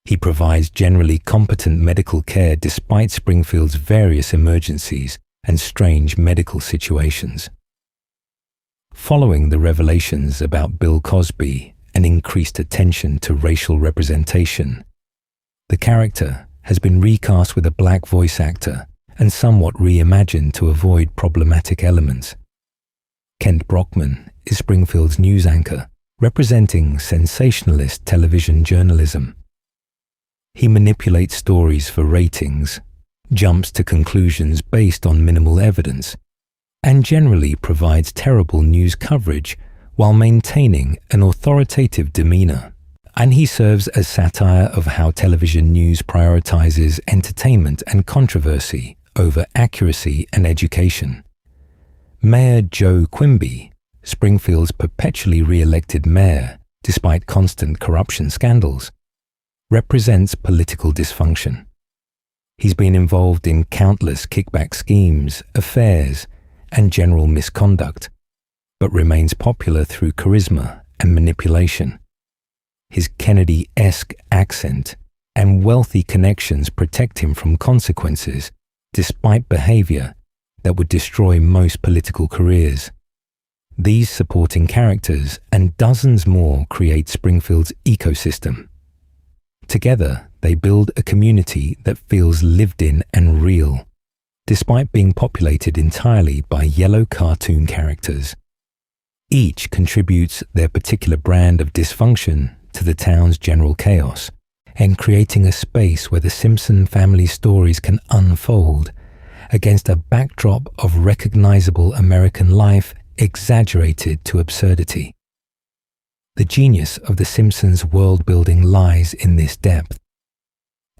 He provides generally competent medical care despite Springfield's various emergencies and strange medical situations. Following the revelations about Bill Cosby and increased attention to racial representation, the character has been recast with a black voice actor and somewhat reimagined to avoid problematic elements. Kent Brockman is Springfield's news anchor, representing sensationalist television journalism. He manipulates stories for ratings, jumps to conclusions based on minimal evidence, and generally provides terrible news coverage while maintaining an authoritative demeanor. And he serves as satire of how television news prioritizes entertainment and controversy over accuracy and education. Mayor Joe Quimby, Springfield's perpetually re-elected mayor despite constant corruption scandals, represents political dysfunction. He's been involved in countless kickback schemes, affairs, and general misconduct, but remains popular through charisma and manipulation. His Kennedy-esque accent and wealthy connections protect him from consequences, despite behavior that would destroy most political careers. These supporting characters and dozens more create Springfield's ecosystem. Together, they build a community that feels lived in and real, despite being populated entirely by yellow cartoon characters. Each contributes their particular brand of dysfunction to the town's general chaos, and creating a space where the Simpson family stories can unfold against a backdrop of recognizable American life exaggerated to absurdity. The genius of The Simpsons world-building lies in this depth.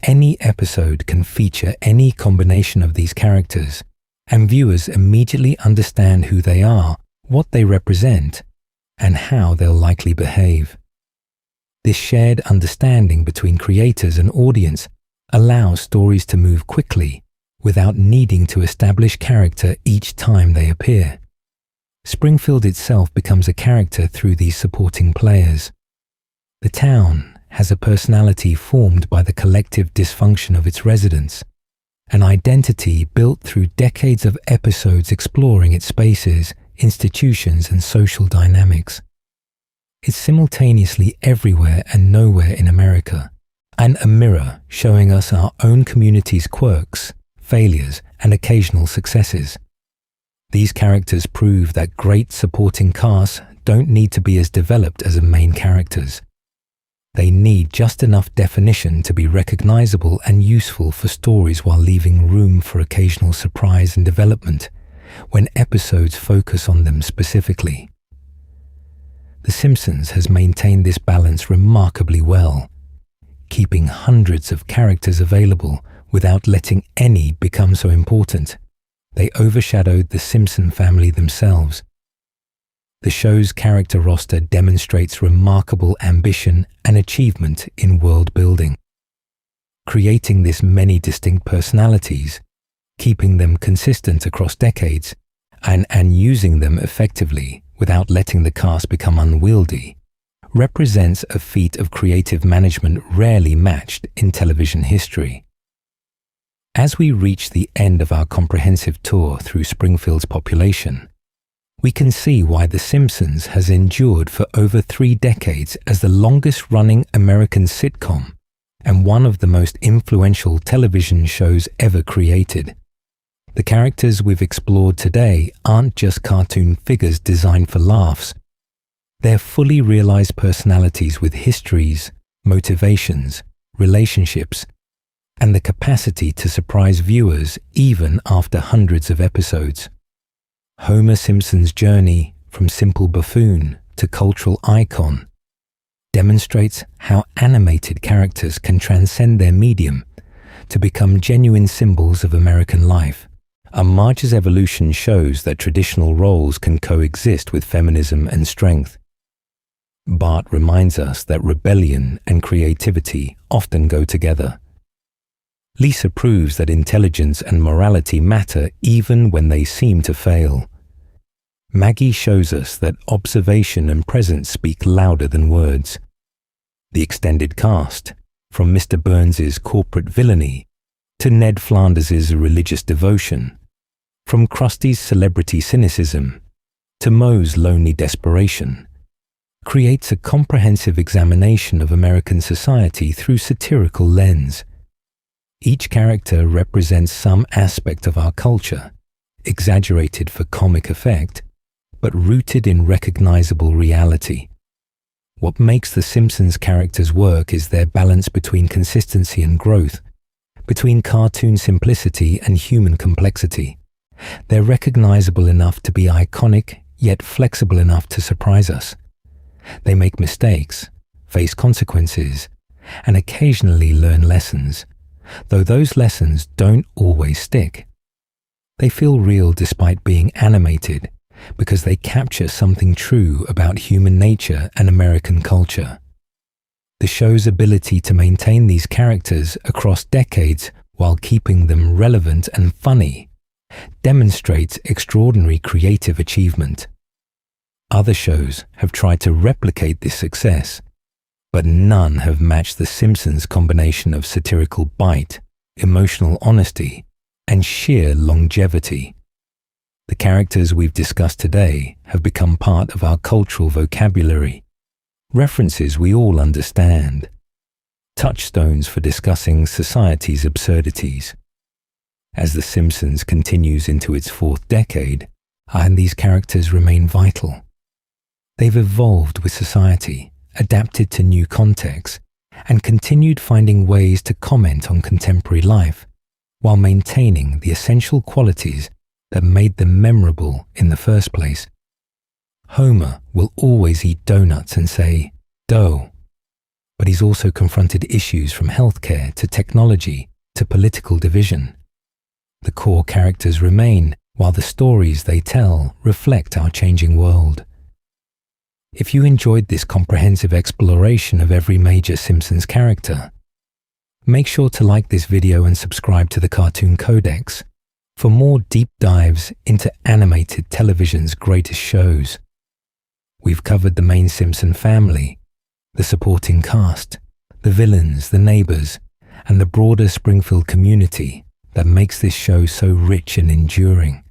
Any episode can feature any combination of these characters, and viewers immediately understand who they are, what they represent, and how they'll likely behave. This shared understanding between creators and audience allows stories to move quickly without needing to establish character each time they appear. Springfield itself becomes a character through these supporting players. The town has a personality formed by the collective dysfunction of its residents, an identity built through decades of episodes exploring its spaces, institutions, and social dynamics. It's simultaneously everywhere and nowhere in America, and a mirror showing us our own community's quirks, failures, and occasional successes. These characters prove that great supporting casts don't need to be as developed as the main characters. They need just enough definition to be recognizable and useful for stories while leaving room for occasional surprise and development when episodes focus on them specifically. The Simpsons has maintained this balance remarkably well, keeping hundreds of characters available without letting any become so important they overshadowed the Simpson family themselves. The show's character roster demonstrates remarkable ambition and achievement in world building, creating this many distinct personalities, keeping them consistent across decades, and using them effectively without letting the cast become unwieldy, represents a feat of creative management rarely matched in television history. As we reach the end of our comprehensive tour through Springfield's population, we can see why The Simpsons has endured for over 3 decades as the longest-running American sitcom and one of the most influential television shows ever created. The characters we've explored today aren't just cartoon figures designed for laughs. They're fully realized personalities with histories, motivations, relationships, and the capacity to surprise viewers even after hundreds of episodes. Homer Simpson's journey from simple buffoon to cultural icon demonstrates how animated characters can transcend their medium to become genuine symbols of American life. And Marge's evolution shows that traditional roles can coexist with feminism and strength. Bart reminds us that rebellion and creativity often go together. Lisa proves that intelligence and morality matter even when they seem to fail. Maggie shows us that observation and presence speak louder than words. The extended cast, from Mr. Burns's corporate villainy to Ned Flanders's religious devotion, from Krusty's celebrity cynicism to Moe's lonely desperation, creates a comprehensive examination of American society through satirical lens. Each character represents some aspect of our culture, exaggerated for comic effect, but rooted in recognizable reality. What makes the Simpsons characters work is their balance between consistency and growth, between cartoon simplicity and human complexity. They're recognizable enough to be iconic, yet flexible enough to surprise us. They make mistakes, face consequences, and occasionally learn lessons, though those lessons don't always stick. They feel real despite being animated because they capture something true about human nature and American culture. The show's ability to maintain these characters across decades while keeping them relevant and funny demonstrates extraordinary creative achievement. Other shows have tried to replicate this success, but none have matched The Simpsons' combination of satirical bite, emotional honesty, and sheer longevity. The characters we've discussed today have become part of our cultural vocabulary, references we all understand, touchstones for discussing society's absurdities. As The Simpsons continues into its fourth decade, and these characters remain vital. They've evolved with society, adapted to new contexts, and continued finding ways to comment on contemporary life while maintaining the essential qualities that made them memorable in the first place. Homer will always eat donuts and say, "dough," but he's also confronted issues from healthcare to technology to political division. The core characters remain, while the stories they tell reflect our changing world. If you enjoyed this comprehensive exploration of every major Simpsons character, make sure to like this video and subscribe to the Cartoon Codex for more deep dives into animated television's greatest shows. We've covered the main Simpson family, the supporting cast, the villains, the neighbors, and the broader Springfield community that makes this show so rich and enduring.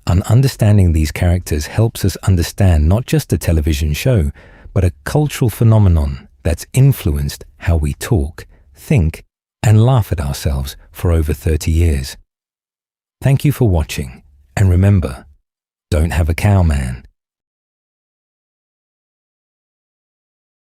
Understanding these characters helps us understand not just a television show, but a cultural phenomenon that's influenced how we talk, think, and laugh at ourselves for over 30 years. Thank you for watching, and remember, don't have a cow, man.